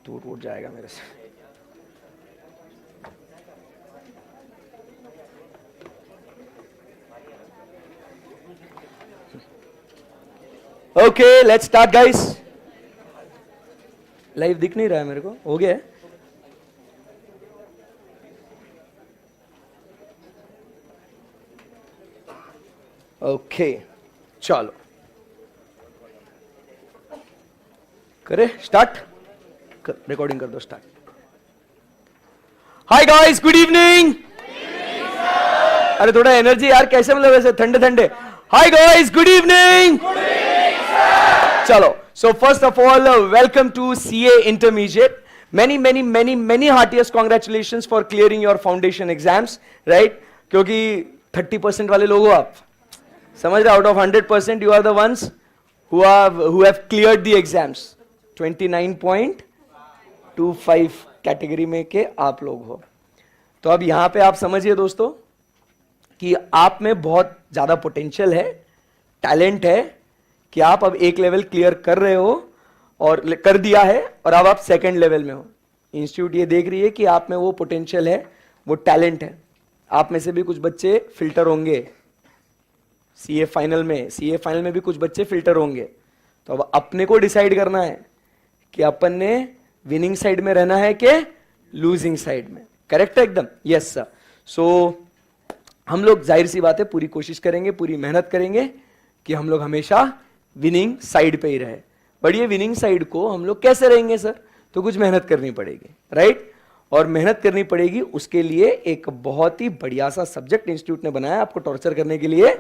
टूट उठ जाएगा मेरे से। Okay let's start guys. Live दिख नहीं रहा है मेरे को, हो गया है? ओके चलो करे स्टार्ट, रिकॉर्डिंग कर दो start. Hi guys, good evening. अरे थोड़ा एनर्जी यार, कैसे मतलब ऐसे ठंडे ठंडे। Hi guys, good evening. चलो, so first of all, welcome to CA Intermediate. Many heartiest congratulations for clearing your foundation exams, right? क्योंकि 30% वाले लोग हो आप, समझ रहे? Out of 100%, you are the ones who have cleared the exams. 29.25 category में के आप लोग हो। तो अब यहां पे आप समझिए दोस्तों कि आप में बहुत ज्यादा पोटेंशियल है, टैलेंट है, कि आप अब एक लेवल क्लियर कर रहे हो और कर दिया है, और अब आप सेकंड लेवल में हो। इंस्टीट्यूट ये देख रही है कि आप में वो पोटेंशियल है, वो टैलेंट है। आप में से भी कुछ बच्चे फिल्टर होंगे सीए फाइनल में भी कुछ बच्चे फिल्टर होंगे। तो अब अपने को डिसाइड करना है कि अपन ने विनिंग साइड में रहना है कि लूजिंग साइड में। करेक्ट है एकदम? Yes sir. सो हम लोग जाहिर सी बात है पूरी कोशिश करेंगे, पूरी मेहनत करेंगे कि हम लोग हमेशा विनिंग साइड पे ही रहे। बट ये विनिंग साइड को हम लोग कैसे रहेंगे सर? तो कुछ मेहनत करनी पड़ेगी, राइट? और मेहनत करनी पड़ेगी, उसके लिए एक बहुत ही बढ़िया सा सब्जेक्ट इंस्टीट्यूट ने बनाया आपको टॉर्चर करने के लिए,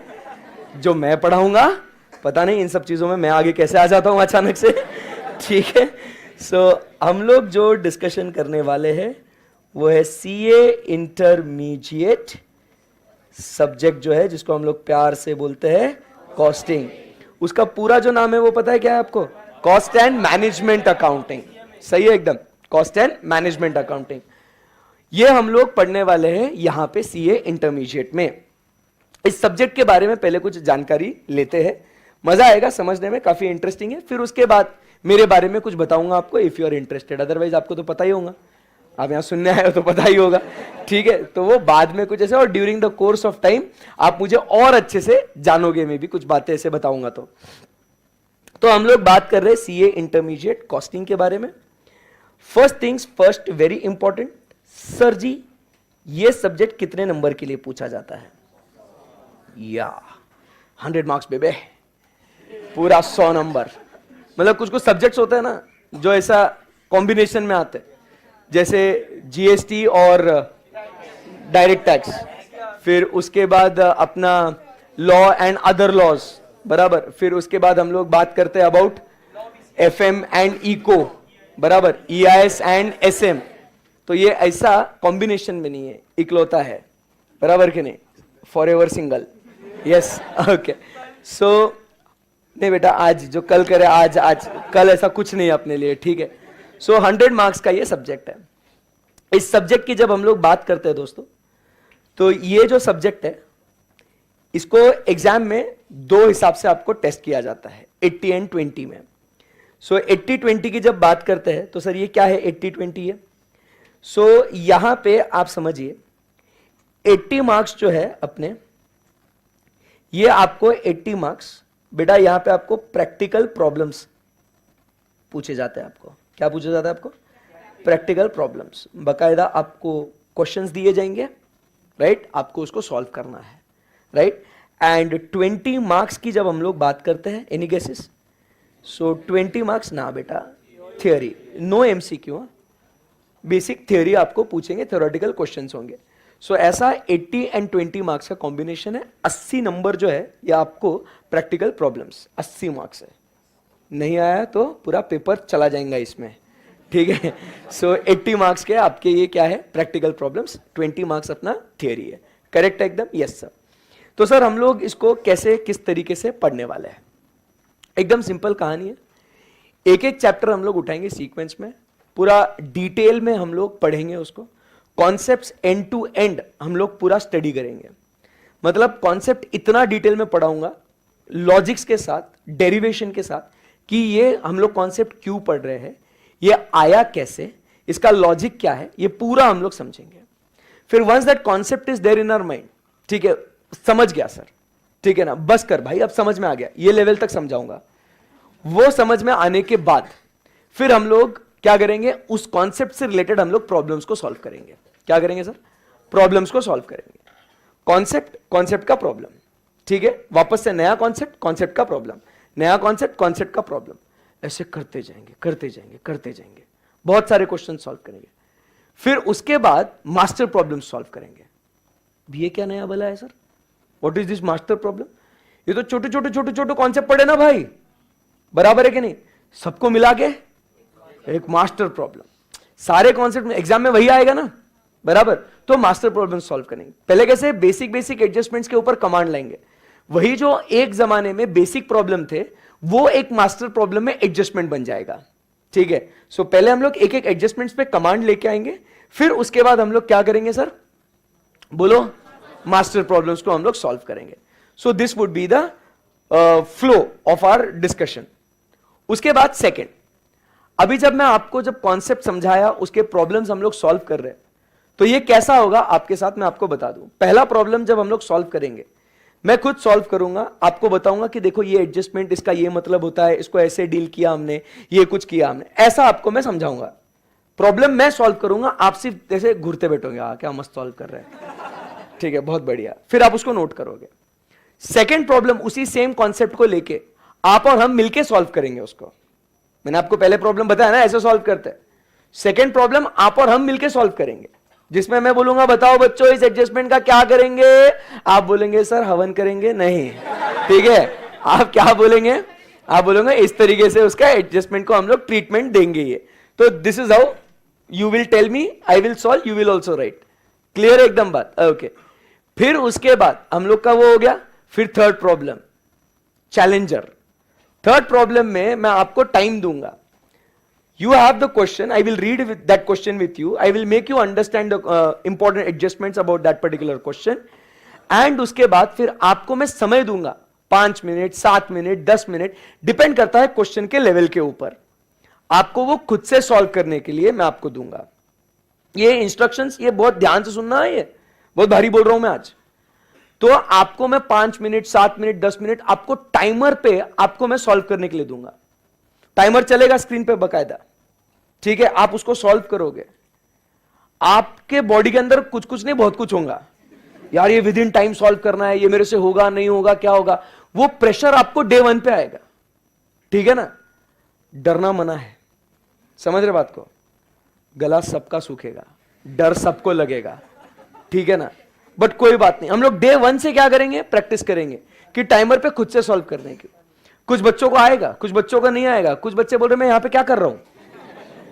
जो मैं पढ़ाऊंगा। पता नहीं इन सब चीजों में मैं आगे कैसे आ जाता हूं अचानक से, ठीक है? सो हम लोग जो डिस्कशन करने वाले हैं वो है सीए इंटरमीडिएट सब्जेक्ट, जो है जिसको हम लोग प्यार से बोलते हैं कॉस्टिंग। उसका पूरा जो नाम है वो पता है क्या है आपको? Cost and management accounting. सही है एकदम, कॉस्ट एंड मैनेजमेंट अकाउंटिंग। ये हम लोग पढ़ने वाले हैं यहां पे सीए इंटरमीडिएट में। इस सब्जेक्ट के बारे में पहले कुछ जानकारी लेते हैं, मजा आएगा समझने में, काफी इंटरेस्टिंग है। फिर उसके बाद मेरे बारे में कुछ बताऊंगा आपको, if you are interested. Otherwise आपको तो पता ही होगा, आप यहां सुनने आए हो तो पता ही होगा, ठीक है? तो वो बाद में कुछ ऐसे, और during the course of time आप मुझे और अच्छे से जानोगे, मैं भी कुछ बातें ऐसे बताऊंगा। तो हम लोग बात कर रहे हैं सीए इंटरमीडिएट कॉस्टिंग के बारे में। First things first, very important, sir ji ये सब्जेक्ट कितने नंबर के लिए पूछा जाता है? या 100 मार्क्स बेबे, पूरा 100 नंबर। मतलब कुछ कुछ सब्जेक्ट्स होते हैं ना जो ऐसा कॉम्बिनेशन में आते हैं, जैसे जीएसटी और डायरेक्ट टैक्स, फिर उसके बाद अपना लॉ एंड अदर लॉज, बराबर। फिर उसके बाद हम लोग बात करते हैं अबाउट एफएम एंड इको, बराबर, ईआईएस एंड एसएम। तो ये ऐसा कॉम्बिनेशन में नहीं है, इकलौता है, बराबर कि नहीं? Forever single, yes, okay. So नहीं बेटा, आज जो कल करे आज कल ऐसा कुछ नहीं अपने लिए, ठीक है? सो 100 मार्क्स का ये सब्जेक्ट है। इस सब्जेक्ट की जब हम लोग बात करते हैं दोस्तों, तो ये जो सब्जेक्ट है इसको एग्जाम में दो हिसाब से आपको टेस्ट किया जाता है, 80 एंड 20 में। सो 80-20 की जब बात करते हैं तो सर ये क्या है? 80-20 है। सो यहां पे आप समझिए 80 मार्क्स जो है अपने, ये आपको 80 मार्क्स बेटा यहां पे आपको प्रैक्टिकल प्रॉब्लम्स पूछे जाते हैं। आपको क्या पूछा जाता है? आपको प्रैक्टिकल प्रॉब्लम्स, बकायदा आपको क्वेश्चंस दिए जाएंगे, राइट? आपको उसको सॉल्व करना है, राइट? एंड 20 मार्क्स की जब हम लोग बात करते हैं, एनी गेसेस? सो 20 मार्क्स ना बेटा theory, no MCQ, basic theory आपको पूछेंगे, थ्योरेटिकल क्वेश्चंस होंगे। सो ऐसा 80 एंड 20 मार्क्स का कॉम्बिनेशन है। 80 नंबर जो है ये आपको प्रैक्टिकल प्रॉब्लम्स 80 मार्क्स है। नहीं आया तो पूरा पेपर चला जाएगा इसमें, ठीक है? सो 80 मार्क्स के आपके ये क्या है? प्रैक्टिकल प्रॉब्लम्स, 20 मार्क्स अपना थियरी है। करेक्ट है एकदम? Yes sir. तो सर हम लोग इसको कैसे, किस तरीके से पढ़ने वाले हैं? एकदम सिंपल कहानी है। एक एक चैप्टर हम लोग उठाएंगे सीक्वेंस में, पूरा डिटेल में हम लोग पढ़ेंगे उसको। कॉन्सेप्ट्स एंड टू एंड हम लोग पूरा स्टडी करेंगे। मतलब कॉन्सेप्ट इतना डिटेल में पढ़ाऊंगा, लॉजिक्स के साथ, डेरिवेशन के साथ, कि ये हम लोग कॉन्सेप्ट क्यों पढ़ रहे हैं, ये आया कैसे, इसका लॉजिक क्या है, ये पूरा हम लोग समझेंगे। फिर once that concept is there in our mind, ठीक है, समझ गया सर, ठीक है ना, बस कर भाई अब समझ में आ गया, ये लेवल तक समझाऊंगा। वो समझ में आने के बाद फिर हम लोग क्या करेंगे, उस कॉन्सेप्ट से रिलेटेड हम लोग प्रॉब्लम्स को सॉल्व करेंगे। क्या करेंगे सर? प्रॉब्लम्स को सॉल्व करेंगे। कॉन्सेप्ट, कॉन्सेप्ट का प्रॉब्लम, ठीक है, वापस से नया कॉन्सेप्ट, कॉन्सेप्ट का प्रॉब्लम, नया कॉन्सेप्ट, कॉन्सेप्ट का प्रॉब्लम, ऐसे करते जाएंगे करते जाएंगे करते जाएंगे, बहुत सारे क्वेश्चन सॉल्व करेंगे। फिर उसके बाद मास्टर प्रॉब्लम सॉल्व करेंगे। ये क्या नया भला है sir? What is this master problem? ये तो छोटे छोटे छोटे छोटे कॉन्सेप्ट पढ़े ना भाई, बराबर है कि नहीं? सबको मिला के एक मास्टर प्रॉब्लम, सारे कॉन्सेप्ट में एग्जाम में वही आएगा ना, बराबर। तो मास्टर प्रॉब्लम सॉल्व करेंगे। पहले कैसे, बेसिक बेसिक एडजस्टमेंट्स के ऊपर कमांड लाएंगे, वही जो एक जमाने में बेसिक प्रॉब्लम थे वो एक मास्टर प्रॉब्लम में एडजस्टमेंट बन जाएगा, ठीक है। सो पहले हम लोग एक एक एडजस्टमेंट्स पे कमांड लेके आएंगे, फिर उसके बाद हम लोग क्या करेंगे सर, बोलो, मास्टर प्रॉब्लम्स को हम लोग सॉल्व करेंगे। So this would be the flow of our discussion. उसके बाद सेकेंड, अभी जब मैं आपको जब कॉन्सेप्ट समझाया, उसके प्रॉब्लम्स हम लोग सॉल्व कर रहे हैं, तो ये कैसा होगा आपके साथ मैं आपको बता दूं। पहला प्रॉब्लम जब हम लोग सॉल्व करेंगे, मैं खुद सॉल्व करूंगा, आपको बताऊंगा कि देखो ये एडजस्टमेंट, इसका ये मतलब होता है, इसको ऐसे डील किया हमने, ये कुछ किया हमने, ऐसा आपको मैं समझाऊंगा। प्रॉब्लम मैं सॉल्व करूंगा, आप सिर्फ जैसे घूरते बैठोगे, क्या मस्त सॉल्व कर रहे हैं, ठीक है, बहुत बढ़िया, फिर आप उसको नोट करोगे। सेकेंड प्रॉब्लम उसी सेम कॉन्सेप्ट को लेके आप और हम मिलके सॉल्व करेंगे उसको। मैंने आपको पहले प्रॉब्लम बताया ना, ऐसे सॉल्व करते हैं। सेकेंड प्रॉब्लम आप और हम मिलके सॉल्व करेंगे, जिसमें मैं बोलूंगा बताओ बच्चों इस एडजस्टमेंट का क्या करेंगे, आप बोलेंगे सर हवन करेंगे, नहीं, ठीक है, आप क्या बोलेंगे, आप बोलेंगे इस तरीके से उसका एडजस्टमेंट को हम लोग ट्रीटमेंट देंगे। ये तो this is how you will tell me, I will solve, you will also write. Clear है एकदम बात? ओके। फिर उसके बाद हम लोग का वो हो गया। फिर third problem, challenger. Third problem में मैं आपको टाइम दूंगा। You have the question, I will read that question with you, I will make you understand the important adjustments about that particular question, and उसके बाद फिर आपको मैं समय दूंगा 5 मिनट, 7 मिनट, 10 मिनट, डिपेंड करता है क्वेश्चन के लेवल के ऊपर, आपको वो खुद से सॉल्व करने के लिए मैं आपको दूंगा। ये इंस्ट्रक्शंस, ये बहुत ध्यान से सुनना है, ये बहुत भारी बोल रहा हूं मैं आज। तो आपको मैं 5 मिनट, 7 मिनट, 10 मिनट आपको टाइमर पे आपको मैं सॉल्व करने के लिए दूंगा। टाइमर चलेगा स्क्रीन पे बकायदा, ठीक है, आप उसको सॉल्व करोगे। आपके बॉडी के अंदर कुछ कुछ नहीं, बहुत कुछ होगा, यार ये विद इन टाइम सॉल्व करना है, ये मेरे से होगा नहीं होगा, क्या होगा, वो प्रेशर आपको डे 1 पे आएगा, ठीक है ना। डरना मना है, समझ रहे बात को? गला सबका सूखेगा, डर सबको लगेगा, ठीक है ना, बट कोई बात नहीं, हम लोग डे 1 से क्या करेंगे, प्रैक्टिस करेंगे कि टाइमर पे खुद से सॉल्व करने की। कुछ बच्चों को आएगा, कुछ बच्चों को नहीं आएगा, कुछ बच्चे बोल रहे मैं यहां पे क्या कर रहा हूं,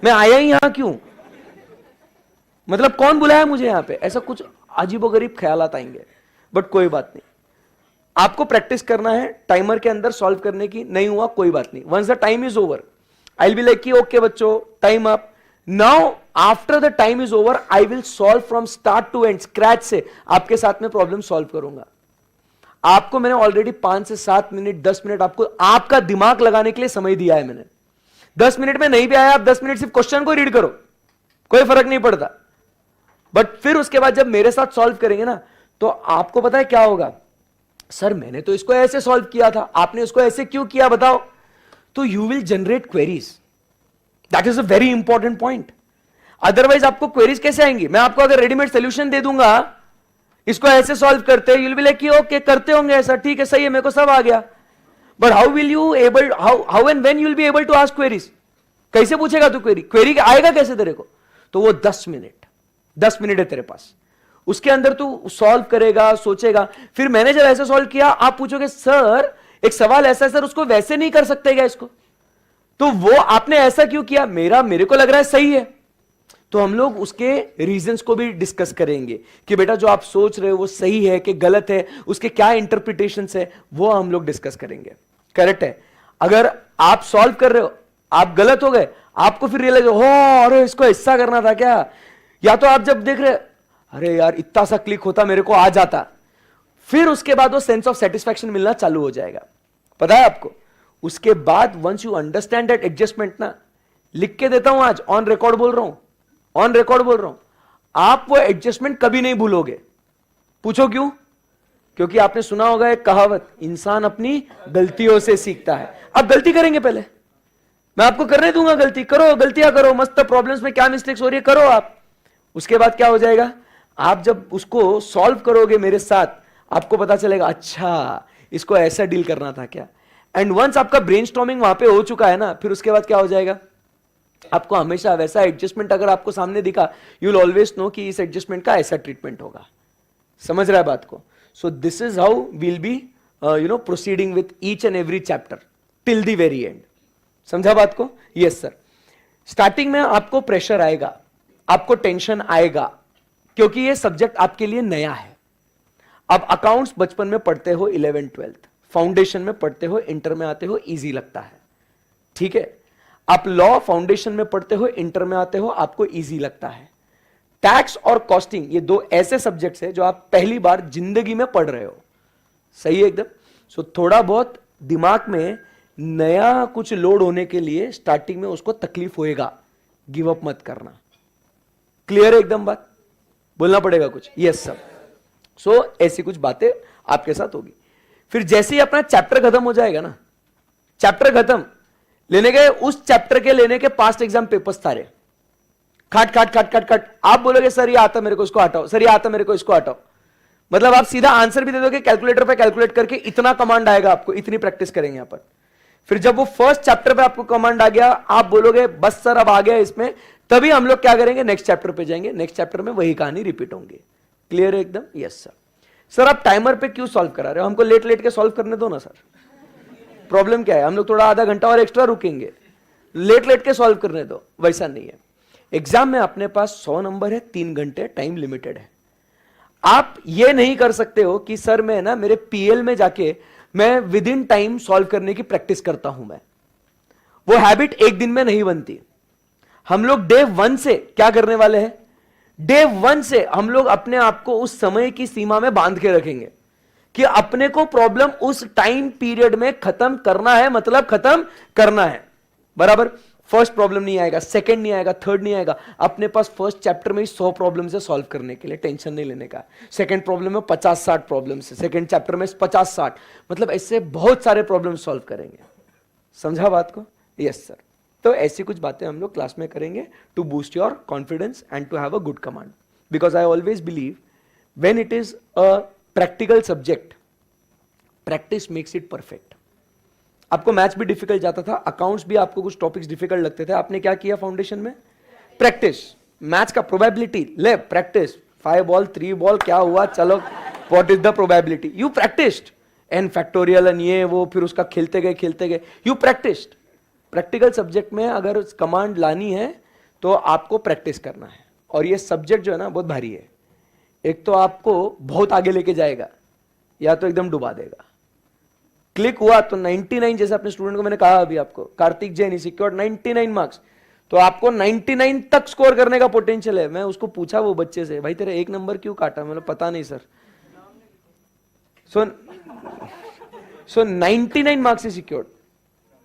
मैं आया ही यहां क्यों, मतलब कौन बुलाया मुझे यहां पे, ऐसा कुछ अजीबोगरीब ख्यालात आएंगे, बट कोई बात नहीं, आपको प्रैक्टिस करना है टाइमर के अंदर सॉल्व करने की। नहीं हुआ कोई बात नहीं, once the time is over I will be like कि ओके बच्चों time up now, after the time is over I will solve from start to end, scratch से आपके साथ में प्रॉब्लम सॉल्व करूंगा। आपको मैंने ऑलरेडी 5 से 7 मिनट, 10 मिनट आपको आपका दिमाग लगाने के लिए समय दिया है मैंने। 10 मिनट में नहीं भी आया, आप 10 मिनट सिर्फ क्वेश्चन को रीड करो, कोई फर्क नहीं पड़ता। बट फिर उसके बाद जब मेरे साथ सॉल्व करेंगे ना, तो आपको पता है क्या होगा, सर मैंने तो इसको ऐसे सॉल्व किया था, आपने इसको ऐसे क्यों किया बताओ, तो you will generate queries, that is a very important point. Otherwise आपको क्वेरीज कैसे आएंगी? मैं आपको अगर रेडीमेड सोल्यूशन दे दूंगा, इसको ऐसे सॉल्व करते, यू विल बी लाइक कि ओके करते होंगे ऐसा, ठीक है सही है, मेरे को सब आ गया। But how will you able, how and when you will be able to ask queries? कैसे पूछेगा तू क्वेरी? क्वेरी आएगा कैसे तेरे को? तो वो 10 मिनट है तेरे पास, उसके अंदर तू सॉल्व करेगा, सोचेगा। फिर मैंने जब ऐसे सॉल्व किया, आप पूछोगे सर एक सवाल ऐसा है सर, उसको वैसे नहीं कर सकते क्या इसको, तो वो आपने ऐसा क्यों किया, मेरे को लग रहा है सही है। तो हम लोग उसके रीजंस को भी डिस्कस करेंगे कि बेटा जो आप सोच रहे हो वो सही है कि गलत है, उसके क्या इंटरप्रिटेशंस है, वो हम लोग डिस्कस करेंगे। करेक्ट है? अगर आप सॉल्व कर रहे हो, आप गलत हो गए, आपको फिर रियलाइज हो अरे इसको ऐसा करना था क्या, या तो आप जब देख रहे अरे यार इतना सा क्लिक होता मेरे को आ जाता, फिर उसके बाद वो सेंस ऑफ सेटिस्फैक्शन मिलना चालू हो जाएगा। पता है आपको, उसके बाद once you understand that adjustment ना, लिख के देता हूं, आज ऑन रिकॉर्ड बोल रहा हूं, ऑन रिकॉर्ड बोल रहा हूं, आप वो एडजस्टमेंट कभी नहीं भूलोगे। पूछो क्यों? क्योंकि आपने सुना होगा एक कहावत, इंसान अपनी गलतियों से सीखता है। आप गलती करेंगे, पहले मैं आपको करने दूंगा गलती, करो, गलतियां करो, मस्त प्रॉब्लम्स में क्या मिस्टेक्स हो रही है करो आप। उसके बाद क्या हो जाएगा, आप जब उसको सॉल्व करोगे मेरे साथ, आपको पता चलेगा अच्छा इसको ऐसा डील करना था क्या। एंड वंस आपका ब्रेनस्टॉर्मिंग वहां पे हो चुका है ना, फिर उसके बाद क्या हो जाएगा, आपको हमेशा वैसा एडजस्टमेंट अगर आपको सामने दिखा, यू विल ऑलवेज नो कि इस एडजस्टमेंट का ऐसा ट्रीटमेंट होगा। समझ रहा है बात को? So this is how we'll be proceeding with each and every chapter till the very end. समझा बात को? Yes sir. स्टार्टिंग में आपको प्रेशर आएगा, आपको टेंशन आएगा, क्योंकि ये सब्जेक्ट आपके लिए नया है। अब अकाउंट्स बचपन में पढ़ते हो, 11th 12th फाउंडेशन में पढ़ते हो, इंटर में आते हो, इजी लगता है, ठीक है। आप लॉ फाउंडेशन में पढ़ते हो, इंटर में आते हो, आपको इजी लगता है। टैक्स और कॉस्टिंग, ये दो ऐसे सब्जेक्ट्स हैं जो आप पहली बार जिंदगी में पढ़ रहे हो। सही है एकदम। सो थोड़ा बहुत दिमाग में नया कुछ लोड होने के लिए स्टार्टिंग में उसको तकलीफ होएगा, गिव अप मत करना। क्लियर है एकदम बात? बोलना पड़ेगा कुछ? Yes sir. सो ऐसी कुछ बातें आपके साथ होगी। फिर जैसे ही अपना चैप्टर खत्म हो जाएगा ना, चैप्टर खत्म, लेने गए उस चैप्टर के लेने के पास्ट एग्जाम पेपर्स सारे खाट खाट खाट खाट खाट, आप बोलोगे सर ये आता मेरे को इसको हटाओ, सर ये आता मेरे को इसको हटाओ। मतलब आप सीधा आंसर भी दे दोगे, कैलकुलेटर पे कैलकुलेट करके इतना कमांड आएगा आपको, इतनी प्रैक्टिस करेंगे यहां पर। फिर जब वो फर्स्ट चैप्टर पे आपको कमांड आ गया, आप बोलोगे बस सर अब आ गया इसमें, तभी हम लोग क्या करेंगे, नेक्स्ट चैप्टर पे जाएंगे, नेक्स्ट चैप्टर में वही कहानी रिपीट होंगी। क्लियर है एकदम? Yes sir. सर आप टाइमर पे क्यों सॉल्व करा रहे हो? हमको लेट लेट के सॉल्व करने दो ना सर, प्रॉब्लम क्या है? हम लोग थोड़ा आधा घंटा और एक्स्ट्रा रुकेंगे, लेट लेट के सॉल्व करने दो। वैसा नहीं है। एग्जाम में अपने पास 100 नंबर है, 3 घंटे टाइम लिमिटेड है। आप ये नहीं कर सकते हो कि सर मैं ना मेरे पीएल में जाके मैं विद इन टाइम सॉल्व करने की प्रैक्टिस करता हूं। मैं वो हैबिट एक दिन में नहीं बनती। हम लोग डे 1 से क्या करने वाले हैं, डे 1 से हम लोग अपने आप को उस समय की सीमा में बांध के रखेंगे कि अपने को प्रॉब्लम उस टाइम पीरियड में खत्म करना है, मतलब खत्म करना है। बराबर? फर्स्ट प्रॉब्लम नहीं आएगा, सेकंड नहीं आएगा, थर्ड नहीं आएगा। अपने पास फर्स्ट चैप्टर में ही 100 प्रॉब्लम है सॉल्व करने के लिए, टेंशन नहीं लेने का। सेकंड प्रॉब्लम में 50-60 प्रॉब्लम है, सेकंड चैप्टर में 50-60, मतलब ऐसे बहुत सारे प्रॉब्लम सॉल्व करेंगे। समझा बात को? Yes sir. तो ऐसी कुछ बातें हम लोग क्लास में करेंगे to boost your confidence and to have a good command, because I always believe when it is a practical subject, practice makes it perfect. आपको मैथ्स भी डिफिकल्ट जाता था, अकाउंट्स भी आपको कुछ टॉपिक्स डिफिकल्ट लगते थे, आपने क्या किया फाउंडेशन में? प्रैक्टिस। मैथ्स का प्रोबेबिलिटी ले, प्रैक्टिस। 5 बॉल 3 बॉल क्या हुआ, चलो what is the probability, you practised. N factorial and ये वो, फिर उसका खेलते गए, यू प्रैक्टिस्ड। प्रैक्टिकल सब्जेक्ट में अगर कमांड लानी है तो आपको प्रैक्टिस करना है। और ये सब्जेक्ट जो है ना बहुत भारी है, एक तो आपको बहुत आगे लेके जाएगा या तो एकदम डुबा देगा। क्लिक हुआ तो 99, जैसे अपने स्टूडेंट को मैंने कहा अभी आपको, कार्तिक जैन सिक्योर्ड 99 मार्क्स, तो आपको 99 तक स्कोर करने का पोटेंशियल है। मैं उसको पूछा वो बच्चे से, भाई तेरा 1 नंबर क्यों काटा? मतलब पता नहीं sir. So 99 marks is secured,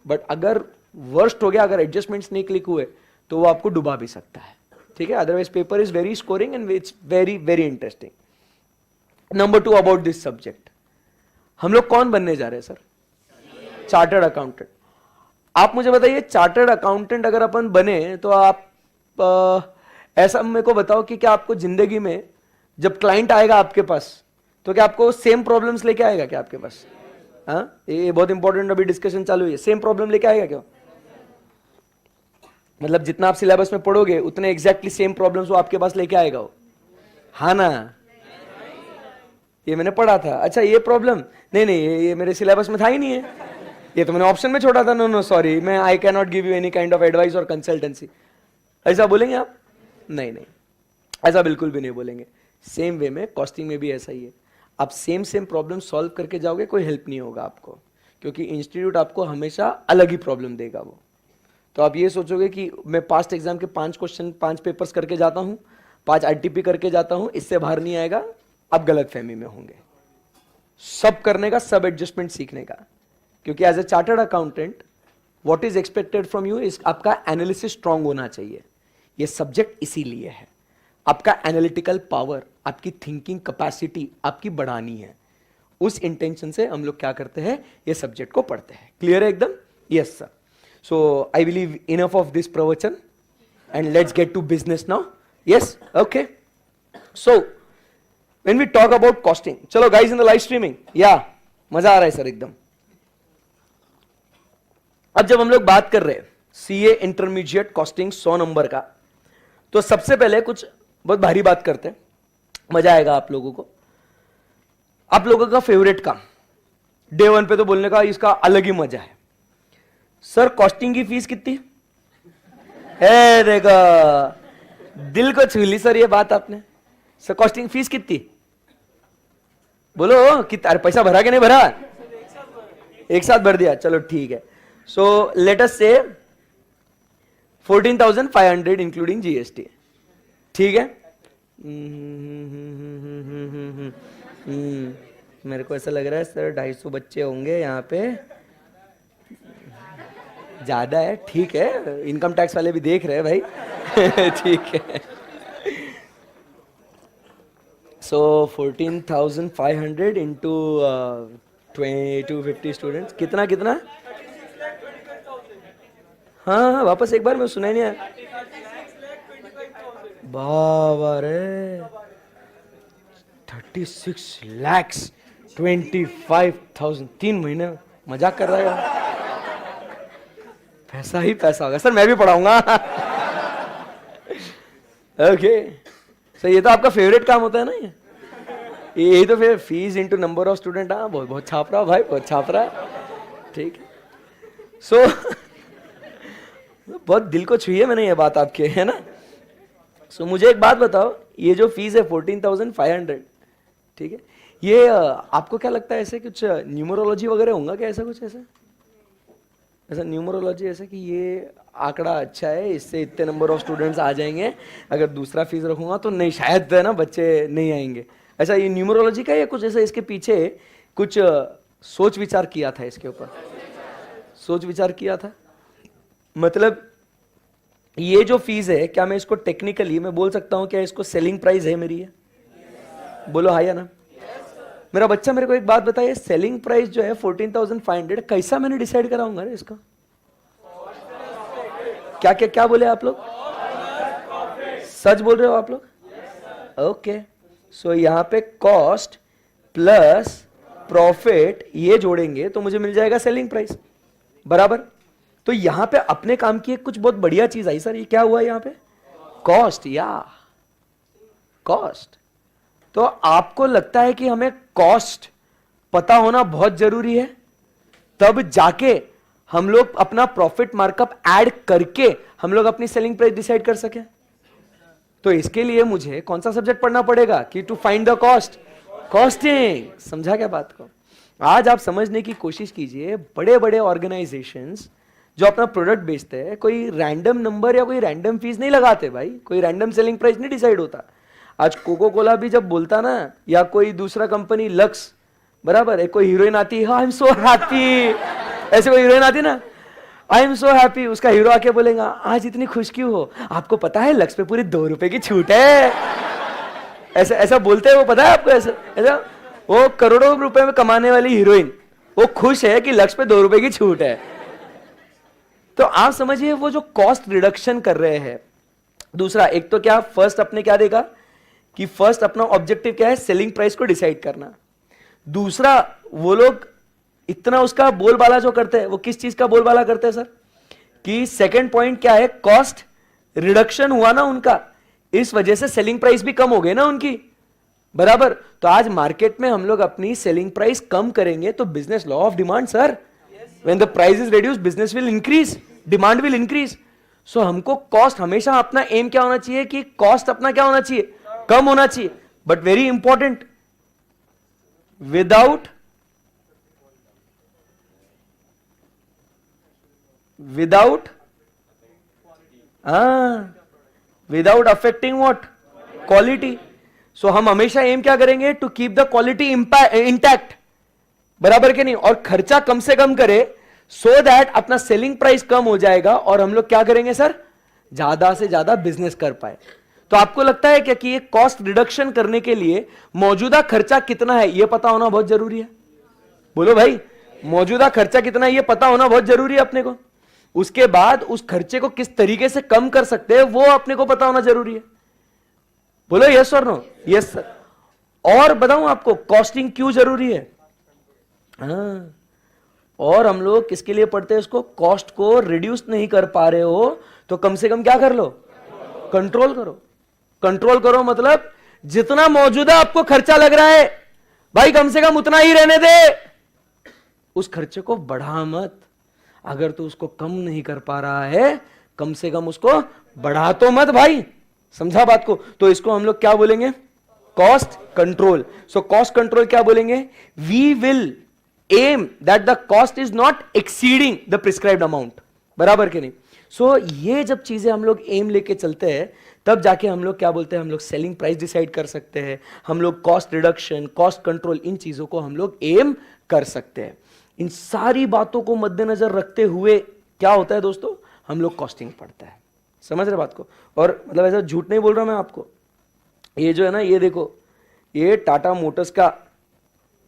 but अगर वर्स्ट हो गया, अगर एडजस्टमेंट्स नहीं क्लिक हुए तो वो आपको डुबा भी सकता है, ठीक है। Otherwise paper is very scoring and it's very very interesting. Number 2 about this subject, हम लोग कौन बनने जा रहे हैं सर? Chartered accountant. आप मुझे बताइए, चार्टर्ड अकाउंटेंट अगर अपन बने तो आप ऐसा मेरे को बताओ कि क्या आपको जिंदगी में जब क्लाइंट आएगा आपके पास तो क्या आपको सेम प्रॉब्लम्स लेके आएगा क्या आपके पास? हाँ, ये बहुत इंपॉर्टेंट अभी डिस्कशन चालू हुई है। सेम प्रॉब्लम लेके आएगा क्या? मतलब जितना आप सिलेबस में पढ़ोगे उतने एग्जैक्टली सेम प्रॉब्लम्स वो आपके पास लेके आएगा वो? हाँ ना, ये मैंने पढ़ा था। अच्छा ये प्रॉब्लम नहीं, ये मेरे सिलेबस में था ही नहीं है, ये तो मैंने ऑप्शन में छोड़ा था। नो सॉरी, मैं I can not give you any kind of advice और कंसल्टेंसी। ऐसा बोलेंगे आप? नहीं, ऐसा बिल्कुल भी नहीं बोलेंगे। सेम वे में कॉस्टिंग में भी ऐसा ही है। आप सेम प्रॉब्लम सॉल्व करके जाओगे, कोई हेल्प नहीं होगा आपको, क्योंकि इंस्टीट्यूट आपको हमेशा अलग ही प्रॉब्लम देगा वो। तो आप ये सोचोगे कि मैं पास्ट एग्जाम के 5 क्वेश्चन 5 पेपर्स करके जाता हूँ, 5 आईटीपी करके जाता हूँ, इससे बाहर नहीं आएगा, आप गलत फहमी में होंगे। सब करने का, सब एडजस्टमेंट सीखने का, क्योंकि as a chartered accountant what is expected from you is आपका एनालिसिस स्ट्रांग होना चाहिए। ये सब्जेक्ट इसीलिए है, आपका एनालिटिकल पावर, आपकी थिंकिंग कैपेसिटी आपकी बढ़ानी है। उस इंटेंशन से हम लोग क्या करते हैं, ये सब्जेक्ट को पढ़ते हैं। क्लियर है एकदम? Yes sir. So I believe enough of this प्रवचन and let's get to business now. Yes, okay. So when we talk about costing, चलो guys in the live streaming, या मजा आ रहा है सर एकदम। अब जब हम लोग बात कर रहे हैं सीए इंटरमीडिएट कॉस्टिंग 100 नंबर का, तो सबसे पहले कुछ बहुत भारी बात करते हैं, मजा आएगा आप लोगों को। आप लोगों का फेवरेट काम, डे 1 पे तो बोलने का इसका अलग ही मजा है। सर कॉस्टिंग की फीस कितनी है? देखो दिल को छू ली सर ये बात आपने। सर कॉस्टिंग फीस कितनी, बोलो कितना? अरे पैसा भरा कि नहीं भरा? एक साथ भर दिया, चलो ठीक है। सो लेट अस से 14,500 इंक्लूडिंग जीएसटी, ठीक है? मेरे को ऐसा लग रहा है सर 250 बच्चे होंगे यहाँ पे, ज्यादा है, ठीक है, इनकम टैक्स वाले भी देख रहे हैं भाई। ठीक है। सो 14,500 इंटू 250 स्टूडेंट्स, कितना कितना? हाँ हाँ वापस एक बार, मैं सुना ही नहीं आया। बाबा रे 36 लाख 25,000, 3 महीने में। मजाक कर रहा है? पैसा ही पैसा होगा सर, मैं भी पढ़ाऊंगा। ओके सर, ये तो आपका फेवरेट काम होता है ना ये तो फिर fees into number of student. हाँ बहुत बहुत छाप रहा भाई, बहुत छाप रहा, ठीक है। सो बहुत दिल को छुई है मैंने ये बात आपके, है ना? सो मुझे एक बात बताओ, ये जो फीस है 14,500, ठीक है, ये आपको क्या लगता है ऐसे कुछ न्यूमरोलॉजी वगैरह होगा क्या? ऐसा कुछ ऐसा न्यूमरोलॉजी ऐसा कि ये आंकड़ा अच्छा है, इससे इतने नंबर ऑफ स्टूडेंट्स आ जाएंगे, अगर दूसरा फीस रखूंगा तो नहीं, शायद है ना बच्चे नहीं आएंगे, ऐसा ये न्यूमरोलॉजी का या कुछ ऐसा इसके पीछे कुछ सोच विचार किया था? इसके ऊपर सोच विचार किया था? मतलब ये जो फीस है, क्या मैं इसको टेक्निकली मैं बोल सकता हूं क्या इसको सेलिंग प्राइस है मेरी है? बोलो हाँ या ना? मेरा बच्चा मेरे को एक बात बताइए, सेलिंग प्राइस जो है 14,500 कैसा मैंने डिसाइड कराऊंगा रे इसका? क्या क्या क्या बोले आप लोग? सच बोल रहे हो आप लोग? ओके, सो यहां पे कॉस्ट प्लस प्रॉफिट ये जोड़ेंगे तो मुझे मिल जाएगा सेलिंग प्राइस, बराबर। तो यहां पे अपने काम की एक कुछ बहुत बढ़िया चीज आई सर, ये क्या हुआ यहां पे? कॉस्ट, या कॉस्ट। तो आपको लगता है कि हमें कॉस्ट पता होना बहुत जरूरी है, तब जाके हम लोग अपना प्रॉफिट मार्कअप ऐड करके हम लोग अपनी सेलिंग प्राइस डिसाइड कर सके? तो इसके लिए मुझे कौन सा सब्जेक्ट पढ़ना पड़ेगा कि to find the cost? Costing. समझा क्या बात को? आज आप समझने की कोशिश कीजिए, बड़े बड़े ऑर्गेनाइजेशंस जो अपना प्रोडक्ट बेचते हैं, कोई रैंडम नंबर या कोई रैंडम फीस नहीं लगाते भाई, कोई रैंडम सेलिंग प्राइस नहीं डिसाइड होता। आज कोको कोला भी जब बोलता ना, या कोई दूसरा कंपनी लक्स, बराबर है, कोई हीरोइन आती है, आई एम सो हैप्पी, ऐसे कोई हीरोइन आती ना, आई एम सो हैप्पी, उसका हीरो आके बोलेगा आज इतनी खुश क्यों हो? आपको पता है लक्स पे पूरी 2 रुपए की छूट है। ऐसा ऐसा बोलते हैं वो, पता है आपको? ऐसा ऐसा वो करोड़ों रुपए में कमाने वाली हीरोइन वो खुश है कि लक्स पे 2 रुपए की छूट है। तो आप समझिए वो जो कॉस्ट रिडक्शन कर रहे हैं। दूसरा, एक तो क्या फर्स्ट अपने क्या देखा कि फर्स्ट अपना ऑब्जेक्टिव क्या है? सेलिंग प्राइस को डिसाइड करना। दूसरा, वो लोग इतना उसका बोलबाला जो करते हैं, वो किस चीज का बोलबाला करते हैं सर? कि सेकंड पॉइंट क्या है? कॉस्ट रिडक्शन हुआ ना उनका, इस वजह से सेलिंग प्राइस भी कम हो गई ना उनकी, बराबर। तो आज मार्केट में हम लोग अपनी सेलिंग प्राइस कम करेंगे तो business law of demand sir, when the price is reduced business will increase, demand will increase. So हमको कॉस्ट हमेशा अपना एम क्या होना चाहिए कि कॉस्ट अपना क्या होना चाहिए? कम होना चाहिए। But very important, without without affecting what? Quality. So हम हमेशा एम क्या करेंगे? To keep the quality intact, बराबर के नहीं, और खर्चा कम से कम करे सो दैट अपना सेलिंग प्राइस कम हो जाएगा और हम लोग क्या करेंगे सर, ज्यादा से ज्यादा बिजनेस कर पाए। तो आपको लगता है क्या कि ये कॉस्ट रिडक्शन करने के लिए मौजूदा खर्चा कितना है यह पता होना बहुत जरूरी है? बोलो भाई, मौजूदा खर्चा कितना है यह पता होना बहुत जरूरी है अपने को। उसके बाद उस खर्चे को किस तरीके से कम कर सकते हैं वो अपने को पता होना जरूरी है। बोलो यस और नो? Yes sir. और बताऊं आपको कॉस्टिंग क्यों जरूरी है? हाँ, और हम लोग किसके लिए पढ़ते हैं इसको? कॉस्ट को रिड्यूस नहीं कर पा रहे हो तो कम से कम क्या कर लो, कंट्रोल करो। कंट्रोल करो मतलब जितना मौजूदा आपको खर्चा लग रहा है भाई कम से कम उतना ही रहने दे, उस खर्चे को बढ़ा मत। अगर तू उसको कम नहीं कर पा रहा है कम से कम उसको बढ़ा तो मत भाई, समझा बात को? तो इसको हम लोग क्या बोलेंगे? Cost control. So cost control क्या बोलेंगे? We will aim that the cost is not exceeding the prescribed amount, बराबर के नहीं? सो ये जब चीजें हम लोग एम लेके चलते हैं तब जाके हम लोग क्या बोलते हैं, हम लोग सेलिंग प्राइस डिसाइड कर सकते हैं, हम लोग कॉस्ट रिडक्शन, कॉस्ट कंट्रोल, इन चीजों को हम लोग एम कर सकते हैं। इन सारी बातों को मद्देनजर रखते हुए क्या होता है दोस्तों, हम लोग कॉस्टिंग पढ़ता है। समझ रहे बात को? और मतलब ऐसा झूठ नहीं बोल रहा मैं आपको। ये जो है ना, ये देखो, ये टाटा मोटर्स का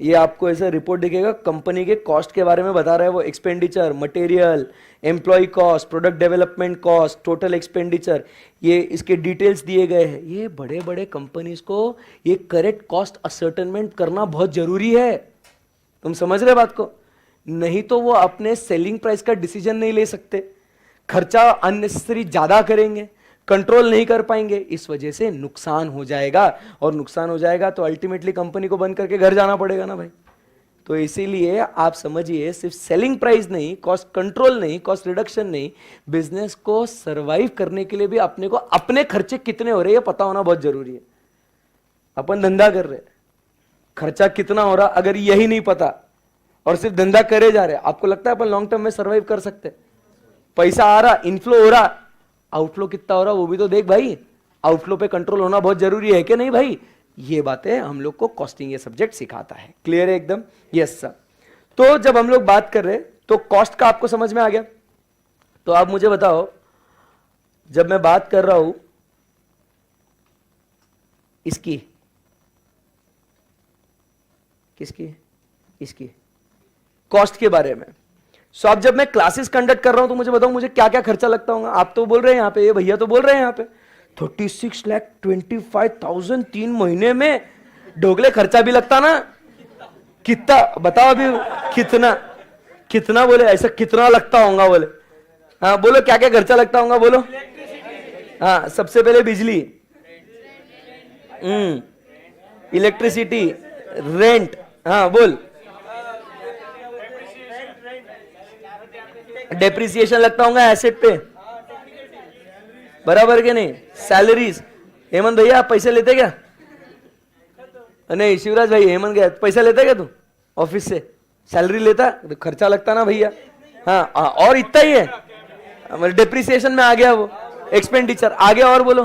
ये आपको ऐसा रिपोर्ट दिखेगा, कंपनी के कॉस्ट के बारे में बता रहा है वो। Expenditure, material, employ cost, product development cost, total expenditure, ये इसके डिटेल्स दिए गए हैं। ये बड़े बड़े कंपनीज को ये करेक्ट कॉस्ट असर्टेनमेंट करना बहुत जरूरी है। तुम समझ रहे बात को? नहीं तो वो अपने सेलिंग प्राइस का डिसीजन नहीं ले सकते, खर्चा अननेसेसरी ज्यादा करेंगे, कंट्रोल नहीं कर पाएंगे, इस वजह से नुकसान हो जाएगा। और नुकसान हो जाएगा तो अल्टीमेटली कंपनी को बंद करके घर जाना पड़ेगा ना भाई। तो इसीलिए आप समझिए, सिर्फ सेलिंग प्राइस नहीं, कॉस्ट कंट्रोल नहीं, कॉस्ट रिडक्शन नहीं, बिजनेस को सरवाइव करने के लिए भी अपने को अपने खर्चे कितने हो रहे हैं पता होना बहुत जरूरी है। अपन धंधा कर रहे, खर्चा कितना हो रहा अगर यही नहीं पता और सिर्फ धंधा करे जा रहे, आपको लगता है अपन लॉन्ग टर्म में सरवाइव कर सकते? पैसा आ रहा, इनफ्लो हो रहा, आउटफ्लो कितना हो रहा वो भी तो देख भाई। आउटफ्लो पे कंट्रोल होना बहुत जरूरी है कि नहीं भाई? ये बातें हम लोग को कॉस्टिंग ये सब्जेक्ट सिखाता है। क्लियर है एकदम? Yes sir. तो जब हम लोग बात कर रहे तो कॉस्ट का आपको समझ में आ गया। तो आप मुझे बताओ, जब मैं बात कर रहा हूं इसकी, किसकी? इसकी कॉस्ट के बारे में। सो अब जब मैं क्लासेस कंडक्ट कर रहा हूं तो मुझे बताओ मुझे क्या क्या खर्चा लगता होगा। आप तो बोल रहे हैं यहां पे, ये भैया तो बोल रहे हैं यहां पे 36,25,000 3 महीने में, ढोकले खर्चा भी लगता ना? कितना बताओ अभी? कितना कितना बोले? ऐसा कितना लगता होगा बोले? हाँ बोलो, क्या क्या खर्चा लगता होगा बोलो? हाँ, सबसे पहले बिजली, इलेक्ट्रिसिटी, रेंट, हाँ बोल, डेप्रिसिएशन लगता होगा एसेट पे, बराबर के नहीं? सैलरीज, हेमंत भैया आप पैसे लेते क्या? नहीं शिवराज भाई, हेमंत गया, पैसा लेता क्या तू ऑफिस से? सैलरी लेता, तो खर्चा लगता ना भैया। हाँ और इतना ही है, डेप्रिसिएशन में आ गया वो, एक्सपेंडिचर आ गया। और बोलो,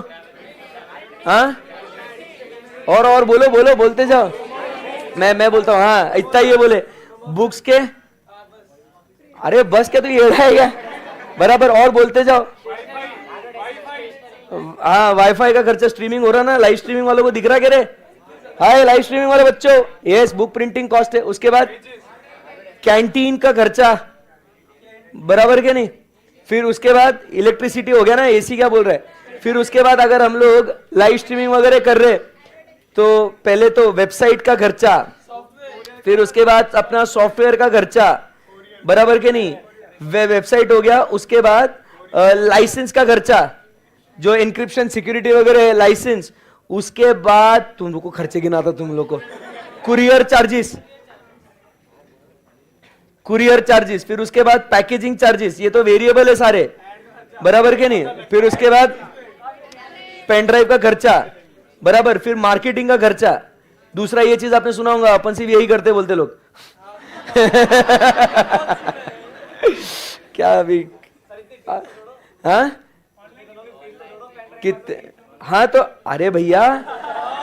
हाँ और बोलो बोलो, बोलते जाओ, मैं बोलता हूँ। हाँ इतना ही है बोले, बुक्स के, अरे बस क्या तू ये है, बराबर, और बोलते जाओ। हाँ वाईफाई का खर्चा, स्ट्रीमिंग हो रहा ना, लाइव स्ट्रीमिंग वालों को दिख रहा क्या रे? हाय लाइव स्ट्रीमिंग वाले बच्चों, यस, बुक प्रिंटिंग कॉस्ट है। उसके बाद कैंटीन का खर्चा, बराबर के नहीं? फिर उसके बाद इलेक्ट्रिसिटी हो गया ना, एसी क्या बोल रहा है। फिर उसके बाद अगर हम लोग लाइव स्ट्रीमिंग वगैरह कर रहे तो पहले तो वेबसाइट का खर्चा, फिर उसके बाद अपना सॉफ्टवेयर का खर्चा, बराबर के नहीं? वेबसाइट हो गया, उसके बाद लाइसेंस का खर्चा, जो इंक्रिप्शन सिक्योरिटी वगैरह है, लाइसेंस। उसके बाद तुम लोग को खर्चे गिनाता तुम लोग को, कुरियर चार्जेस, कुरियर चार्जेस, फिर उसके बाद पैकेजिंग चार्जेस, ये तो वेरिएबल है सारे, बराबर के नहीं? फिर उसके बाद पेन ड्राइव का खर्चा, बराबर, फिर मार्केटिंग का खर्चा। दूसरा ये चीज आपने सुना होगा, अपन सिर्फ यही करते बोलते लोग क्या अभी? हाँ कितने? हाँ तो अरे भैया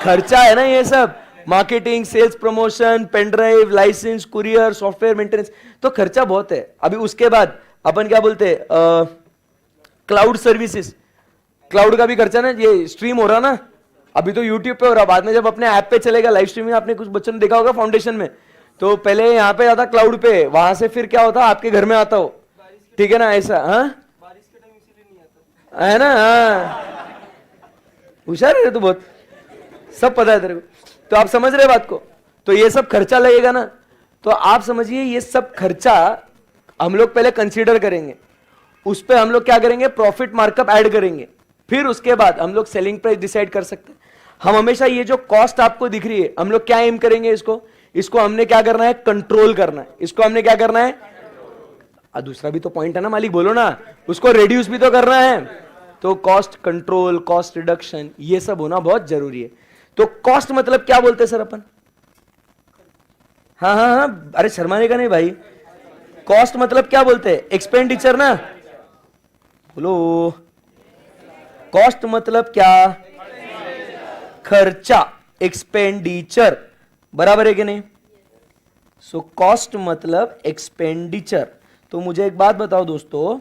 खर्चा है ना ये सब, marketing, sales promotion, pen drive, licence, courier, software maintenance, तो खर्चा बहुत है। अभी उसके बाद अपन क्या बोलते हैं, क्लाउड सर्विसेज, क्लाउड का भी खर्चा ना, ये स्ट्रीम हो रहा ना, अभी तो यूट्यूब पे हो रहा, बाद में जब अपने ऐप पे चलेगा लाइव स्ट्रीमिंग, आपने कुछ बच्चों ने देखा होगा फाउंडेशन में, तो पहले यहाँ पे आता क्लाउड पे, वहां से फिर क्या होता आपके घर में आता हो, ठीक है ना, ऐसा। हाँ, बारिश के टाइम इसीलिए नहीं आता है ना। हाँ, होशियार है तो बहुत, सब पता है तेरे को, तो आप समझ रहे बात को। तो ये सब खर्चा लगेगा ना, तो आप समझिए ये सब खर्चा हम लोग पहले कंसीडर करेंगे, उस पर हम लोग क्या करेंगे, प्रॉफिट मार्कअप ऐड करेंगे, फिर उसके बाद हम लोग सेलिंग प्राइस डिसाइड कर सकते हैं। हम हमेशा ये जो कॉस्ट आपको दिख रही है, हम लोग क्या एम करेंगे, इसको हमने क्या करना है, कंट्रोल करना है, इसको हमने क्या करना है, दूसरा भी तो पॉइंट है ना मालिक, बोलो ना, उसको रिड्यूस भी तो करना है। तो कॉस्ट कंट्रोल, कॉस्ट रिडक्शन, ये सब होना बहुत जरूरी है। तो कॉस्ट मतलब क्या बोलते हैं सर अपन? हाँ हाँ हाँ, अरे शर्माने का नहीं भाई, कॉस्ट मतलब क्या बोलते हैं, एक्सपेंडिचर ना, बोलो। कॉस्ट मतलब क्या, खर्चा, एक्सपेंडिचर, बराबर है कि नहीं? सो कॉस्ट मतलब एक्सपेंडिचर। तो मुझे एक बात बताओ दोस्तों,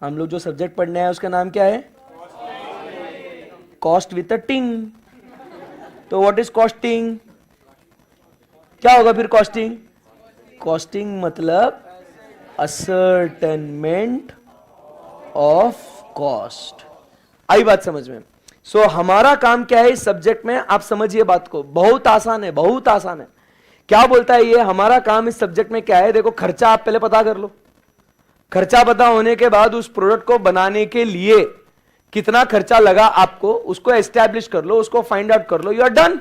हम लोग जो सब्जेक्ट पढ़ने आए उसका नाम क्या है, कॉस्ट विथ अ टिंग। तो व्हाट इज कॉस्टिंग, क्या होगा फिर कॉस्टिंग? कॉस्टिंग मतलब असर्टेनमेंट ऑफ कॉस्ट। आई बात समझ में? सो हमारा काम क्या है इस सब्जेक्ट में, आप समझिए बात को, बहुत आसान है, बहुत आसान है। क्या बोलता है ये, हमारा काम इस सब्जेक्ट में क्या है, देखो खर्चा आप पहले पता कर लो, खर्चा पता होने के बाद उस प्रोडक्ट को बनाने के लिए कितना खर्चा लगा आपको, उसको एस्टैब्लिश कर लो, उसको फाइंड आउट कर लो, you are done,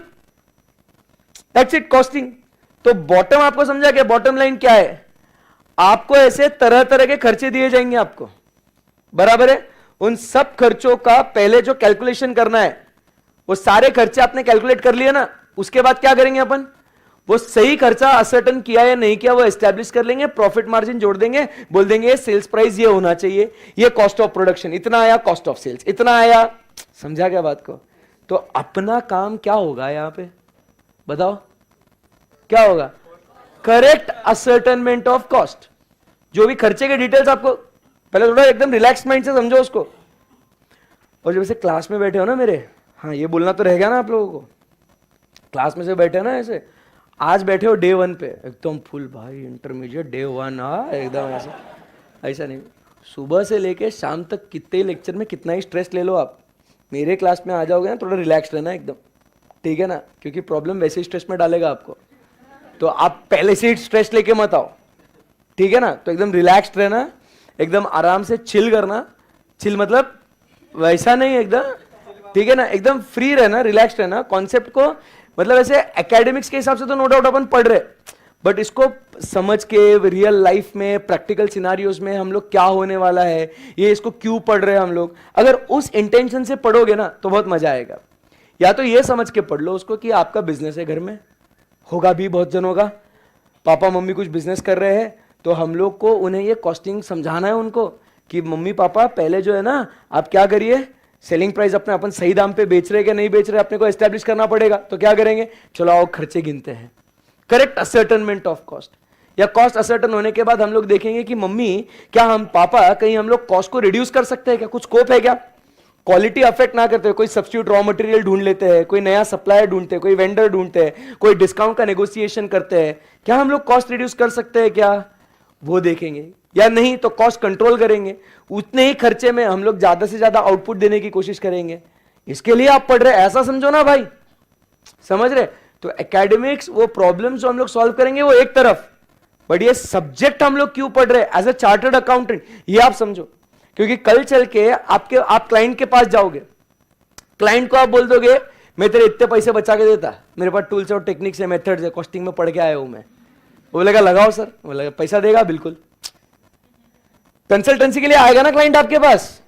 that's it, costing. तो बॉटम आपको समझा क्या, बॉटम लाइन क्या है, आपको ऐसे तरह तरह के खर्चे दिए जाएंगे आपको, बराबर है। उन सब खर्चों का पहले जो कैलकुलेशन करना है, वो सारे खर्चे आपने कैलकुलेट कर लिए ना, उसके बाद क्या करेंगे अपन, वो सही खर्चा असर्टन किया या नहीं किया वो एस्टैब्लिश कर लेंगे, प्रॉफिट मार्जिन जोड़ देंगे, बोल देंगे सेल्स प्राइस ये होना चाहिए, ये कॉस्ट ऑफ प्रोडक्शन इतना आया, कॉस्ट ऑफ सेल्स इतना आया। समझा क्या बात को? तो अपना काम क्या होगा यहां पे, बताओ क्या होगा, करेक्ट असर्टनमेंट ऑफ कॉस्ट। जो भी खर्चे के डिटेल्स आपको पहले थोड़ा एकदम रिलैक्स माइंड से समझो उसको। और जब ऐसे क्लास में बैठे हो ना मेरे, हाँ ये बोलना तो रह गया ना आप लोगों को, क्लास में से बैठे ना ऐसे, आज बैठे हो डे 1 पे एकदम फुल भाई, इंटरमीडिएट डे 1, हाँ एकदम ऐसा, ऐसा नहीं, सुबह से लेके शाम तक कितने लेक्चर में कितना ही स्ट्रेस ले लो आप, मेरे क्लास में आ जाओगे ना थोड़ा रिलैक्स रहना एकदम, ठीक है ना, क्योंकि प्रॉब्लम वैसे ही स्ट्रेस में डालेगा आपको, तो आप पहले से ही स्ट्रेस लेके मत आओ, ठीक है ना। तो एकदम रिलैक्स्ड रहना, एकदम आराम से चिल करना, चिल मतलब वैसा नहीं एकदम, ठीक है ना, एकदम फ्री रहना, रिलैक्स रहना, कॉन्सेप्ट को मतलब ऐसे एकेडमिक्स के हिसाब से तो नो डाउट अपन पढ़ रहे, बट इसको समझ के रियल लाइफ में प्रैक्टिकल सिनारियोज में हम लोग क्या होने वाला है, ये इसको क्यों पढ़ रहे हैं हम लोग, अगर उस इंटेंशन से पढ़ोगे ना तो बहुत मजा आएगा। या तो ये समझ के पढ़ लो उसको कि आपका बिजनेस है, घर में होगा भी बहुत जनों का, पापा मम्मी कुछ बिजनेस कर रहे हैं, तो हम लोग को उन्हें ये कॉस्टिंग समझाना है उनको कि मम्मी पापा पहले जो है ना आप क्या करिए, सेलिंग प्राइस अपने अपन सही दाम पे बेच रहे कि नहीं बेच रहे अपने को एस्टैब्लिश करना पड़ेगा, तो क्या करेंगे, चलो आओ खर्चे गिनते हैं, करेक्ट असर्टनमेंट ऑफ कॉस्ट। या कॉस्ट असर्टन होने के बाद हम लोग देखेंगे कि मम्मी क्या हम पापा कहीं हम लोग कॉस्ट को रिड्यूस कर सकते हैं क्या, कुछ स्कोप है क्या, क्वालिटी अफेक्ट ना करते, कोई सब्स्टिट्यूट रॉ मटेरियल ढूंढ लेते हैं, कोई नया सप्लायर ढूंढते हैं, कोई वेंडर ढूंढते हैं, कोई डिस्काउंट का नेगोशिएशन करते हैं, क्या हम लोग कॉस्ट रिड्यूस कर सकते हैं क्या, वो देखेंगे, या नहीं तो कॉस्ट कंट्रोल करेंगे, उतने ही खर्चे में हम लोग ज्यादा से ज्यादा आउटपुट देने की कोशिश करेंगे। इसके लिए आप पढ़ रहे, ऐसा समझो ना भाई, समझ रहे। तो एकेडमिक्स वो प्रॉब्लम्स जो हम लोग सॉल्व करेंगे वो एक तरफ, बट ये सब्जेक्ट हम लोग क्यों पढ़ रहे एज अ चार्टर्ड अकाउंटेंट, ये आप समझो, क्योंकि कल चल के आप क्लाइंट के पास जाओगे, क्लाइंट को आप बोल दोगे मैं तेरे इतने पैसे बचा के देता, मेरे पास टूल्स और टेक्निक्स है, मेथड्स है, कॉस्टिंग में पढ़ के आया हूं मैं, वो बोलेगा लगाओ सर, बोलेगा पैसा देगा बिल्कुल। कंसल्टेंसी के लिए आएगा ना क्लाइंट आपके पास,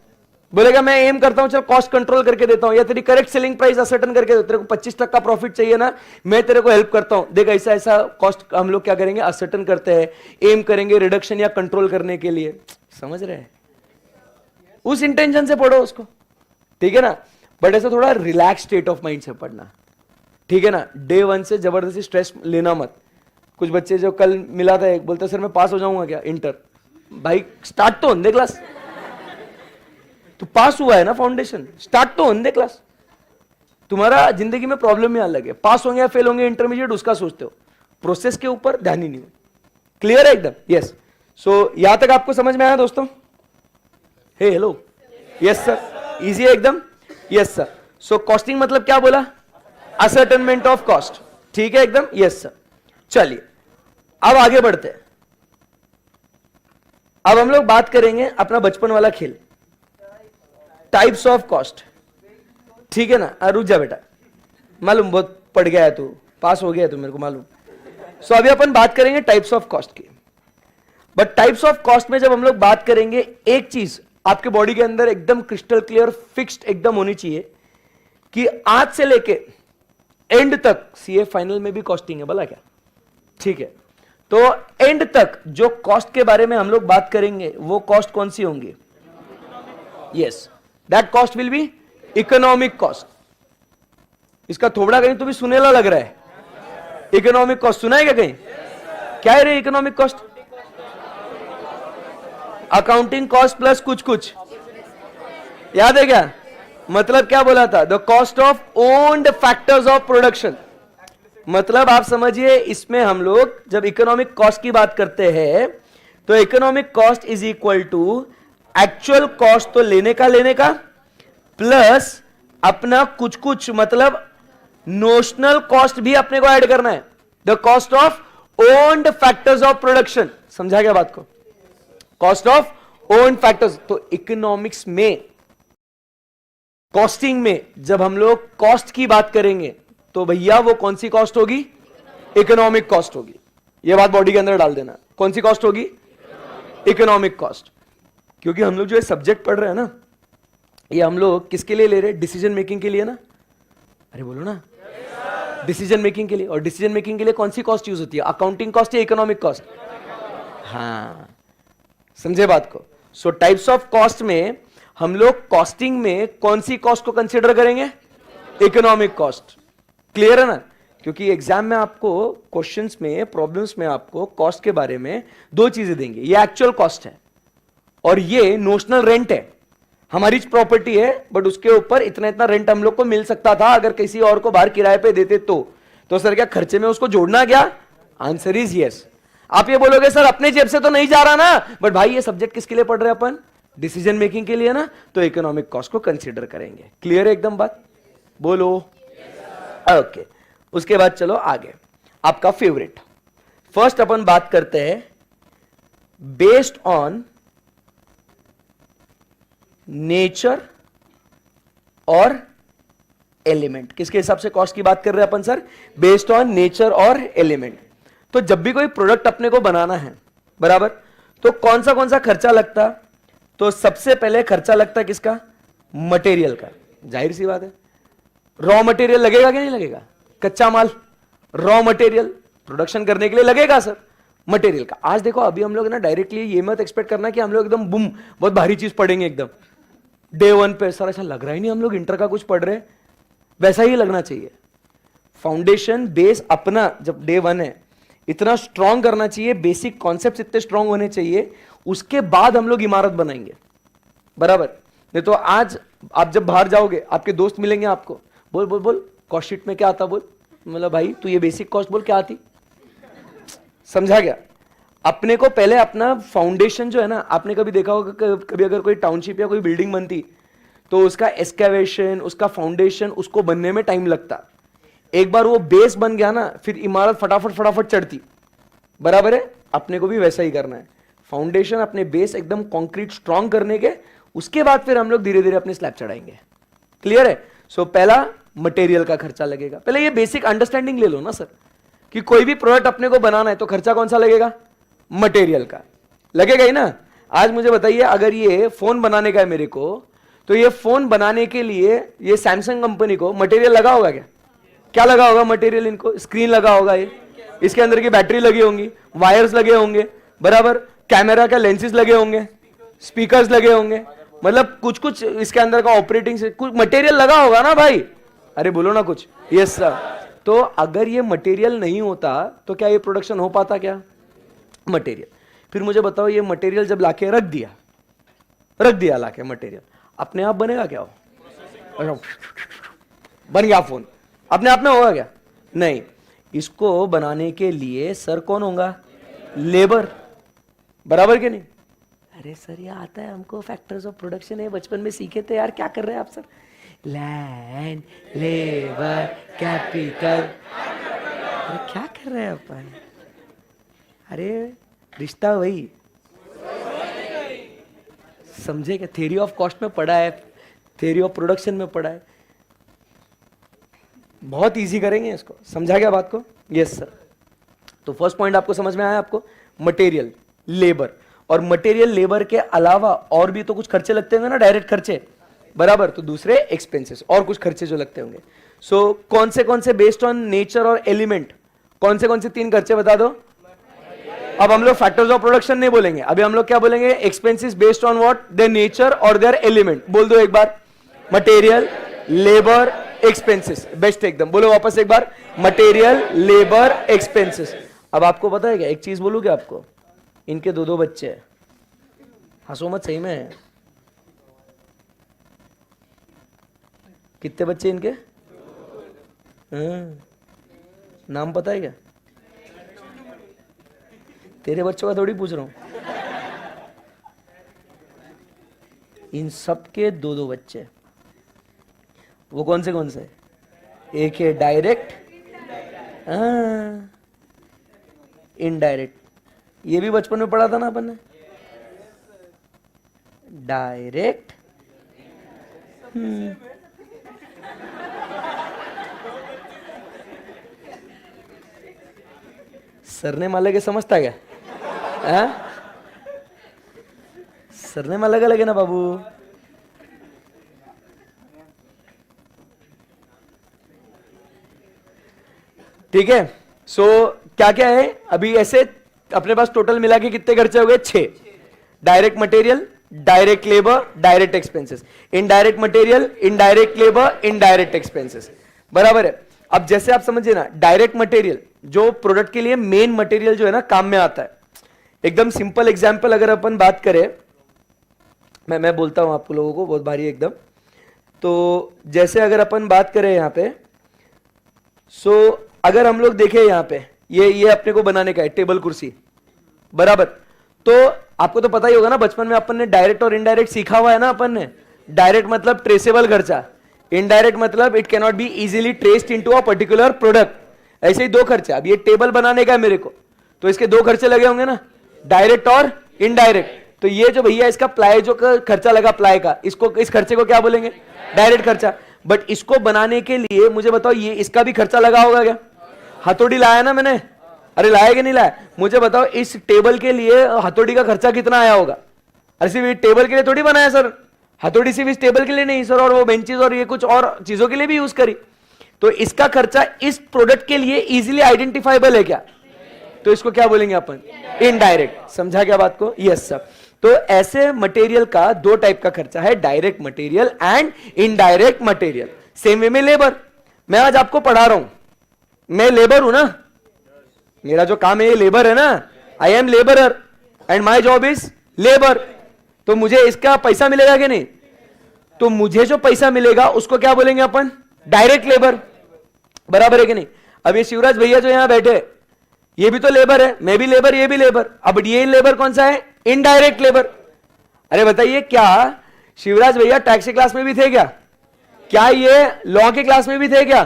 बोलेगा मैं एम करता हूं चल कॉस्ट कंट्रोल करके देता हूं, या तेरी करेक्ट सेलिंग प्राइस असर्टन करके, तेरे को 25% का प्रॉफिट चाहिए ना, मैं तेरे को हेल्प करता हूं, देख ऐसा ऐसा कॉस्ट हम लोग क्या करेंगे, असर्टन करते हैं, एम करेंगे रिडक्शन या कंट्रोल करने के लिए, समझ रहे हैं, उस इंटेंशन से पढ़ो उसको, ठीक है ना। बट ऐसा थोड़ा रिलैक्स स्टेट ऑफ माइंड से पढ़ना, ठीक है ना, डे 1 से जबरदस्ती स्ट्रेस लेना मत। कुछ बच्चे जो कल मिला था, एक बोलता सर मैं पास हो जाऊंगा क्या इंटर, भाई स्टार्ट तो होने क्लास, तो पास हुआ है ना फाउंडेशन, स्टार्ट तो होने क्लास। तुम्हारा जिंदगी में प्रॉब्लम ही अलग है, पास होंगे या फेल होंगे इंटरमीडिएट उसका सोचते हो, प्रोसेस के ऊपर ध्यान ही नहीं है। क्लियर है एकदम? यस। सो यहां तक आपको समझ में आया दोस्तों? हे हेलो, यस सर, इजी है एकदम? Yes sir. सो कॉस्टिंग मतलब क्या बोला? असर्टेनमेंट ऑफ कॉस्ट, ठीक है एकदम? Yes sir. चलिए अब आगे बढ़ते हैं। अब हम लोग बात करेंगे अपना बचपन वाला खेल, टाइप्स ऑफ कॉस्ट, ठीक है ना? रुक जा बेटा, मालूम बहुत पढ़ गया है तू, पास हो गया है तू, मेरे को मालूम। सो अभी अपन बात करेंगे टाइप्स ऑफ कॉस्ट की। बट टाइप्स ऑफ कॉस्ट में जब हम लोग बात करेंगे, एक चीज आपके बॉडी के अंदर एकदम क्रिस्टल क्लियर फिक्स्ड एकदम होनी चाहिए कि आज से लेके एंड तक सीए फाइनल में भी कॉस्टिंग है, भला क्या? ठीक है, तो एंड तक जो कॉस्ट के बारे में हम लोग बात करेंगे वो कॉस्ट कौन सी होंगी? Yes, that cost will be economic cost. इसका थोड़ा कहीं तो भी सुनेला लग रहा है, इकोनॉमिक कॉस्ट सुना है क्या कहीं? क्या है रे economic cost? Accounting cost plus कुछ कुछ, याद है क्या? मतलब क्या बोला था? The cost of owned factors of production. मतलब आप समझिए, इसमें हम लोग जब इकोनॉमिक कॉस्ट की बात करते हैं तो economic cost is equal to actual cost, तो लेने का प्लस अपना कुछ कुछ, मतलब नोशनल कॉस्ट भी अपने को ऐड करना है, the cost of owned factors of production. समझा क्या बात को? Cost of owned factors. तो इकोनॉमिक्स में, कॉस्टिंग में जब हम लोग कॉस्ट की बात करेंगे तो भैया वो कौन सी कॉस्ट होगी? इकोनॉमिक कॉस्ट होगी। ये बात बॉडी के अंदर डाल देना, कौन सी कॉस्ट होगी? Economic cost. क्योंकि हम लोग जो ये सब्जेक्ट पढ़ रहे हैं ना, ये हम लोग किसके लिए ले रहे हैं? डिसीजन मेकिंग के लिए ना। अरे बोलो ना, डिसीजन मेकिंग के लिए। और डिसीजन मेकिंग के लिए कौन सी कॉस्ट यूज होती है? अकाउंटिंग कॉस्ट या इकोनॉमिक कॉस्ट? हाँ, समझे बात को? सो टाइप्स ऑफ कॉस्ट में हम लोग कॉस्टिंग में कौन सी कॉस्ट को कंसीडर करेंगे? Economic cost. क्लियर है ना? क्योंकि एग्जाम में आपको क्वेश्चंस में, प्रॉब्लम्स में आपको कॉस्ट के बारे में दो चीजें देंगे, ये एक्चुअल कॉस्ट है और ये नोशनल रेंट है। हमारी प्रॉपर्टी है बट उसके ऊपर इतना इतना रेंट हम लोग को मिल सकता था अगर किसी और को बाहर किराए पे देते तो सर क्या खर्चे में उसको जोड़ना क्या? Answer is yes. आप ये बोलोगे सर अपने जेब से तो नहीं जा रहा ना, बट भाई ये सब्जेक्ट किसके लिए पढ़ रहे हैं अपन? डिसीजन मेकिंग के लिए ना, तो इकोनॉमिक कॉस्ट को कंसीडर करेंगे। क्लियर है एकदम बात? बोलो ओके। उसके बाद चलो आगे, आपका फेवरेट। फर्स्ट अपन बात करते हैं बेस्ड ऑन नेचर और एलिमेंट। किसके हिसाब से कॉस्ट की बात कर रहे हैं अपन सर? बेस्ड ऑन नेचर और एलिमेंट। तो जब भी कोई प्रोडक्ट अपने को बनाना है, बराबर, तो कौन सा खर्चा लगता? तो सबसे पहले खर्चा लगता है किसका? मटेरियल का। जाहिर सी बात है, रॉ मटेरियल लगेगा कि नहीं लगेगा? कच्चा माल, रॉ मटेरियल प्रोडक्शन करने के लिए लगेगा सर, मटेरियल का। आज देखो, अभी हम लोग ना डायरेक्टली ये मत एक्सपेक्ट करना कि हम लोग एकदम बुम बहुत भारी चीज पढ़ेंगे एकदम डे 1 पे। सर ऐसा लग रहा ही नहीं हम लोग इंटर का कुछ पढ़ रहे हैं, वैसा ही लगना चाहिए। फाउंडेशन बेस अपना जब डे 1 है इतना स्ट्रांग करना चाहिए, बेसिक कॉन्सेप्ट इतने स्ट्रांग होने चाहिए, उसके बाद हम लोग इमारत बनाएंगे, बराबर। नहीं तो आज आप जब बाहर जाओगे, आपके दोस्त मिलेंगे आपको, बोल बोल बोल कॉस्ट शीट में क्या आता, बोल, मतलब भाई तू ये बेसिक कॉस्ट बोल क्या आती? समझा गया? अपने को पहले अपना फाउंडेशन जो है ना, आपने कभी देखा होगा कभी अगर कोई टाउनशिप या कोई बिल्डिंग बनती तो उसका एस्केवेशन, उसका फाउंडेशन, उसको बनने में टाइम लगता। एक बार वो बेस बन गया ना, फिर इमारत फटाफट चढ़ती, बराबर है। अपने को भी वैसा ही करना है, फाउंडेशन अपने बेस एकदम कंक्रीट स्ट्रांग करने के, उसके बाद फिर हम लोग धीरे धीरे अपने स्लैब चढ़ाएंगे। क्लियर है? सो पहला मटेरियल का खर्चा लगेगा। पहले ये बेसिक अंडरस्टैंडिंग ले लो ना सर, कि कोई भी प्रोडक्ट अपने को बनाना है तो खर्चा कौन सा लगेगा? मटेरियल का लगेगा ही ना। आज मुझे बताइए, अगर ये फोन बनाने का है मेरे को, तो ये फोन बनाने के लिए ये सैमसंग कंपनी को मटेरियल लगा होगा क्या? क्या लगा होगा मटेरियल? इनको स्क्रीन लगा होगा, ये इसके अंदर की बैटरी लगी होंगी, वायर्स लगे होंगे, बराबर, कैमरा का लेंसेज लगे होंगे, स्पीकर्स लगे होंगे, मतलब कुछ कुछ इसके अंदर का ऑपरेटिंग से कुछ मटेरियल लगा होगा ना भाई। अरे बोलो ना कुछ। Yes sir. तो अगर ये मटेरियल नहीं होता तो क्या ये प्रोडक्शन हो पाता क्या? मटेरियल। फिर मुझे बताओ, ये मटेरियल जब लाके रख दिया लाके मटेरियल, अपने आप बनेगा क्या? हो बन गया फोन, अपने आप में होगा क्या? नहीं, इसको बनाने के लिए सर कौन होगा? लेबर, बराबर के नहीं? अरे सर ये आता है हमको, फैक्टर्स ऑफ प्रोडक्शन है, बचपन में सीखे थे यार, क्या कर रहे हैं आप सर? Land, labour, capital. अरे क्या कर रहे हैं अपन? अरे रिश्ता वही, समझे क्या? थ्योरी ऑफ कॉस्ट में पढ़ा है, थ्योरी ऑफ प्रोडक्शन में पढ़ा है, बहुत इजी करेंगे इसको। समझा गया बात को? Yes sir. तो फर्स्ट पॉइंट आपको समझ में आया आपको? Material, labour. और मटेरियल लेबर के अलावा और भी तो कुछ खर्चे लगते होंगे ना, डायरेक्ट खर्चे, बराबर? तो दूसरे एक्सपेंसेस और कुछ खर्चे जो लगते होंगे। सो कौन से बेस्ड ऑन नेचर और एलिमेंट, कौन से 3 खर्चे बता दो? अब हम लोग फैक्टर्स ऑफ प्रोडक्शन नहीं बोलेंगे, अभी हम लोग क्या बोलेंगे? Expenses based on what? Their nature और देयर एलिमेंट। बोल दो एक बार, मटेरियल, लेबर, एक्सपेंसेस। बेस्ट एकदम, बोलो वापस एक बार, मटेरियल, लेबर, एक्सपेंसेस। अब आपको पता है क्या, एक चीज बोलूं क्या आपको? इनके 2 बच्चे हैं, हंसो मत, सही में। कितने बच्चे इनके? नाम पता है क्या? तेरे बच्चों का थोड़ी पूछ रहा हूं, इन सब के 2 बच्चे। वो कौन से? एक है डायरेक्ट, इनडायरेक्ट। ये भी बचपन में पढ़ा था ना अपन ने, डायरेक्ट, सरने माले के समझता क्या? सरने में अलग अलग है ना बाबू। ठीक है। सो क्या क्या है अभी? ऐसे अपने पास टोटल मिला के कितने खर्चे हो गए? 6। Direct material, direct labour, direct expenses. Indirect material, indirect labour, indirect expenses, बराबर है। अब जैसे आप समझिए ना, डायरेक्ट मटेरियल जो प्रोडक्ट के लिए मेन मटेरियल जो है ना काम में आता है। एकदम सिंपल एग्जांपल अगर अपन बात करें, मैं बोलता हूं आपको लोगों को, बहुत भारी एकदम। तो जैसे अगर अपन बात करें यहां पे, अगर हम लोग देखें यहां पे, ये अपने को बनाने का है टेबल कुर्सी, बराबर। तो आपको तो पता ही होगा ना, बचपन में अपन ने डायरेक्ट और इनडायरेक्ट सीखा हुआ है ना अपन ने। डायरेक्ट मतलब ट्रेसेबल खर्चा, इनडायरेक्ट मतलब it can not be easily traced into a particular product. ऐसे ही 2 खर्चे। अब ये टेबल बनाने का है मेरे को, तो इसके 2 खर्चे लगे होंगे ना, डायरेक्ट और इनडायरेक्ट। तो ये जो भैया इसका प्लाई जो खर्चा लगा, प्लाई का, इसको, इस खर्चे को क्या बोलेंगे? डायरेक्ट खर्चा। बट इसको बनाने के लिए मुझे बताओ, ये इसका भी खर्चा लगा होगा क्या? हथौड़ी लाया ना मैंने, अरे लाया कि नहीं लाया? मुझे बताओ इस टेबल के लिए हथौड़ी का खर्चा कितना आया होगा? अरे सिर्फ टेबल के लिए थोड़ी बनाया सर, हथौड़ी सिर्फ इस टेबल के लिए नहीं सर, और वो बेंचेस और ये कुछ और चीजों के लिए भी यूज करी। तो इसका खर्चा इस प्रोडक्ट के लिए इजीली आइडेंटिफाइबल है क्या? तो इसको क्या बोलेंगे अपन? इनडायरेक्ट। समझा क्या बात को? Yes sir. तो ऐसे मटेरियल का 2 टाइप का खर्चा है, direct material and indirect material. Same way में लेबर, मैं आज आपको पढ़ा रहा हूं, मैं लेबर हूं ना, मेरा जो काम है ये लेबर है ना, I am labourer and my job is labour. तो मुझे इसका पैसा मिलेगा कि नहीं? तो मुझे जो पैसा मिलेगा उसको क्या बोलेंगे अपन? डायरेक्ट लेबर, बराबर है कि नहीं? अब ये शिवराज भैया जो यहां बैठे, ये भी तो लेबर है, मैं भी लेबर, ये भी लेबर। अब ये लेबर कौन सा है? Indirect labour. अरे बताइए, क्या शिवराज भैया टैक्स क्लास में भी थे क्या? क्या ये लॉ के क्लास में भी थे क्या?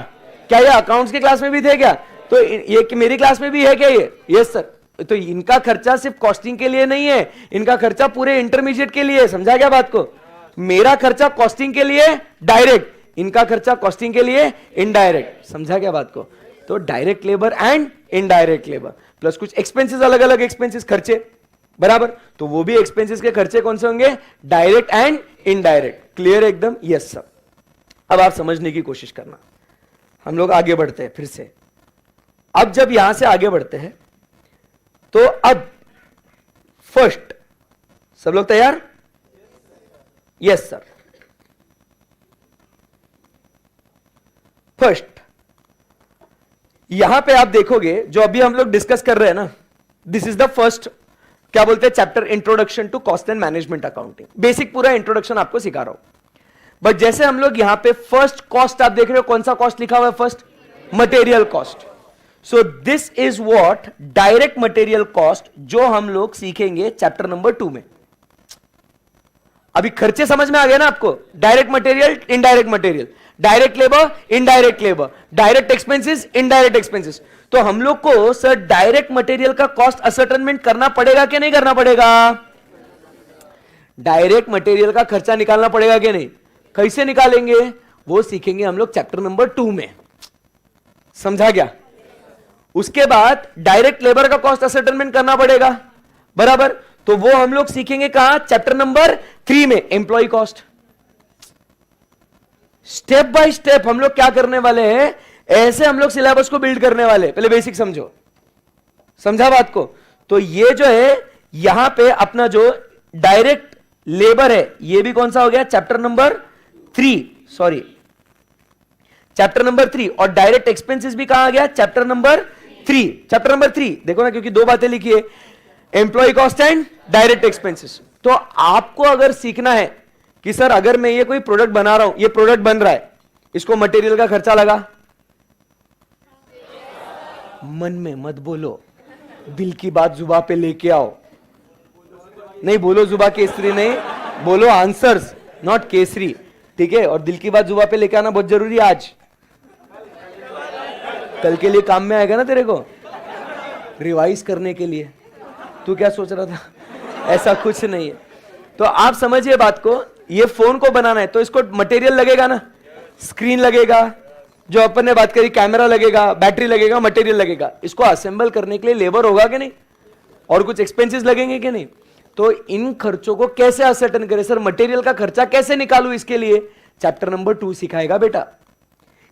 क्या ये अकाउंट्स के क्लास में भी थे क्या? तो ये मेरी क्लास में भी है क्या ये? Yes sir. तो इनका खर्चा सिर्फ कॉस्टिंग के लिए नहीं है, इनका खर्चा पूरे इंटरमीडिएट के लिए है। समझा क्या बात को? मेरा खर्चा कॉस्टिंग के लिए डायरेक्ट, इनका खर्चा कॉस्टिंग के लिए इनडायरेक्ट। समझा क्या बात को? तो direct labour and indirect labour plus कुछ एक्सपेंसेस, अलग अलग एक्सपेंसेस खर्चे, बराबर। तो वो भी एक्सपेंसेस के खर्चे कौन से होंगे? Direct and indirect. क्लियर है एकदम? Yes sir. अब आप समझने की कोशिश करना, हम लोग आगे बढ़ते हैं फिर से। अब जब यहां से आगे बढ़ते हैं तो अब फर्स्ट, सब लोग तैयार? Yes sir. फर्स्ट यहां पे आप देखोगे जो अभी हम लोग डिस्कस कर रहे हैं ना, दिस इज द फर्स्ट, क्या बोलते हैं, chapter introduction to cost and management accounting. Basic पूरा इंट्रोडक्शन आपको सिखा रहा हूं। बट जैसे हम लोग यहां पे फर्स्ट कॉस्ट आप देख रहे हो, कौन सा कॉस्ट लिखा हुआ है? First material cost. So this is what direct material cost, जो हम लोग सीखेंगे चैप्टर नंबर 2 में। अभी खर्चे समझ में आ गया ना आपको? Direct material, indirect material, direct labour, indirect labour, direct expenses, indirect expenses. तो हम लोग को सर डायरेक्ट मटेरियल का कॉस्ट असर्टेनमेंट करना पड़ेगा कि नहीं करना पड़ेगा? डायरेक्ट मटेरियल का खर्चा निकालना पड़ेगा कि नहीं? कैसे निकालेंगे वो सीखेंगे हम लोग चैप्टर नंबर 2 में। समझा गया? उसके बाद डायरेक्ट लेबर का कॉस्ट असर्टेनमेंट करना पड़ेगा, बराबर। तो वो हम लोग सीखेंगे कहां? चैप्टर नंबर 3 में, employ cost. Step by step हम लोग क्या करने वाले हैं, ऐसे हम लोग सिलेबस को बिल्ड करने वाले। पहले बेसिक समझो, समझा बात को? तो ये जो है यहां पे अपना जो डायरेक्ट लेबर है, ये भी कौन सा हो गया? Chapter number 3, sorry chapter number 3। और डायरेक्ट एक्सपेंसेस भी कहां आ गया? Chapter number 3। चैप्टर नंबर 3 देखो ना, क्योंकि दो बातें लिखी है, employ cost and direct expenses. तो आपको अगर सीखना है कि सर अगर मैं ये कोई प्रोडक्ट बना रहा हूं, ये प्रोडक्ट बन रहा है, इसको मटेरियल का खर्चा लगा? मन में मत बोलो, दिल की बात जुबा पे लेके आओ। नहीं बोलो जुबा केसरी नहीं, बोलो आंसर्स, नॉट केसरी, ठीक है? और दिल की बात जुबा पे लेके आना बहुत जरूरी है आज, कल के लिए काम में आएगा ना तेरे को, रिवाइज करने के लिए। तू क्या सोच रहा था? ऐसा कुछ नहीं है। तो आप समझिए बात को, ये फोन को बनाना है तो इसको मटेरियल लगेगा ना, स्क्रीन लगेगा, जो अपन ने बात करी कैमरा लगेगा, बैटरी लगेगा, मटेरियल लगेगा। इसको असेंबल करने के लिए लेबर होगा कि नहीं, और कुछ एक्सपेंसेस लगेंगे कि नहीं? तो इन खर्चों को कैसे असर्टेन करें? सर मटेरियल का खर्चा कैसे निकालूं, इसके लिए चैप्टर नंबर 2 सिखाएगा बेटा।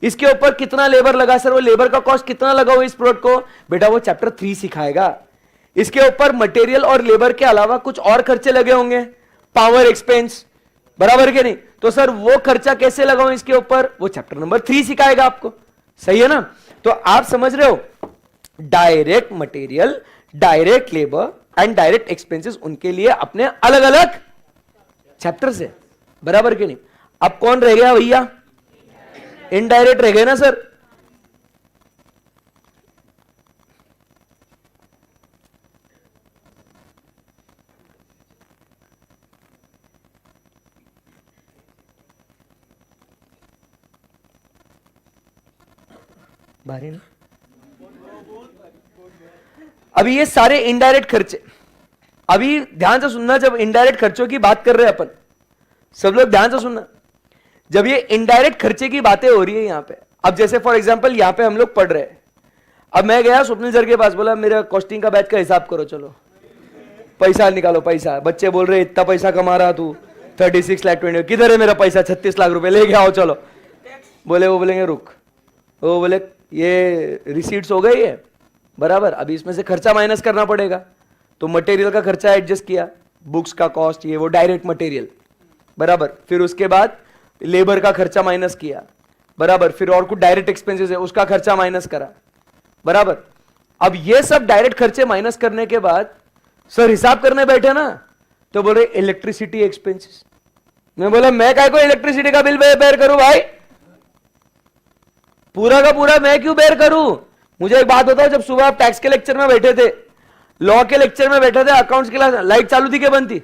इसके ऊपर कितना लेबर लगा सर, वो लेबर का कॉस्ट कितना लगा हुआ इस प्रोडक्ट को, बेटा वो चैप्टर 3 सिखाएगा। इसके ऊपर मटेरियल और लेबर के अलावा कुछ और खर्चे लगे होंगे, पावर एक्सपेंस, बराबर के नहीं? तो सर वो खर्चा कैसे लगाऊं इसके ऊपर, वो चैप्टर नंबर 3 सिखाएगा आपको। सही है ना? तो आप समझ रहे हो, direct material, direct labour and direct expenses, उनके लिए अपने अलग अलग चैप्टर से, बराबर के नहीं? अब कौन रह गया भैया? इनडायरेक्ट रह गए ना सर। बारी ना, अभी ये सारे इनडायरेक्ट खर्चे, अभी ध्यान से सुनना, जब इनडायरेक्ट खर्चों की बात कर रहे हैं अपन, सब लोग ध्यान से सुनना, जब ये इनडायरेक्ट खर्चे की बातें हो रही है यहां पे, अब जैसे फॉर एग्जांपल यहां पे हम लोग पढ़ रहे हैं, अब मैं गया स्वप्निल सर के पास, बोला मेरा कॉस्टिंग का बैच का हिसाब करो, चलो पैसा निकालो, पैसा। बच्चे बोल रहे इतना पैसा कमा रहा तू, 36 लाख 20, किधर है मेरा पैसा? 36 लाख रुपए लेके आओ चलो। बोले, वो बोलेंगे रुक, वो बोले ये रिसीट्स हो गई है, बराबर, अभी इसमें से खर्चा माइनस करना पड़ेगा। तो मटेरियल का खर्चा एडजस्ट किया, बुक्स का कॉस्ट, ये वो डायरेक्ट मटेरियल, बराबर। फिर उसके बाद लेबर का खर्चा माइनस किया, बराबर। फिर और कुछ डायरेक्ट एक्सपेंसेस है, उसका खर्चा माइनस करा, बराबर। अब ये सब डायरेक्ट खर्चे माइनस करने के बाद सर हिसाब करने बैठे ना, तो बोल रहे इलेक्ट्रिसिटी एक्सपेंसेस। मैं बोला मैं काय को इलेक्ट्रिसिटी का बिल बेयर करूं भाई, पूरा का पूरा मैं क्यों बेयर करूं? मुझे एक बात बताओ, जब सुबह आप टैक्स के लेक्चर में बैठे थे, लॉ के लेक्चर में बैठे थे, अकाउंट्स की क्लास, लाइट चालू थी क्या बंद थी?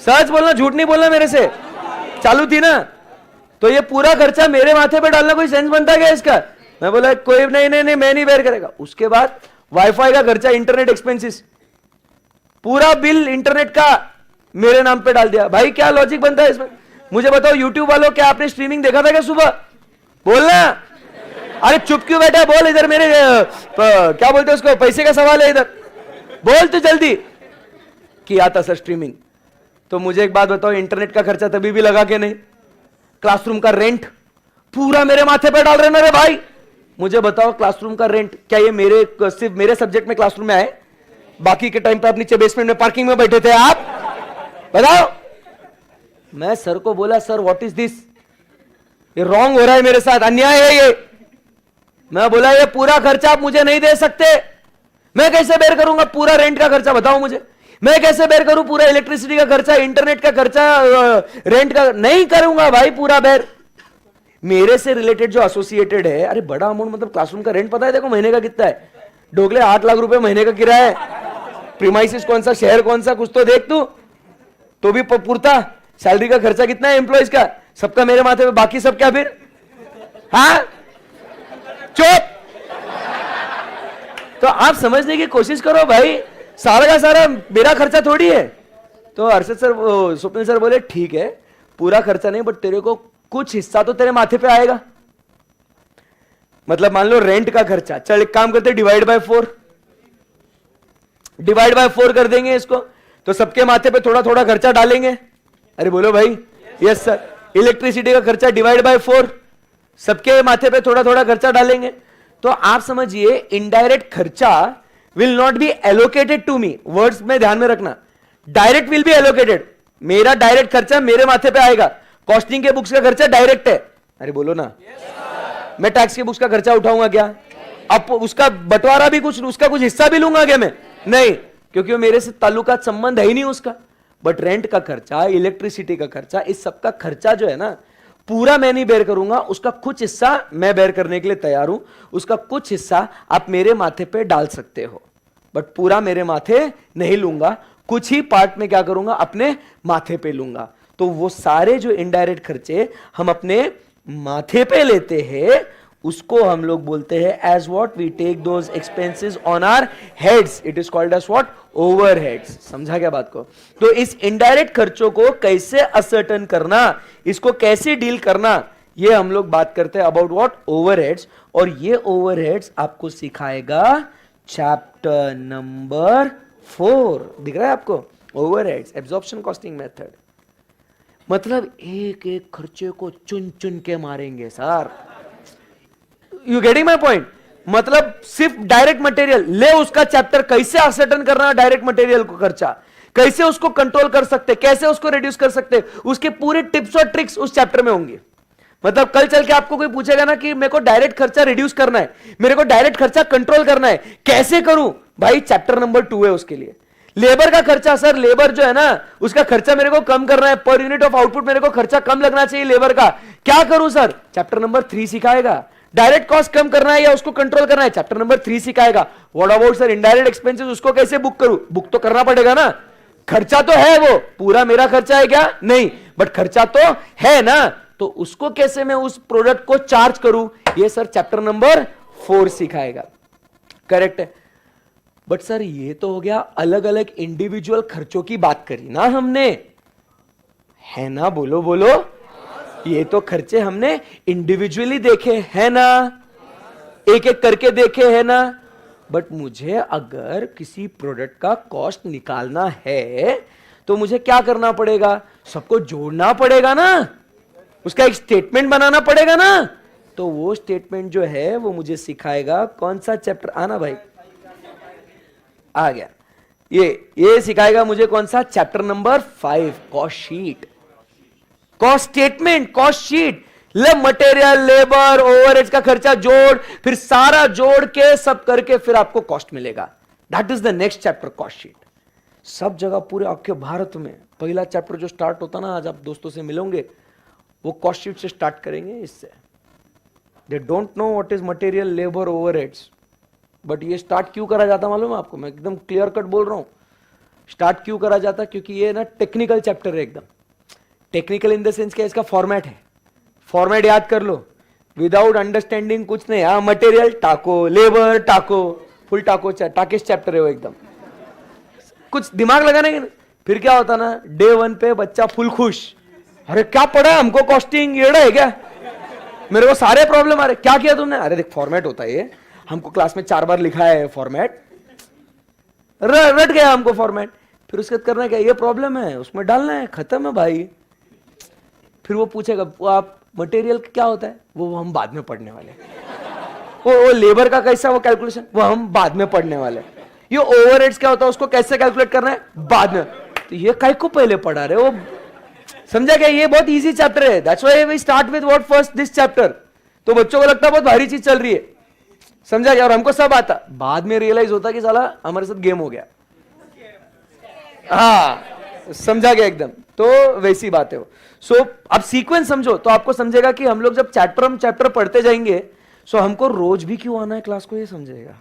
सच बोलना, झूठ नहीं बोलना मेरे से, चालू थी ना? तो ये पूरा खर्चा मेरे माथे पे डालना कोई सेंस बनता क्या इसका? मैं बोला कोई नहीं नहीं नहीं, मैं नहीं बेयर करेगा। उसके बाद वाईफाई का खर्चा, इंटरनेट एक्सपेंसेस, पूरा बिल इंटरनेट का मेरे नाम पे डाल दिया। भाई क्या लॉजिक बनता है इसमें? मुझे बताओ यूट्यूब वालों, क्या आपने स्ट्रीमिंग देखा था क्या सुबह? बोलना। अरे चुप क्यों बैठा है? बोल इधर, मेरे क्या बोलते हैं उसको, पैसे का सवाल है इधर, बोल तो जल्दी। किया था सर स्ट्रीमिंग। तो मुझे एक बात बताओ, इंटरनेट का खर्चा तभी भी लगा के नहीं? क्लासरूम का रेंट पूरा मेरे माथे पे डाल रहे ना रे भाई। मुझे बताओ क्लासरूम का रेंट, क्या ये मेरे सिर्फ मेरे सब्जेक्ट में क्लासरूम में आए? बाकी के टाइम पे आप नीचे बेसमेंट में पार्किंग में बैठे थे आप? बताओ। मैं सर को बोला, सर व्हाट इज दिस, ये रॉन्ग हो रहा है मेरे साथ, अन्याय है ये। मैं बोला ये पूरा खर्चा आप मुझे नहीं दे सकते, मैं कैसे बेयर करूंगा पूरा रेंट का खर्चा, बताओ मुझे, मैं कैसे बेयर करूं पूरा इलेक्ट्रिसिटी का खर्चा, इंटरनेट का खर्चा, रेंट का, नहीं करूंगा भाई पूरा बेयर। मेरे से रिलेटेड जो एसोसिएटेड है, अरे बड़ा अमाउंट, मतलब क्लासरूम का रेंट पता है देखो महीने का कितना है, ढोकले 8 लाख रुपए महीने का किराया है, प्रीमाइसिस कौन सा, शहर कौन सा, कुछ तो देख तू, तो भी पूरता, सैलरी का खर्चा कितना है एम्प्लॉइज का, सबका मेरे माथे पे, बाकी सब क्या फिर, हाँ चुप। तो आप समझने की कोशिश करो भाई, सारा का सारा मेरा खर्चा थोड़ी है। तो अर्षद सर, स्वप्निल सर बोले ठीक है पूरा खर्चा नहीं, बट तेरे को कुछ हिस्सा तो तेरे माथे पे आएगा। मतलब मान लो रेंट का खर्चा, चल एक काम करते डिवाइड बाय 4 कर देंगे इसको, तो सबके माथे पे थोड़ा थोड़ा खर्चा डालेंगे। अरे बोलो भाई, यस सर। इलेक्ट्रिसिटी का खर्चा डिवाइड बाय 4, सबके माथे पे थोड़ा थोड़ा खर्चा डालेंगे। तो आप समझिए इनडायरेक्ट खर्चा will not be allocated to me, words में ध्यान में रखना, डायरेक्ट विल बी एलोकेटेड। मेरा डायरेक्ट खर्चा मेरे माथे पे आएगा, कॉस्टिंग के बुक्स का खर्चा डायरेक्ट है। अरे बोलो ना, मैं टैक्स के बुक्स का खर्चा उठाऊंगा क्या? अब उसका बंटवारा भी कुछ, उसका कुछ हिस्सा भी लूंगा क्या मैं? नहीं, क्योंकि वो मेरे से ताल्लुकात संबंध है ही नहीं उसका। बट रेंट का खर्चा, इलेक्ट्रिसिटी का खर्चा, इस सब का खर्चा जो है ना, पूरा मैं नहीं बेयर करूंगा, उसका कुछ हिस्सा मैं बेयर करने के लिए तैयार हूं, उसका कुछ हिस्सा आप मेरे माथे पे डाल सकते हो, बट पूरा मेरे माथे नहीं लूंगा, कुछ ही पार्ट में क्या करूंगा, अपने माथे पे लूंगा। तो वो सारे जो इनडायरेक्ट खर्चे हम अपने माथे पे लेते हैं, उसको हम लोग बोलते हैं as what, we take those expenses on our heads, it is called as what, overheads. समझा क्या बात को? तो इस इनडायरेक्ट खर्चों को कैसे असर्टन करना, इसको कैसे डील करना, ये हम लोग बात करते हैं अबाउट व्हाट, ओवरहेड्स। और ये ओवरहेड्स आपको सिखाएगा चैप्टर नंबर 4। दिख रहा है आपको? Overheads, absorption costing method. मतलब एक एक खर्चे को चुन चुन के मारेंगे sir. You getting my point? मतलब सिर्फ डायरेक्ट मटेरियल ले, उसका चैप्टर कैसे असर्टन करना है, डायरेक्ट मटेरियल को खर्चा कैसे उसको कंट्रोल कर सकते, कैसे उसको रिड्यूस कर सकते, उसके पूरे टिप्स और ट्रिक्स उस चैप्टर में होंगे। मतलब कल चल के आपको कोई पूछेगा ना कि मेरे को डायरेक्ट खर्चा रिड्यूस करना है, मेरे को डायरेक्ट खर्चा कंट्रोल करना है, कैसे करूं भाई? चैप्टर नंबर 2 है उसके लिए। लेबर का खर्चा, सर लेबर जो है ना उसका खर्चा मेरे को कम करना है, पर यूनिट ऑफ आउटपुट मेरे को खर्चा कम लगना चाहिए लेबर का, क्या करूं सर? चैप्टर नंबर 3 सिखाएगा। डायरेक्ट कॉस्ट कम करना है या उसको कंट्रोल करना है, चैप्टर नंबर 3 सिखाएगा। What about sir indirect expenses, उसको कैसे बुक करूं? बुक तो करना पड़ेगा ना, खर्चा तो है, वो पूरा मेरा खर्चा है क्या? नहीं, बट खर्चा तो है ना, तो उसको कैसे मैं उस प्रोडक्ट को चार्ज करूं, ये सर चैप्टर नंबर 4 सिखाएगा। करेक्ट है। बट सर ये तो हो गया अलग अलग इंडिविजुअल खर्चों की बात करी ना हमने, है ना? बोलो बोलो, ये तो खर्चे हमने इंडिविजुअली देखे है ना, एक एक करके देखे है ना। बट मुझे अगर किसी प्रोडक्ट का कॉस्ट निकालना है तो मुझे क्या करना पड़ेगा? सबको जोड़ना पड़ेगा ना, उसका एक स्टेटमेंट बनाना पड़ेगा ना। तो वो स्टेटमेंट जो है वो मुझे सिखाएगा कौन सा चैप्टर, आना भाई, आ गया, ये सिखाएगा मुझे कौन सा, chapter number 5, cost sheet, cost statement, cost sheet. ले मटेरियल, लेबर, ओवरहेड्स का खर्चा जोड़, फिर सारा जोड़ के सब करके फिर आपको कॉस्ट मिलेगा। That is the next chapter, cost sheet. सब जगह पूरे आपके भारत में पहला चैप्टर जो स्टार्ट होता ना, आज आप दोस्तों से मिलोगे, वो कॉस्ट शीट से स्टार्ट करेंगे। इससे they don't know what is material, labour, overheads. But ये स्टार्ट क्यों करा जाता मालूम है आपको? मैं एकदम क्लियर कट बोल रहा हूं, स्टार्ट क्यों करा जाता, क्योंकि ये ना टेक्निकल चैप्टर है एकदम। टेक्निकल इन द सेंस क्या, इसका फॉर्मेट है, फॉर्मेट याद कर लो, विदाउट अंडरस्टैंडिंग कुछ नहीं। हाँ, मटेरियल टाको, लेबर टाको, फुल टाको, टाकिश चैप्टर है वो एकदम, कुछ दिमाग लगाने के। फिर क्या होता ना, डे 1 पे बच्चा फुल खुश, अरे क्या पढ़ा हमको, कॉस्टिंग येड़ा है क्या, मेरे को सारे प्रॉब्लम आ रहे, क्या किया तुमने? अरे देख फॉर्मेट होता है ये, हमको क्लास में 4 बार लिखा है फॉर्मेट, रट गया हमको फॉर्मेट। फिर उसके बाद करना क्या, ये प्रॉब्लम है उसमें डालना है, खत्म है भाई। फिर वो पूछेगा वो आप मटेरियल क्या होता है, वो हम बाद में पढ़ने वाले, वो लेबर का कैसा वो कैलकुलेशन, वो हम बाद में पढ़ने वाले। ये ओवरहेड्स क्या होता है, उसको कैसे कैलकुलेट करना है, बाद में। तो ये काय को पहले पढ़ा रहे वो, समझा क्या? ये बहुत इजी चैप्टर है, that's why we start with what first this chapter. तो बच्चों को लगता है बहुत भारी चीज चल रही है, समझा गया? और हमको सब आता, बाद में रियलाइज होता कि साला हमारे साथ गेम हो गया। हाँ, समझा गया एकदम। तो वैसी बात है वो। सो अब सीक्वेंस समझो तो आपको समझेगा कि हम लोग जब चैप्टर पढ़ते जाएंगे, सो हमको रोज भी क्यों आना है क्लास को, ये समझेगा।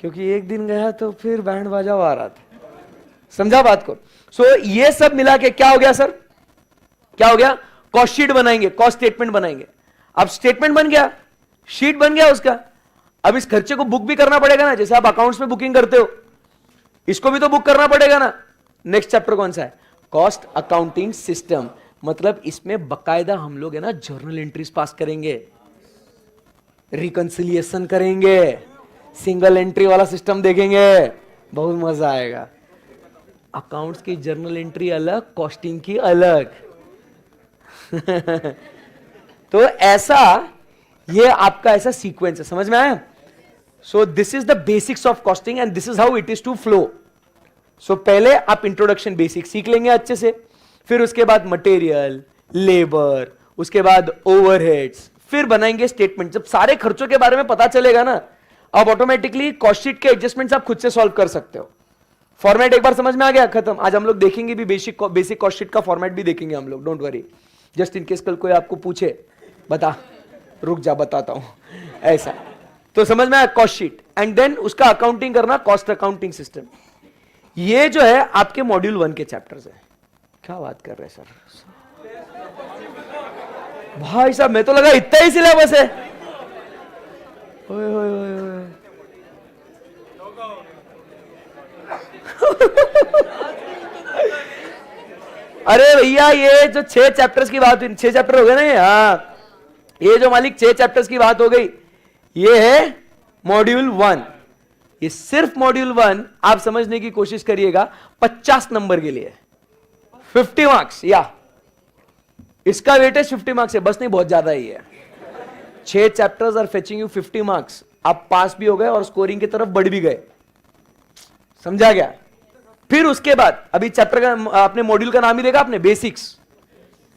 क्योंकि एक दिन गया तो फिर बैंड बाजा आ रहा था। समझा बात को? सो ये सब मिला के क्या हो गया सर? क्या हो गया? कॉस्ट शीट बनाएंगे, कॉस्ट स्टेटमेंट बनाएंगे। अब स्टेटमेंट बन गया, शीट बन गया उसका। अब इस खर्चे को बुक भी करना पड़ेगा ना, जैसे आप अकाउंट्स में बुकिंग करते हो, इसको भी तो बुक करना पड़ेगा ना। नेक्स्ट चैप्टर कौन सा है? Cost accounting system. मतलब इसमें बकायदा हम लोग है ना जर्नल एंट्रीज पास करेंगे, रिकंसिलिएशन करेंगे, सिंगल एंट्री वाला सिस्टम देखेंगे, बहुत मजा आएगा। अकाउंट्स की जर्नल एंट्री अलग, कॉस्टिंग की अलग। तो ऐसा ये आपका ऐसा सीक्वेंस है, समझ में आया? So this is the basics of costing and this is how it is to flow. So पहले आप इंट्रोडक्शन बेसिक सीख लेंगे अच्छे से, फिर उसके बाद मटेरियल, लेबर, उसके बाद ओवरहेड्स, फिर बनाएंगे स्टेटमेंट। जब सारे खर्चों के बारे में पता चलेगा ना, अब ऑटोमेटिकली कॉस्ट शीट के एडजस्टमेंट्स आप खुद से सॉल्व कर सकते हो। फॉर्मेट एक बार समझ में आ गया, खत्म। आज हम लोग देखेंगे भी बेसिक कॉस्ट शीट का फॉर्मेट भी देखेंगे हम लोग, don't worry. Just in case कल कोई आपको पूछे, बता, रुक जा बताता हूं, ऐसा। तो समझ में आया कॉस्ट शीट, एंड देन उसका अकाउंटिंग करना, कॉस्ट अकाउंटिंग सिस्टम। ये जो है आपके मॉड्यूल 1 के चैप्टर्स है। क्या बात कर रहे हैं सर? भाई साहब, मैं तो लगा इतना ही सिलेबस है। ओए ओए ओए ओए। अरे भैया, ये जो 6 चैप्टर्स की बात हुई, 6 चैप्टर हो गए ना? हाँ, ये जो मालिक 6 चैप्टर्स की बात हो गई, ये है मॉड्यूल 1। ये सिर्फ मॉड्यूल 1 आप समझने की कोशिश करिएगा, 50 नंबर के लिए, 50 मार्क्स। या इसका वेटेज 50 मार्क्स है, बस नहीं, बहुत ज्यादा ही है। 6 chapters are fetching you 50 marks. आप पास भी हो गए और स्कोरिंग की तरफ बढ़ भी गए। समझा गया? फिर उसके बाद अभी चैप्टर का आपने मॉड्यूल का नाम ही देखा आपने, बेसिक्स।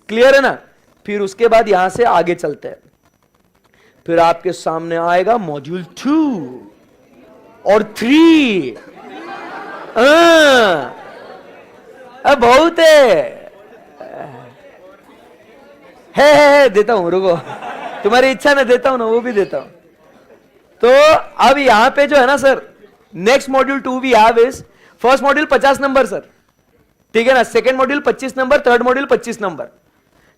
क्लियर है ना? फिर उसके बाद यहां से आगे चलते हैं। फिर आपके सामने आएगा मॉड्यूल 2 और 3। बहुत है, देता हूं, रुको, तुम्हारी इच्छा में देता हूं ना, वो भी देता हूं। तो अब यहां पे जो है ना sir, next module 2 we have is, first module 50 number sir, ठीक है ना? Second module 25 number, third module 25 number.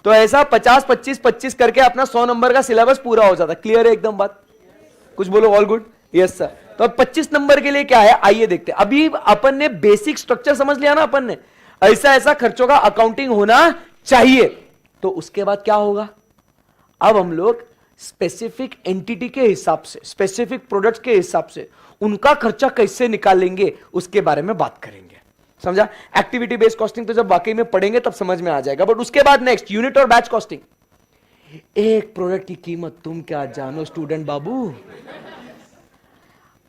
तो ऐसा 50 25 25 करके अपना 100 नंबर का सिलेबस पूरा हो जाता। क्लियर है एकदम बात? कुछ बोलो, ऑल गुड? Yes sir. तो अब 25 नंबर के लिए क्या है, आइए देखते हैं। अभी अपन ने बेसिक स्ट्रक्चर समझ लिया ना, अपन ने ऐसा ऐसा खर्चों का अकाउंटिंग होना चाहिए। तो उसके बाद क्या होगा? अब हम लोग स्पेसिफिक एंटिटी के हिसाब से, स्पेसिफिक प्रोडक्ट्स के हिसाब से उनका खर्चा कैसे निकालेंगे, उसके बारे में बात करेंगे। समझा? एक्टिविटी बेस्ड कॉस्टिंग तो जब वाकई में पढ़ेंगे तब समझ में आ जाएगा। बट उसके बाद नेक्स्ट यूनिट और बैच कॉस्टिंग। एक प्रोडक्ट की कीमत तुम क्या जानो स्टूडेंट बाबू।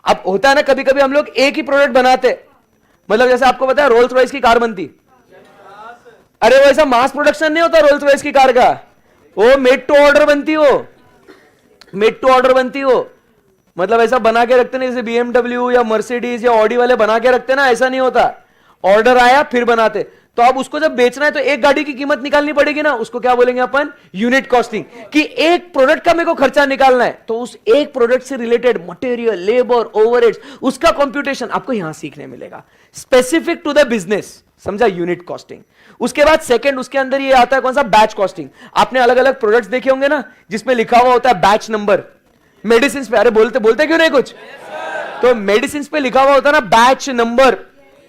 अब होता है ना, कभी कभी हम लोग एक ही प्रोडक्ट बनाते, मतलब जैसे आपको पता है रोल्स रॉयस की कार बनती, अरे वो ऐसा मास प्रोडक्शन नहीं होता रोल्स रॉयस की कार का, वो मेड टू ऑर्डर बनती, वो मेड टू ऑर्डर बनती हो। मतलब ऐसा बना के रखते ना, जैसे BMW या मर्सिडीज या ऑडी वाले बना के रखते ना, ऐसा नहीं होता। ऑर्डर आया फिर बनाते। तो अब उसको जब बेचना है तो एक गाड़ी की कीमत निकालनी पड़ेगी ना, उसको क्या बोलेंगे अपन? Unit costing. कि एक प्रोडक्ट का मेरे को खर्चा निकालना है, तो उस एक प्रोडक्ट से रिलेटेड मटेरियल, लेबर, ओवरहेड्स, उसका कंप्यूटेशन आपको यहां सीखने मिलेगा, स्पेसिफिक टू द बिजनेस। समझा? Unit costing. उसके बाद सेकंड उसके अंदर ये आता है कौन सा? Batch costing. आपने अलग अलग प्रोडक्ट्स देखे होंगे ना, जिसमें लिखा हुआ होता है बैच नंबर। मेडिसिन पे, अरे बोलते क्यों नहीं कुछ? तो मेडिसिन पे लिखा हुआ होता है ना बैच नंबर,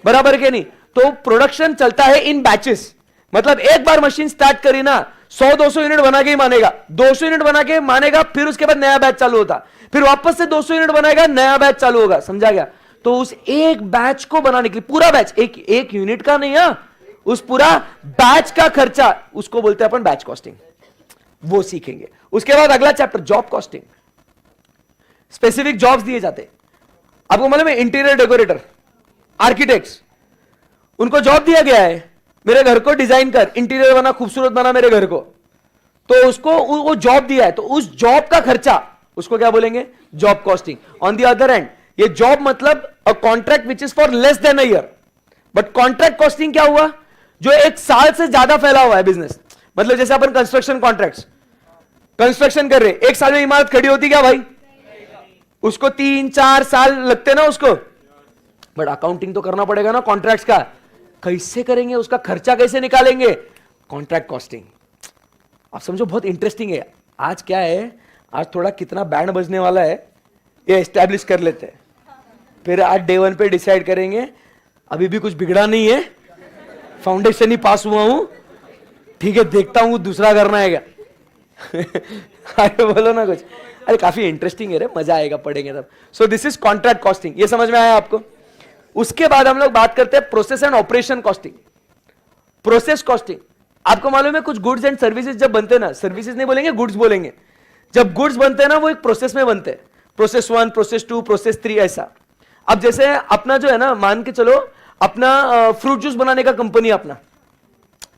बराबर के नहीं? तो प्रोडक्शन चलता है इन बैचेस। मतलब एक बार मशीन स्टार्ट करी ना, 100-200 यूनिट बना के ही मानेगा, 200 यूनिट बना के मानेगा, फिर उसके बाद नया बैच चालू होता, फिर वापस से 200 यूनिट बनाएगा, नया बैच चालू होगा। समझा गया? तो उस एक बैच को बनाने के लिए, पूरा बैच, एक यूनिट का नहीं है, उस पूरा बैच का खर्चा, उसको बोलते हैं अपन बैच कॉस्टिंग। वो सीखेंगे। उसके बाद अगला chapter job costing. Specific jobs दिए जाते आपको, मतलब इंटीरियर डेकोरेटर, आर्किटेक्ट्स, उनको जॉब दिया गया है, मेरे घर को डिजाइन कर, इंटीरियर बना, खूबसूरत बना मेरे घर को। तो उसको वो जॉब दिया है, तो उस जॉब का खर्चा उसको क्या बोलेंगे? Job costing. On the other hand, ये जॉब मतलब a contract which is for less than a year. But contract costing क्या हुआ? जो एक साल से ज्यादा फैला हुआ है बिजनेस. मतलब जैसे अपन कंस्ट्रक्शन कॉन्ट्रैक्ट्स, कंस्ट्रक्शन कर रहे, एक साल में इमारत खड़ी होती क्या भाई? उसको 3-4 साल लगते ना उसको. बट अकाउंटिंग तो करना पड़ेगा ना कॉन्ट्रैक्ट्स का. कैसे करेंगे? उसका खर्चा कैसे निकालेंगे? Contract costing. आप समझो, बहुत इंटरेस्टिंग है. आज क्या है, आज थोड़ा कितना बैंड बजने वाला है ये एस्टैब्लिश कर लेते हैं, फिर आज डे 1 पे डिसाइड करेंगे. अभी भी कुछ बिगड़ा नहीं है, फाउंडेशन ही पास हुआ हूं, ठीक है, देखता हूं दूसरा करना है क्या. अरे बोलो ना कुछ. अरे काफी इंटरेस्टिंग है रे, मजा आएगा पढ़ेंगे तब. सो दिस इज कॉन्ट्रैक्ट कॉस्टिंग. ये समझ में आया आपको? उसके बाद हम लोग बात करते हैं process and operation costing. Process costing, आपको मालूम है कुछ गुड्स एंड सर्विसेज जब बनते हैं ना, सर्विसेज नहीं बोलेंगे, गुड्स बोलेंगे. जब गुड्स बनते हैं ना, वो एक प्रोसेस में बनते हैं. प्रोसेस 1, प्रोसेस 2, प्रोसेस 3, ऐसा. अब जैसे अपना जो है ना, मान के चलो अपना फ्रूट जूस बनाने का कंपनी, अपना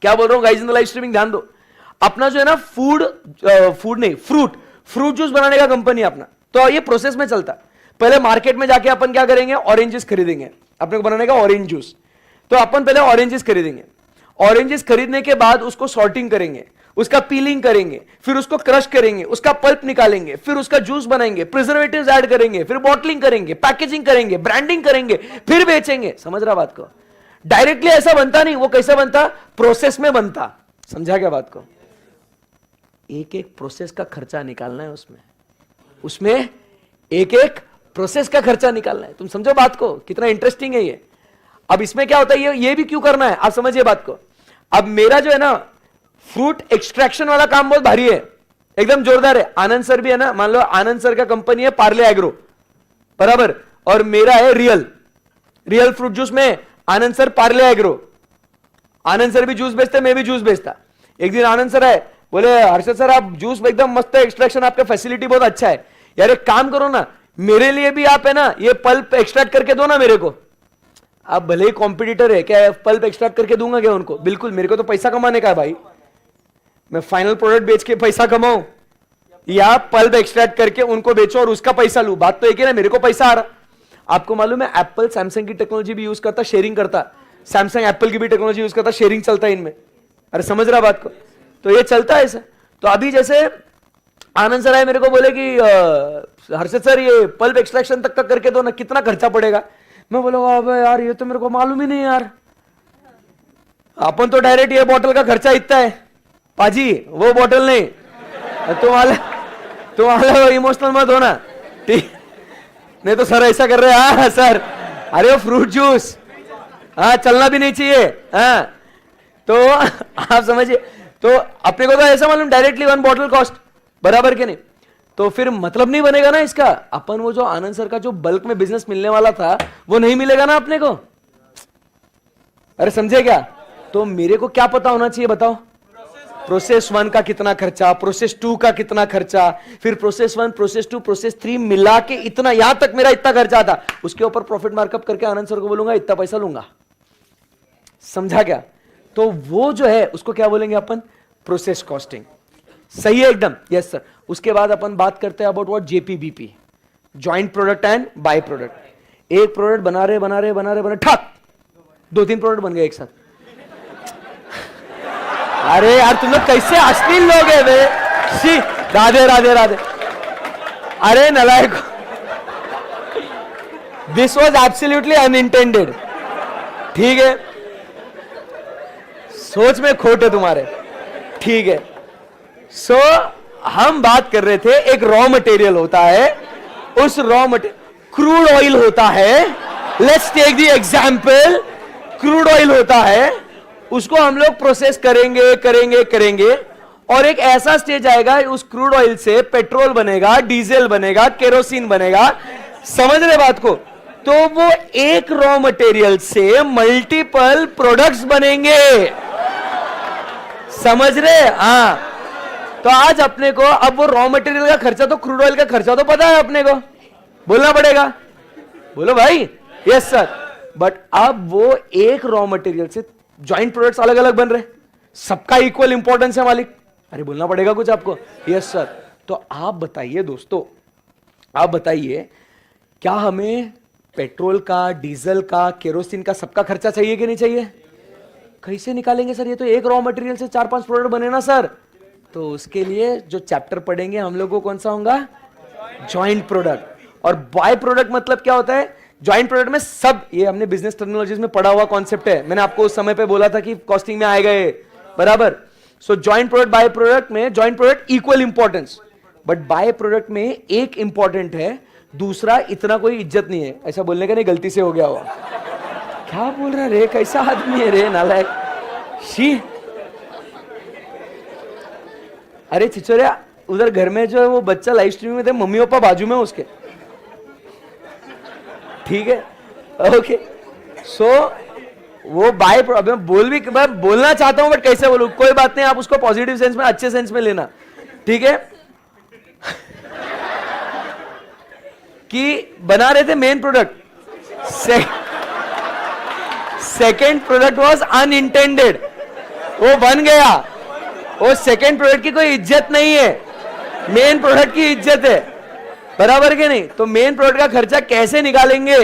क्या बोल रहा हूं guys in the live streaming, ध्यान दो. अपना जो है ना फ्रूट जूस बनाने का कंपनी अपना. तो ये प्रोसेस में चलता है. पहले मार्केट में जाके अपन क्या करेंगे? ऑरेंजेस खरीदेंगे अपने को बनाने का ऑरेंज जूस. तो अपन पहले ऑरेंजेस खरीदेंगे. ऑरेंजेस खरीदने के बाद उसको सॉर्टिंग करेंगे, उसका पीलिंग करेंगे, फिर उसको क्रश करेंगे, उसका पल्प निकालेंगे, फिर उसका जूस बनाएंगे, प्रिजर्वेटिव्स ऐड करेंगे, फिर बॉटलिंग करेंगे, पैकेजिंग करेंगे, ब्रांडिंग करेंगे, फिर बेचेंगे. समझ रहा बात को? डायरेक्टली ऐसा बनता नहीं. वो कैसा बनता? प्रोसेस में बनता. समझा क्या बात को? एक एक प्रोसेस का खर्चा निकालना है उसमें एक एक प्रोसेस का खर्चा निकालना है. तुम समझो बात को, कितना इंटरेस्टिंग है ये. अब इसमें क्या होता है, ये भी क्यों करना है आप समझिए बात को. अब मेरा जो है ना फ्रूट एक्सट्रैक्शन वाला काम बहुत भारी है, एकदम जोरदार है. आनंद सर भी है ना, मान लो आनंद सर का कंपनी है पार्ले एग्रो, बराबर, और मेरा है रियल फ्रूट जूस में आनंद सर पार्ले एग्रो. आनंद सर भी जूस बेचते, मैं भी जूस बेचता. एक दिन आनंद सर आए, बोले हर्षद सर आप जूस एकदम मस्त है, एक्सट्रैक्शन आपका फैसिलिटी बहुत अच्छा है यार, एक काम करो ना मेरे लिए भी आप है ना ये पल्प एक्सट्रैक्ट करके दो ना मेरे को. आप भले ही कॉम्पिटिटर है, क्या पल्प एक्सट्रैक्ट करके दूंगा क्या उनको? बिल्कुल, मेरे को तो पैसा कमाने का है भाई. मैं फाइनल प्रोडक्ट बेच के पैसा कमाऊं या पल्प एक्सट्रैक्ट करके उनको बेचो और उसका पैसा लूं, बात तो एक ही ना, मेरे को पैसा आ रहा. आपको मालूम है एप्पल सैमसंग की टेक्नोलॉजी भी यूज करता, शेयरिंग करता. सैमसंग एप्पल की भी टेक्नोलॉजी यूज करता, शेयरिंग चलता है इनमें. अरे समझ रहा बात को? तो ये चलता है ऐसा. तो अभी जैसे आनंद सर आए, मेरे को बोले कि हर्षद सर ये पल्प एक्सट्रैक्शन तक का करके दो ना, कितना खर्चा पड़ेगा? मैं बोला वाह यार ये तो मेरे को मालूम ही नहीं यार, अपन तो डायरेक्ट ये बॉटल का खर्चा इतना है. पाजी वो बॉटल नहीं, तुम्हारा इमोशनल मत होना, ठीक नहीं तो सर ऐसा कर रहे हैं. हाँ सर, अरे वो फ्रूट जूस हाँ चलना भी नहीं चाहिए. हाँ तो आप समझिए, तो अपने को तो ऐसा मालूम डायरेक्टली 1 बॉटल कॉस्ट, बराबर के नहीं. तो फिर मतलब नहीं बनेगा ना इसका. अपन वो जो आनंद सर का जो बल्क में बिजनेस मिलने वाला था वो नहीं मिलेगा ना अपने को. अरे समझे क्या? तो मेरे को क्या पता होना चाहिए बताओ? प्रोसेस 1 का कितना खर्चा, प्रोसेस 2 का कितना खर्चा, फिर प्रोसेस 1, प्रोसेस 2, प्रोसेस 3 मिला के इतना, यहां तक मेरा इतना खर्चा था, उसके ऊपर प्रॉफिट मार्कअप करके आनंद सर को बोलूंगा इतना पैसा लूंगा. समझा क्या? तो वो जो है उसको क्या बोलेंगे अपन? Process costing. सही है एकदम? Yes sir. उसके बाद अपन बात करते हैं about what? जेपीबीपी, joint product and by product. एक प्रोडक्ट बना रहे ठक 2-3 प्रोडक्ट बन गए एक साथ. अरे यार तुम लोग कैसे अश्लील लोग है वे. राधे राधे राधे. अरे नलायक, दिस वॉज एब्सोल्युटली अनइंटेंडेड. ठीक है, सोच में खोट है तुम्हारे. ठीक है. सो हम बात कर रहे थे, एक रॉ मटेरियल होता है, उस रॉ मटेरियल क्रूड ऑयल होता है. Let's take the example, crude oil होता है, उसको हम लोग प्रोसेस करेंगे और एक ऐसा स्टेज आएगा उस क्रूड ऑयल से पेट्रोल बनेगा, डीजल बनेगा, केरोसिन बनेगा. समझ रहे बात को? तो वो एक रॉ मटेरियल से मल्टीपल प्रोडक्ट्स बनेंगे. समझ रहे? हाँ. तो आज अपने को अब वो रॉ मटेरियल का खर्चा, तो क्रूड ऑयल का खर्चा तो पता है अपने को, बोलना पड़ेगा. बोलो भाई. Yes sir. बट अब वो एक रॉ मटेरियल से जॉइंट प्रोडक्ट्स अलग अलग बन रहे, सबका इक्वल इंपॉर्टेंस है मालिक. अरे बोलना पड़ेगा कुछ आपको. Yes sir. तो आप बताइए दोस्तों, आप बताइए, क्या हमें पेट्रोल का, डीजल का, केरोसिन का, सबका खर्चा चाहिए कि नहीं चाहिए? कैसे निकालेंगे सर? ये तो एक रॉ मटेरियल से 4-5 प्रोडक्ट बने ना सर। तो उसके लिए जो चैप्टर पढ़ेंगे हम लोग को कौन सा होगा? Joint product. और बाय प्रोडक्ट मतलब क्या होता है? जॉइंट प्रोडक्ट में सब, ये हमने बिजनेस टर्मिनोलॉजीज में पढ़ा हुआ कॉन्सेप्ट है, मैंने आपको उस समय पे बोला था कि कॉस्टिंग में आएगा ये, बराबर। सो जॉइंट प्रोडक्ट, बाय प्रोडक्ट में joint product equal importance, but by product में एक इंपॉर्टेंट है, दूसरा इतना कोई इज्जत नहीं है। ऐसा बोलने का नहीं, गलती से हो गया हुआ। क्या बोल रहा रे, कैसा आदमी है रे, नालायक शी। अरे छिचोरिया, उधर घर में जो है वो बच्चा लाइव स्ट्रीम में थे, मम्मी पापा बाजू में उसके, ठीक है, ओके। सो वो बाय, मैं बोल भी, मैं बोलना चाहता हूं बट कैसे बोलूं, कोई बात नहीं, आप उसको पॉजिटिव सेंस में, अच्छे सेंस में लेना, ठीक है। कि बना रहे थे main product, second product was unintended, वो बन गया, वो सेकेंड प्रोडक्ट की कोई इज्जत नहीं है, मेन प्रोडक्ट की इज्जत है, बराबर के नहीं? तो मेन प्रोडक्ट का खर्चा कैसे निकालेंगे,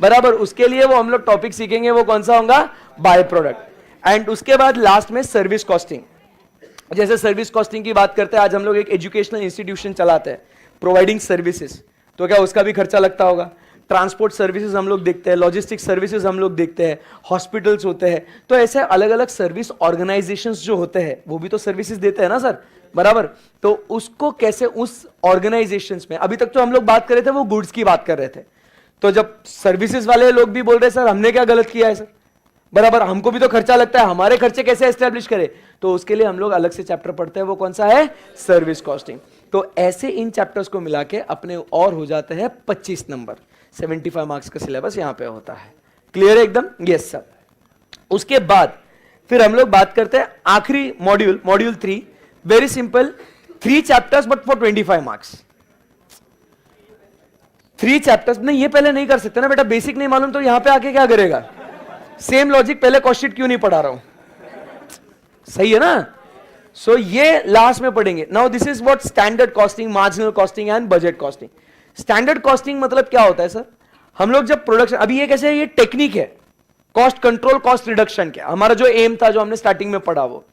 बराबर, उसके लिए वो हम लोग टॉपिक सीखेंगे, वो कौन सा होगा? By product. एंड उसके बाद लास्ट में सर्विस कॉस्टिंग। जैसे सर्विस कॉस्टिंग की बात करते हैं, आज हम लोग एक एजुकेशनल इंस्टीट्यूशन चलाते हैं, प्रोवाइडिंग सर्विसेज, तो क्या उसका भी खर्चा लगता होगा? ट्रांसपोर्ट सर्विसेज हम लोग देखते हैं, लॉजिस्टिक सर्विसेज हम लोग देखते हैं, हॉस्पिटल्स होते हैं, तो ऐसे अलग अलग सर्विस ऑर्गेनाइजेशंस जो होते हैं वो भी तो सर्विसेज देते हैं ना सर, बराबर। तो उसको कैसे उस ऑर्गेनाइजेशंस में, अभी तक तो हम लोग बात कर रहे थे वो गुड्स की बात कर रहे थे, तो जब सर्विसेज वाले लोग भी बोल रहे हैं सर हमने क्या गलत किया है सर, बराबर, हमको भी तो खर्चा लगता है, हमारे खर्चे कैसे एस्टेब्लिश करें, तो उसके लिए हम लोग अलग से चैप्टर पढ़ते हैं, वो कौन सा है? Service costing. तो ऐसे इन चैप्टर्स को मिला के अपने और हो जाते हैं 25 नंबर, 75 मार्क्स का सिलेबस यहां पे होता है। क्लियर है एकदम? Yes sir. उसके बाद फिर हम लोग बात करते हैं आखिरी module, module 3, very simple, 3 chapters but for 25 marks. 3 chapters नहीं, ये पहले नहीं कर सकते ना बेटा, बेसिक नहीं मालूम तो यहां पे आके क्या करेगा? सेम लॉजिक, पहले कॉस्ट शीट क्यों नहीं पढ़ा रहा हूं, सही है ना? सो ये लास्ट में पढ़ेंगे। Now this is what standard costing, marginal costing and budget costing. Standard costing मतलब क्या होता है सर? हम लोग जब प्रोडक्शन, अभी ये कैसे है, ये टेक्निक है, कॉस्ट कंट्रोल, कॉस्ट रिडक्शन का हमारा जो एम था, जो हमने स्टार्टिंग में पढ़ा वो।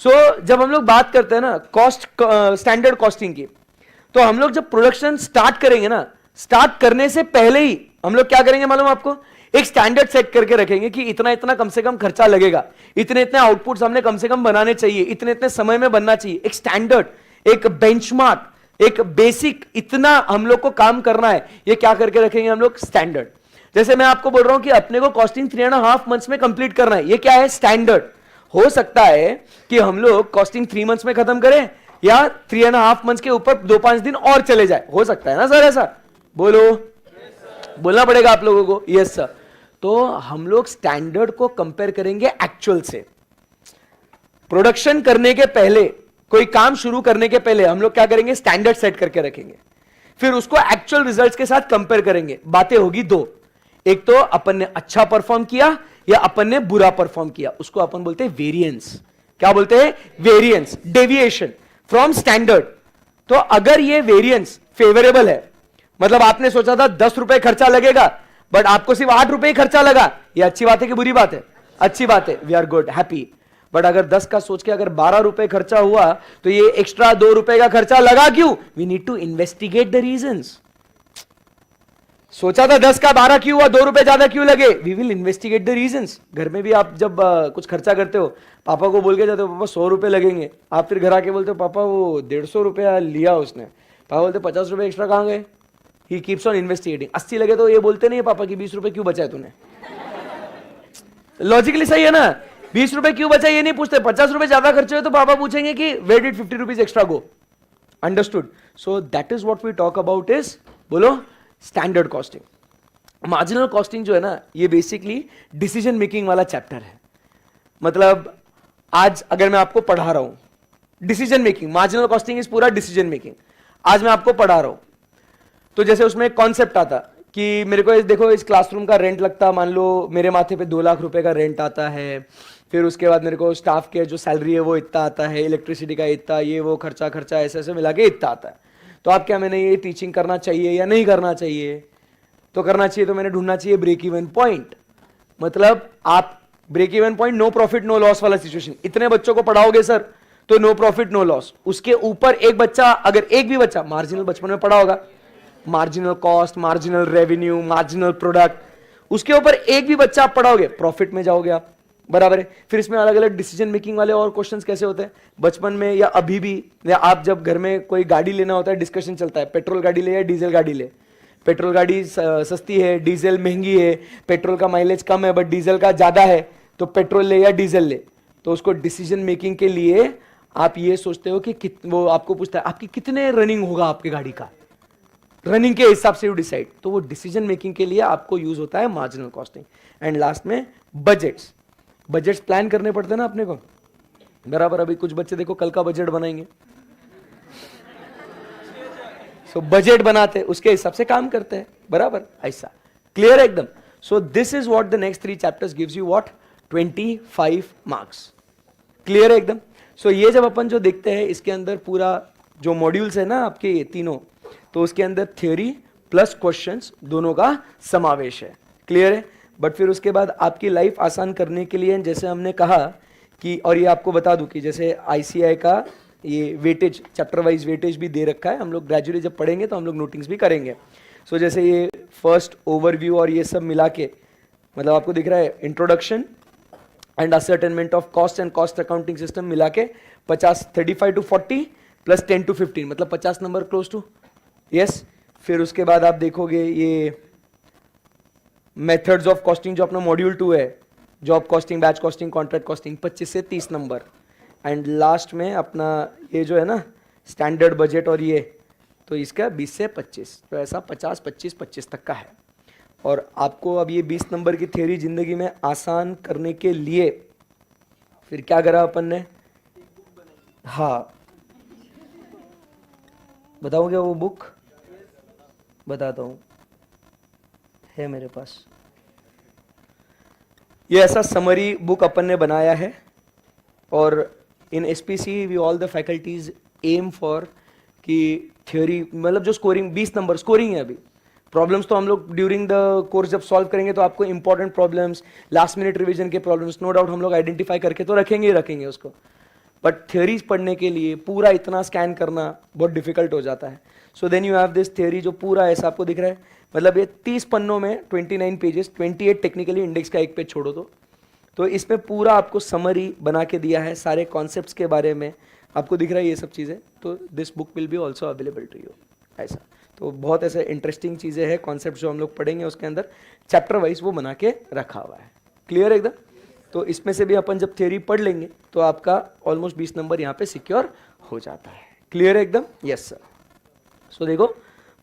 जब हम लोग बात करते हैं ना कॉस्ट, स्टैंडर्ड कॉस्टिंग की, तो हम लोग जब प्रोडक्शन स्टार्ट करेंगे ना, स्टार्ट करने से पहले ही हम लोग क्या करेंगे मालूम आपको? एक स्टैंडर्ड सेट करके रखेंगे कि इतना इतना कम से कम खर्चा लगेगा, इतने इतने आउटपुट्स हमने कम से कम बनाने चाहिए, इतने इतने समय में बनना चाहिए, एक स्टैंडर्ड, एक बेंचमार्क, एक बेसिक, इतना हम लोग को काम करना है, ये क्या करके रखेंगे हम लोग? स्टैंडर्ड। जैसे मैं आपको बोल रहा हूं कि अपने को कॉस्टिंग 3.5 मंथ्स में कंप्लीट करना है, ये क्या है? स्टैंडर्ड। हो सकता है कि हम लोग कॉस्टिंग 3 मंथ्स में खत्म करें, या 3.5 मंथ्स के ऊपर 2-5 दिन और चले जाए, हो सकता है ना सर? ऐसा बोलो, बोलना पड़ेगा आप लोगों को, यस सर। तो हम लोग स्टैंडर्ड को कंपेयर करेंगे एक्चुअल से। प्रोडक्शन करने के पहले, कोई काम शुरू करने के पहले हम लोग क्या करेंगे? स्टैंडर्ड सेट करके रखेंगे, फिर उसको एक्चुअल रिजल्ट्स के साथ कंपेयर करेंगे। बातें होगी दो, एक तो अपन ने अच्छा परफॉर्म किया या अपन ने बुरा परफॉर्म किया, उसको अपन बोलते हैं वेरिएंस। क्या बोलते हैं? Variance, deviation from standard. तो अगर ये वेरिएंस फेवरेबल है, मतलब आपने सोचा था 10 रुपए खर्चा लगेगा बट आपको सिर्फ 8 रुपए ही खर्चा लगा, ये अच्छी बात है कि बुरी बात है? अच्छी बात है, we are good, happy. But अगर 10 का सोच के अगर 12 रुपए खर्चा हुआ, तो ये एक्स्ट्रा 2 रुपए का खर्चा लगा क्यों? We need to investigate the reasons. सोचा था 10 का 12 क्यों हुआ, 2 रुपए ज्यादा क्यों लगे? We will investigate the reasons. घर में भी आप जब कुछ खर्चा करते हो, पापा को बोल के जाते हो पापा 100 रुपए लगेंगे, आप फिर घर आके बोलते हो पापा वो 150 रुपया लिया उसने, पापा बोलते 50 रुपए एक्स्ट्रा कहां गए? He keeps on investigating. 80 लगे तो ये बोलते नहीं है पापा की 20 रुपए क्यों बचाए तूने? लॉजिकली सही है ना? 20 रुपए क्यों बचा ये नहीं पूछते, 50 रुपए ज्यादा खर्चे हुए तो पापा पूछेंगे कि where did 50 rupees extra go? Understood? So that is what we talk about is, बोलो, स्टैंडर्ड कॉस्टिंग। मार्जिनल कॉस्टिंग जो है ना, ये बेसिकली डिसीजन मेकिंग वाला चैप्टर है। मतलब आज अगर मैं आपको पढ़ा रहा हूं decision making, marginal costing is पूरा डिसीजन मेकिंग, आज मैं आपको पढ़ा रहा हूं, तो जैसे उसमें एक कॉन्सेप्ट आता कि मेरे को देखो इस क्लासरूम का रेंट लगता, मान लो मेरे माथे पे 2 लाख रुपए का रेंट आता है, फिर उसके बाद मेरे को स्टाफ के जो सैलरी है वो इतना आता है, इलेक्ट्रिसिटी का इतना, ये वो खर्चा ऐसे ऐसे मिला के इतना आता है। तो आप क्या, मैंने ये टीचिंग करना चाहिए या नहीं करना चाहिए? तो करना चाहिए, तो मैंने ढूंढना चाहिए ब्रेक इवन पॉइंट। मतलब आप break even point, no profit no loss वाला सिचुएशन, इतने बच्चों को पढ़ाओगे सर तो नो प्रॉफिट नो लॉस। उसके ऊपर एक बच्चा, अगर एक भी बच्चा मार्जिनल बचपन में पढ़ा होगा, marginal cost, marginal revenue, marginal product, उसके ऊपर एक भी बच्चा आप पढ़ाओगे, प्रॉफिट में जाओगे आप, बराबर है। फिर इसमें अलग अलग डिसीजन मेकिंग वाले और क्वेश्चंस कैसे होते हैं बचपन में या अभी भी, या आप जब घर में कोई गाड़ी लेना होता है, डिस्कशन चलता है पेट्रोल गाड़ी ले या डीजल गाड़ी ले। पेट्रोल गाड़ी सस्ती है, डीजल महंगी है, पेट्रोल का माइलेज कम है बट डीजल का ज्यादा है, तो पेट्रोल ले या डीजल ले। तो उसको डिसीजन मेकिंग के लिए आप ये सोचते हो कि वो आपको पूछता है आपकी कितने रनिंग होगा आपकी गाड़ी का, रनिंग के हिसाब से यू डिसाइड। तो वो डिसीजन मेकिंग के लिए आपको यूज होता है मार्जिनल कॉस्टिंग। एंड लास्ट में बजट्स, बजट्स प्लान करने पड़ते हैं ना अपने को, बराबर। अभी कुछ बच्चे देखो कल का बजट बनाएंगे, सो बजट बनाते उसके हिसाब से काम करते हैं, बराबर ऐसा। क्लियर है एकदम? सो this is what the next 3 chapters gives you what 25 marks. Clear है एकदम? सो ये जब अपन जो देखते हैं इसके अंदर पूरा जो मॉड्यूल्स है ना आपके ये तीनों, तो उसके अंदर थ्योरी प्लस क्वेश्चंस दोनों का समावेश है। क्लियर है? बट फिर उसके बाद आपकी लाइफ आसान करने के लिए जैसे हमने कहा कि, और ये आपको बता दूं कि जैसे आईसीआई का ये वेटेज, चैप्टर वाइज वेटेज भी दे रखा है, हम लोग ग्रेजुअली जब पढ़ेंगे तो हम लोग नोटिंग्स भी करेंगे। सो जैसे ये फर्स्ट ओवरव्यू और ये सब मिला के, मतलब आपको दिख रहा है introduction and ascertainment of cost and cost accounting system मिला के 35 to 40 प्लस 10 to 15, मतलब 50 नंबर क्लोज टू, यस। फिर उसके बाद आप देखोगे ये मेथड्स ऑफ कॉस्टिंग जो अपना मॉड्यूल 2 है, job costing, batch costing, contract costing, 25 से 30 नंबर। एंड लास्ट में अपना ये जो है ना स्टैंडर्ड बजट और ये, तो इसका 20 से 25, तो ऐसा 50, 25, 25 तक का है। और आपको अब ये 20 नंबर की थ्योरी जिंदगी में आसान करने के लिए फिर क्या करा अपन ने? हाँ, बताओगे वो बुक? बताता हूँ, है मेरे पास। ये ऐसा समरी बुक अपन ने बनाया है, और in SPC we all the faculties aim for कि थ्योरी, मतलब जो स्कोरिंग 20 नंबर स्कोरिंग है, अभी प्रॉब्लम्स तो हम लोग ड्यूरिंग द कोर्स जब सॉल्व करेंगे तो आपको important problems, last minute revision के प्रॉब्लम्स नो डाउट हम लोग आइडेंटिफाई करके तो रखेंगे ही रखेंगे उसको, बट थ्योरीज पढ़ने के लिए पूरा इतना स्कैन करना बहुत डिफिकल्ट हो जाता है। So then you have this theory जो पूरा ऐसा आपको दिख रहा है, मतलब ये 30 पन्नों में 29 पेजेस, 28 टेक्निकली, इंडेक्स का एक पेज छोड़ो तो इसमें पूरा आपको समरी बना के दिया है सारे कॉन्सेप्ट्स के बारे में, आपको दिख रहा है ये सब चीज़ें। तो this book will be also available to you, ऐसा। तो बहुत ऐसे इंटरेस्टिंग चीज़ें हैं, कॉन्सेप्ट जो हम लोग पढ़ेंगे उसके अंदर चैप्टर वाइज वो बना के रखा हुआ है। क्लियर एकदम? तो इसमें से भी अपन जब थ्योरी पढ़ लेंगे तो आपका ऑलमोस्ट 20 नंबर यहाँ पे सिक्योर हो जाता है। क्लियर एकदम? Yes sir. सो देखो,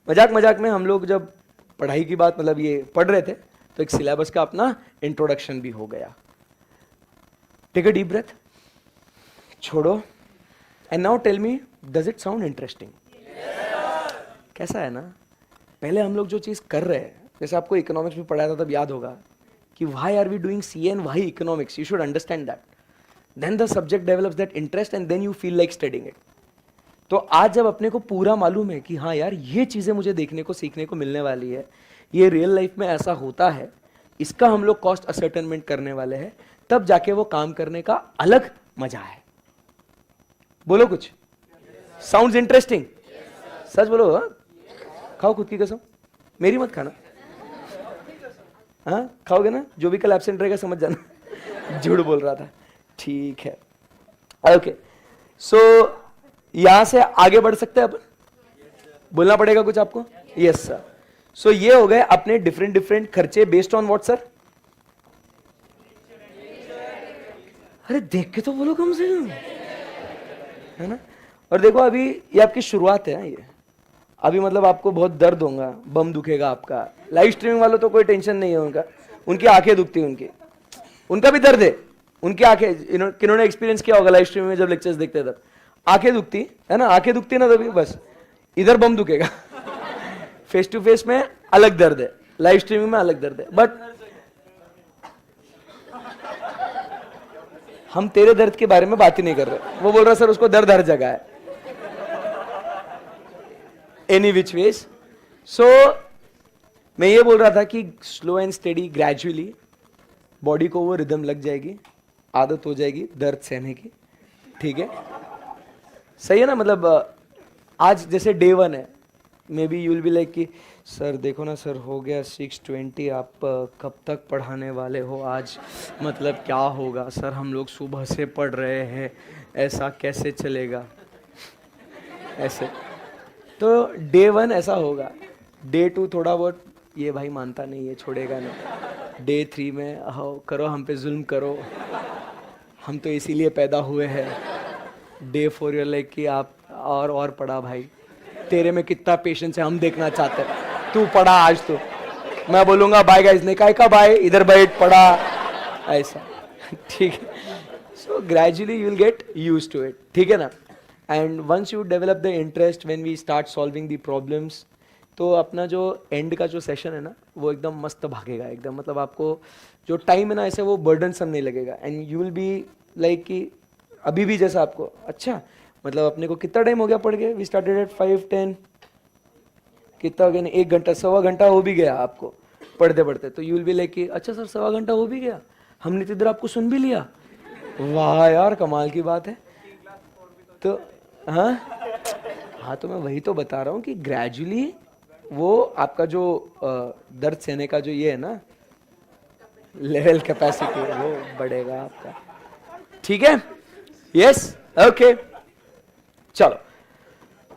मजाक मजाक में हम लोग जब पढ़ाई की बात, मतलब ये पढ़ रहे थे, तो एक सिलेबस का अपना इंट्रोडक्शन भी हो गया। टेक अ डीप ब्रेथ, छोड़ो, and now tell me, does it sound interesting? कैसा है ना? पहले हम लोग जो चीज़ कर रहे हैं, जैसे आपको इकोनॉमिक्स में पढ़ाया था तब याद होगा कि why are we doing CA and why economics, you should understand that, then the subject develops that interest and then you feel like studying it. तो आज जब अपने को पूरा मालूम है कि हाँ यार ये चीज़ें मुझे देखने को, सीखने को मिलने वाली है, ये रियल लाइफ में ऐसा होता है, इसका हम लोग कॉस्ट असर्टेनमेंट करने वाले हैं, तब जाके वो काम करने का अलग मजा है। बोलो कुछ, साउंड्स इंटरेस्टिंग? सच बोलो, हाँ? खाओ खुद की कसम, मेरी मत खाना। हाँ खाओगे ना? जो भी कल एब्सेंट रहेगा समझ जाना झूठ बोल रहा था। ठीक है, ओके। सो यहां से आगे बढ़ सकते हैं अपन? बोलना पड़ेगा कुछ आपको? Yes sir. सो ये हो गए अपने डिफरेंट डिफरेंट खर्चे बेस्ड ऑन व्हाट सर? अरे देख के तो बोलो कम से कम, है ना? और देखो अभी ये आपकी शुरुआत है, ये अभी मतलब आपको बहुत दर्द होगा, बम दुखेगा आपका। लाइव स्ट्रीमिंग वालों तो कोई टेंशन नहीं है उनका, उनकी आंखें दुखती हैं, उनका भी दर्द है, उनकी आंखें, किन्होंने एक्सपीरियंस किया होगा लाइव स्ट्रीमिंग में जब लेक्चर्स देखते तब आंखें दुखती है ना, आंखें दुखती है ना तभी बस इधर बम दुखेगा। फेस टू फेस में अलग दर्द है, लाइव स्ट्रीमिंग में अलग दर्द है। बट हम तेरे दर्द के बारे में बात ही नहीं कर रहे, वो बोल रहा सर उसको दर्द हर जगह है। Any which ways. सो मैं ये बोल रहा था कि slow and steady gradually body को वो रिदम लग जाएगी, आदत हो जाएगी दर्द सहने की. ठीक है, सही है ना. मतलब आज जैसे डे 1 है, may be you will be like कि सर देखो ना सर, हो गया 6:20, आप कब तक पढ़ाने वाले हो आज, मतलब क्या होगा सर, हम लोग सुबह से पढ़ रहे हैं, ऐसा कैसे चलेगा. ऐसे तो डे 1 ऐसा होगा. डे 2 थोड़ा बहुत ये भाई मानता नहीं है, छोड़ेगा नहीं. डे 3 में करो हम पे जुल्म करो, हम तो इसीलिए पैदा हुए हैं. डे 4 यूर लाइक कि आप और पढ़ा भाई, तेरे में कितना पेशेंस है हम देखना चाहते हैं, तू पढ़ा आज तो. मैं बोलूँगा बाय गाइस, ने काय का बाय, इधर बैठ पढ़ा, ऐसा. ठीक है. So gradually you will get used to it. ठीक है ना. And once you develop the interest, when we start solving the problems, तो अपना जो एंड का जो सेशन है ना, वो एकदम मस्त भागेगा एकदम. मतलब आपको जो टाइम है ना, ऐसे वो बर्डनसम नहीं लगेगा. And you will be like कि अभी भी जैसा आपको अच्छा, मतलब अपने को कितना टाइम हो गया पढ़ के, वी स्टार्टेड एट 5:10, कितना हो गया, 1 घंटा, सवा घंटा हो भी गया आपको पढ़ते पढ़ते. तो यू विल बी लाइक कि अच्छा सर सवा घंटा हो भी गया, हमने तो इधर आपको सुन भी लिया, वाह यार कमाल की बात है. तो हाँ, तो मैं वही तो बता रहा हूँ कि ग्रेजुअली वो आपका जो दर्द सहने का जो ये है ना लेवल, कैपेसिटी, वो बढ़ेगा आपका. ठीक है. यस, ओके, चलो.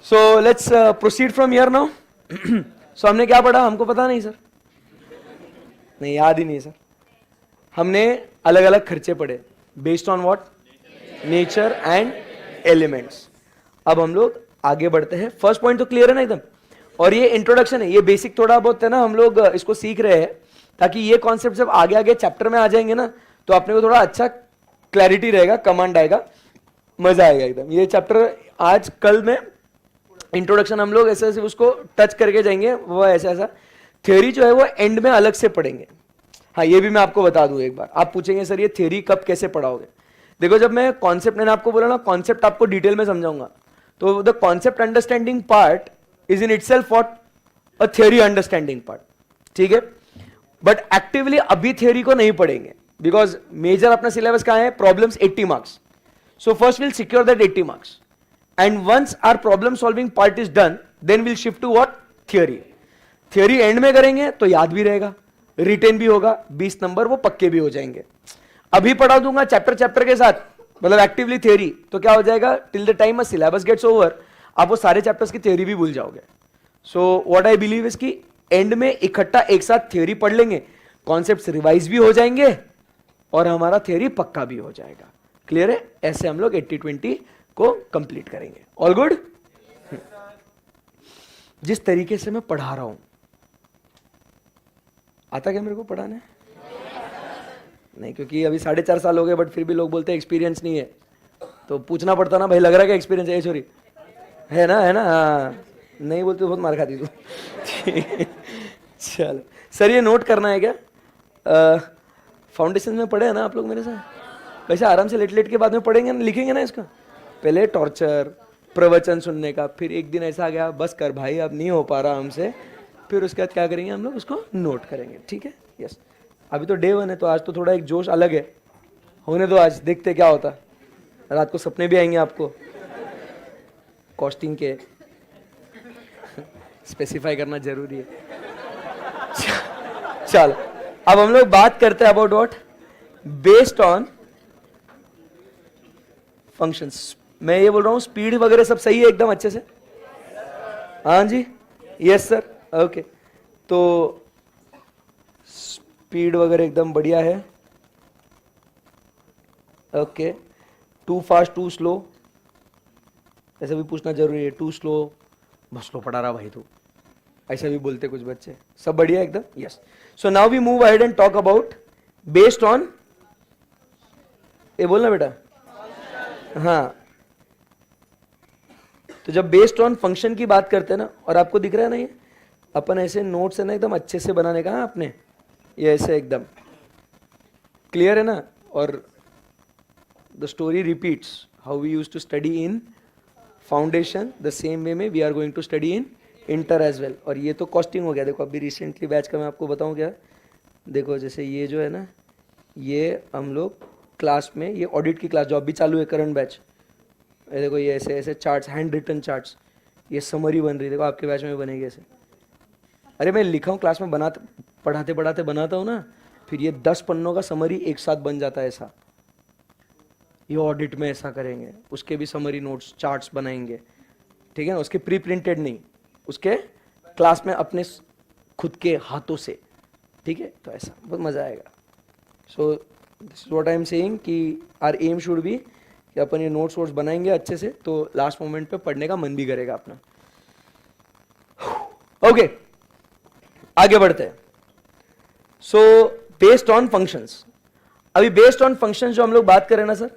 So let's proceed from here now. So हमने क्या पढ़ा, हमको पता नहीं सर, नहीं याद ही नहीं सर. हमने अलग अलग खर्चे पढ़े, based on what, nature and elements. अब हम लोग आगे बढ़ते हैं. फर्स्ट पॉइंट तो क्लियर है ना एकदम. और ये इंट्रोडक्शन है, ये बेसिक थोड़ा बहुत है ना, हम लोग इसको सीख रहे हैं ताकि ये कॉन्सेप्ट जब आगे आगे चैप्टर में आ जाएंगे ना, तो अपने को थोड़ा अच्छा क्लैरिटी रहेगा, कमांड आएगा, मजा आएगा एकदम. ये चैप्टर आज कल में इंट्रोडक्शन हम लोग ऐसे ऐसे उसको टच करके जाएंगे, वो ऐसा ऐसा. थ्योरी जो है वो एंड में अलग से पढ़ेंगे. हाँ, ये भी मैं आपको बता दूं एक बार. आप पूछेंगे सर ये थ्योरी कब कैसे पढ़ाओगे. देखो, जब मैं कॉन्सेप्ट, मैंने आपको बोला ना कॉन्सेप्ट आपको डिटेल में समझाऊंगा, तो the concept understanding part is in itself what, a theory understanding part. ठीक है. बट एक्टिवली अभी थ्योरी को नहीं पढ़ेंगे, बिकॉज मेजर अपना सिलेबस कहां है, problems 80 marks. So first will secure that 80 marks, and once our problem solving part is done, then will shift to what, theory. Theory end में करेंगे तो याद भी रहेगा, रिटेन भी होगा, 20 नंबर वो पक्के भी हो जाएंगे. अभी पढ़ा दूंगा चैप्टर के साथ, मतलब एक्टिवली थ्योरी, तो क्या हो जाएगा, till the time syllabus gets over, आप वो सारे चैप्टर्स की थ्योरी भी भूल जाओगे. So what I believe is कि एंड में इकट्ठा एक साथ थ्योरी पढ़ लेंगे, कॉन्सेप्ट्स रिवाइज भी हो जाएंगे और हमारा थ्योरी पक्का भी हो जाएगा. क्लियर है. ऐसे हम लोग 80-20 को कंप्लीट करेंगे. All good. जिस तरीके से मैं पढ़ा रहा हूं, आता क्या मेरे को पढ़ाने? नहीं, क्योंकि अभी 4.5 साल हो गए, बट फिर भी लोग बोलते हैं एक्सपीरियंस नहीं है, तो पूछना पड़ता ना भाई, लग रहा है क्या एक्सपीरियंस है छोरी, है ना, है ना. हाँ, नहीं बोलते बहुत मार खाती तू. चलो सर, ये नोट करना है क्या, फाउंडेशन में पढ़े हैं ना आप लोग मेरे साथ, वैसे आराम से लेट लेट के बाद में पढ़ेंगे, लिखेंगे ना इसका. पहले टॉर्चर, प्रवचन सुनने का, फिर एक दिन ऐसा आ गया बस कर भाई अब नहीं हो पा रहा हमसे, फिर उसके बाद क्या करेंगे हम लोग, उसको नोट करेंगे. ठीक है. यस. अभी तो डे 1 है, तो आज तो थोड़ा एक जोश अलग है, होने दो, आज देखते क्या होता. रात को सपने भी आएंगे आपको कॉस्टिंग के, स्पेसिफाई करना जरूरी है. चलो, अब हम लोग बात करते हैं about what, based on functions. मैं ये बोल रहा हूं स्पीड वगैरह सब सही है एकदम अच्छे से. हाँ जी, यस सर, ओके. तो स्पीड वगैरह एकदम बढ़िया है. Okay. Too fast too slow, ऐसा भी पूछना जरूरी है. टू स्लो, बहुत स्लो पढ़ा रहा भाई तू, ऐसा भी बोलते कुछ बच्चे. सब बढ़िया एकदम. Yes. So now we move ahead and talk about based on, ये बोलना बेटा. हाँ, तो जब बेस्ड ऑन फंक्शन की बात करते हैं ना, और आपको दिख रहा है ना ये अपन ऐसे नोट्स है ना एकदम अच्छे से बनाने का आपने, ये ऐसे एकदम क्लियर है ना. और the story repeats how we use to study in foundation, the same way में we are going to study in inter as well. और ये तो कॉस्टिंग हो गया। देखो अभी रिसेंटली बैच का मैं आपको बताऊं क्या, देखो जैसे ये जो है ना, ये हम लोग क्लास में, ये ऑडिट की क्लास जो अभी चालू है करंट बैच, ये देखो ये ऐसे ऐसे चार्ट्स, हैंड रिटन चार्ट्स, ये समरी बन रही है। देखो आपके बैच में बनेगी ऐसे। अरे मैं लिखा हूँ क्लास में, बनाते पढ़ाते पढ़ाते बनाता हूँ ना, फिर ये 10 पन्नों का समरी एक साथ बन जाता है ऐसा। ये ऑडिट में ऐसा करेंगे, उसके भी समरी नोट्स चार्ट्स बनाएंगे, ठीक है ना, उसके प्री प्रिंटेड नहीं, उसके क्लास में अपने खुद के हाथों से, ठीक है। तो ऐसा बहुत मजा आएगा। सो this is what I am saying कि आवर एम शुड बी कि अपन ये नोट्स वोट्स बनाएंगे अच्छे से, तो लास्ट मोमेंट पे पढ़ने का मन भी करेगा अपना। ओके, आगे बढ़ते हैं। सो बेस्ड ऑन फंक्शंस, अभी बेस्ड ऑन फंक्शंस जो हम लोग बात करें ना सर,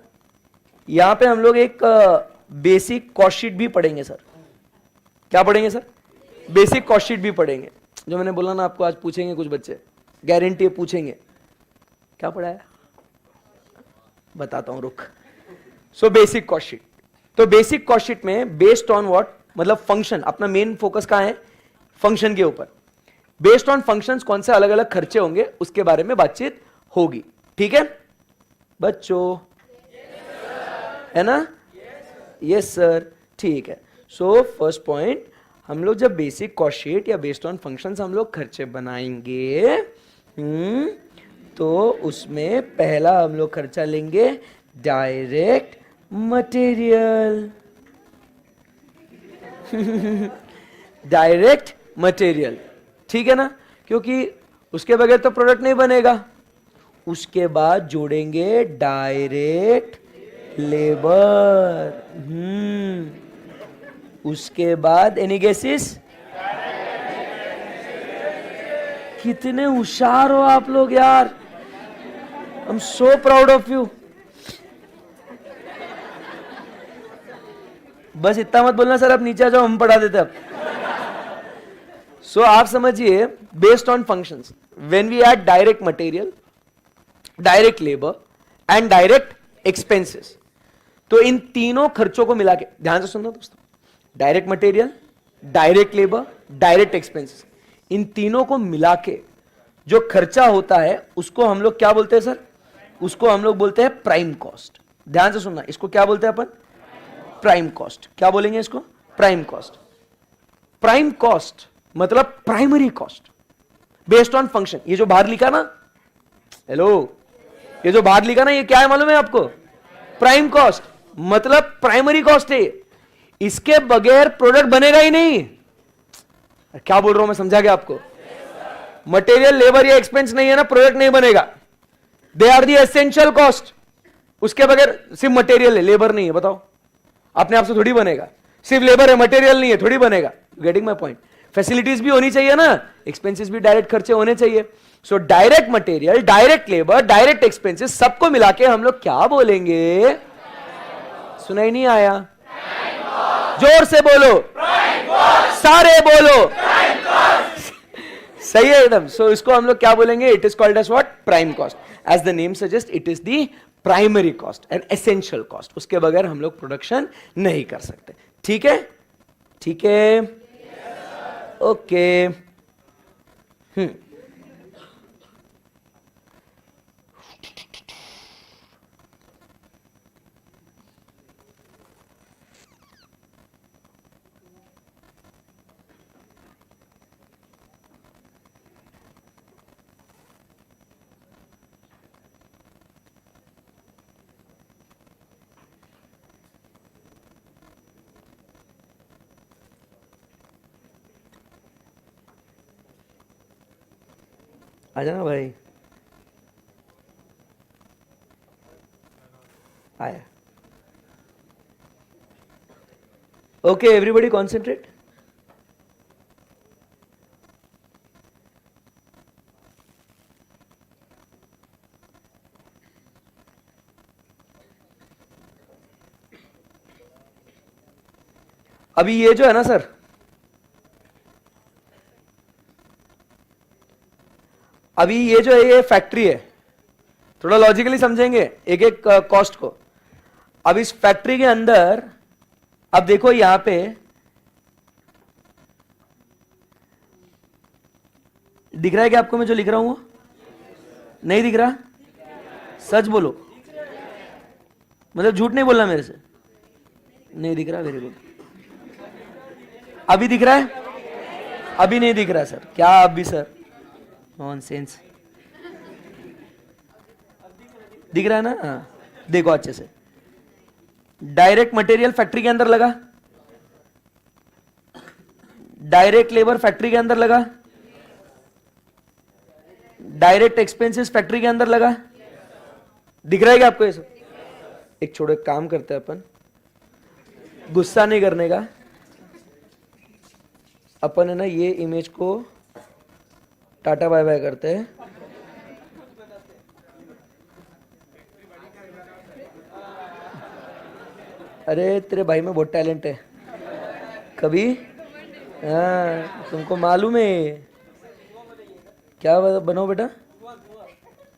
यहां पे हम लोग एक बेसिक कॉस्ट शीट भी पढ़ेंगे सर। क्या पढ़ेंगे सर? बेसिक कॉस्ट शीट भी पढ़ेंगे। जो मैंने बोला ना आपको, आज पूछेंगे कुछ बच्चे, गारंटी है पूछेंगे। क्या पढ़ा है बताता हूं, रुक। सो बेसिक कॉस्ट शीट, तो बेसिक कॉस्ट शीट में बेस्ड ऑन व्हाट, मतलब फंक्शन, अपना मेन फोकस कहां है? फंक्शन के ऊपर। बेस्ड ऑन फंक्शंस कौन से अलग अलग खर्चे होंगे उसके बारे में बातचीत होगी, ठीक है बच्चों? है ना? यस सर, ठीक है। सो फर्स्ट पॉइंट, हम लोग जब बेसिक कॉस्ट शीट या बेस्ड ऑन फंक्शंस हम लोग खर्चे बनाएंगे, तो उसमें पहला हम लोग खर्चा लेंगे डायरेक्ट मटेरियल। डायरेक्ट मटेरियल, ठीक है ना, क्योंकि उसके बगैर तो प्रोडक्ट नहीं बनेगा। उसके बाद जोड़ेंगे डायरेक्ट लेबर, उसके बाद एनी गेसिस? कितने होशियार हो आप लोग यार, I am so proud of you. बस इतना मत बोलना सर आप नीचे आ जाओ, हम पढ़ा देते अब। सो आप समझिए, based on functions when we add direct material, direct labour and direct expenses, तो इन तीनों खर्चों को मिला के, ध्यान से सुनना दोस्तों, direct material, direct labour, direct expenses, इन तीनों को मिला के जो खर्चा होता है उसको हम लोग क्या बोलते हैं सर? उसको हम लोग बोलते हैं प्राइम कॉस्ट। ध्यान से सुनना, इसको क्या बोलते हैं अपन? Prime cost. क्या बोलेंगे इसको? Prime cost. प्राइम कॉस्ट मतलब primary cost based on function. ये जो बाहर लिखा ना, हेलो, ये जो बाहर लिखा ना, ये क्या है मालूम है आपको? प्राइम कॉस्ट मतलब प्राइमरी कॉस्ट है। इसके बगैर प्रोडक्ट बनेगा ही नहीं। क्या बोल रहा हूं मैं, समझा गया आपको? मटेरियल, लेबर या एक्सपेंस नहीं है ना, प्रोडक्ट नहीं बनेगा। They are the essential cost. उसके बगैर सिर्फ मटेरियल है, लेबर नहीं है, बताओ, अपने आप से थोड़ी बनेगा। सिर्फ लेबर है, मटेरियल नहीं है, थोड़ी बनेगा। Getting my point? फैसिलिटीज भी होनी चाहिए ना, एक्सपेंसेस भी डायरेक्ट खर्चे होने चाहिए। So direct material, direct labour, direct expenses, सबको मिला के हम लोग क्या बोलेंगे? सुनाई नहीं आया? जोर से बोलो, सारे बोलो, सही है एकदम। सो इसको हम लोग क्या बोलेंगे? It is called as what? Prime cost. As the name suggest, it is the primary cost and essential cost. उसके बगैर हम लोग प्रोडक्शन नहीं कर सकते, ठीक है? ठीक है, ओके। आ जाना भाई, आया। Okay, everybody concentrate. अभी ये जो है ना सर, अभी ये जो है ये फैक्ट्री है। थोड़ा लॉजिकली समझेंगे एक एक कॉस्ट को। अब इस फैक्ट्री के अंदर अब देखो यहां पे दिख रहा है क्या आपको मैं जो लिख रहा हूं वो? नहीं दिख रहा? सच बोलो, मतलब झूठ नहीं बोलना मेरे से। नहीं दिख रहा, वेरी गुड। अभी दिख रहा है? अभी नहीं दिख रहा सर। क्या अभी सर? नॉनसेंस। दिख रहा है ना? हाँ, देखो अच्छे से। डायरेक्ट मटेरियल फैक्ट्री के अंदर लगा, डायरेक्ट लेबर फैक्ट्री के अंदर लगा, डायरेक्ट एक्सपेंसेस फैक्ट्री के अंदर लगा। दिख रहा है क्या आपको ये सब? एक छोड़ो, एक काम करते हैं अपन, गुस्सा नहीं करने का अपन, है ना, ये इमेज को टाटा बाय बाय करते हैं। अरे तेरे भाई में बहुत टैलेंट है कभी। हाँ, तुमको मालूम है। क्या बनो बेटा?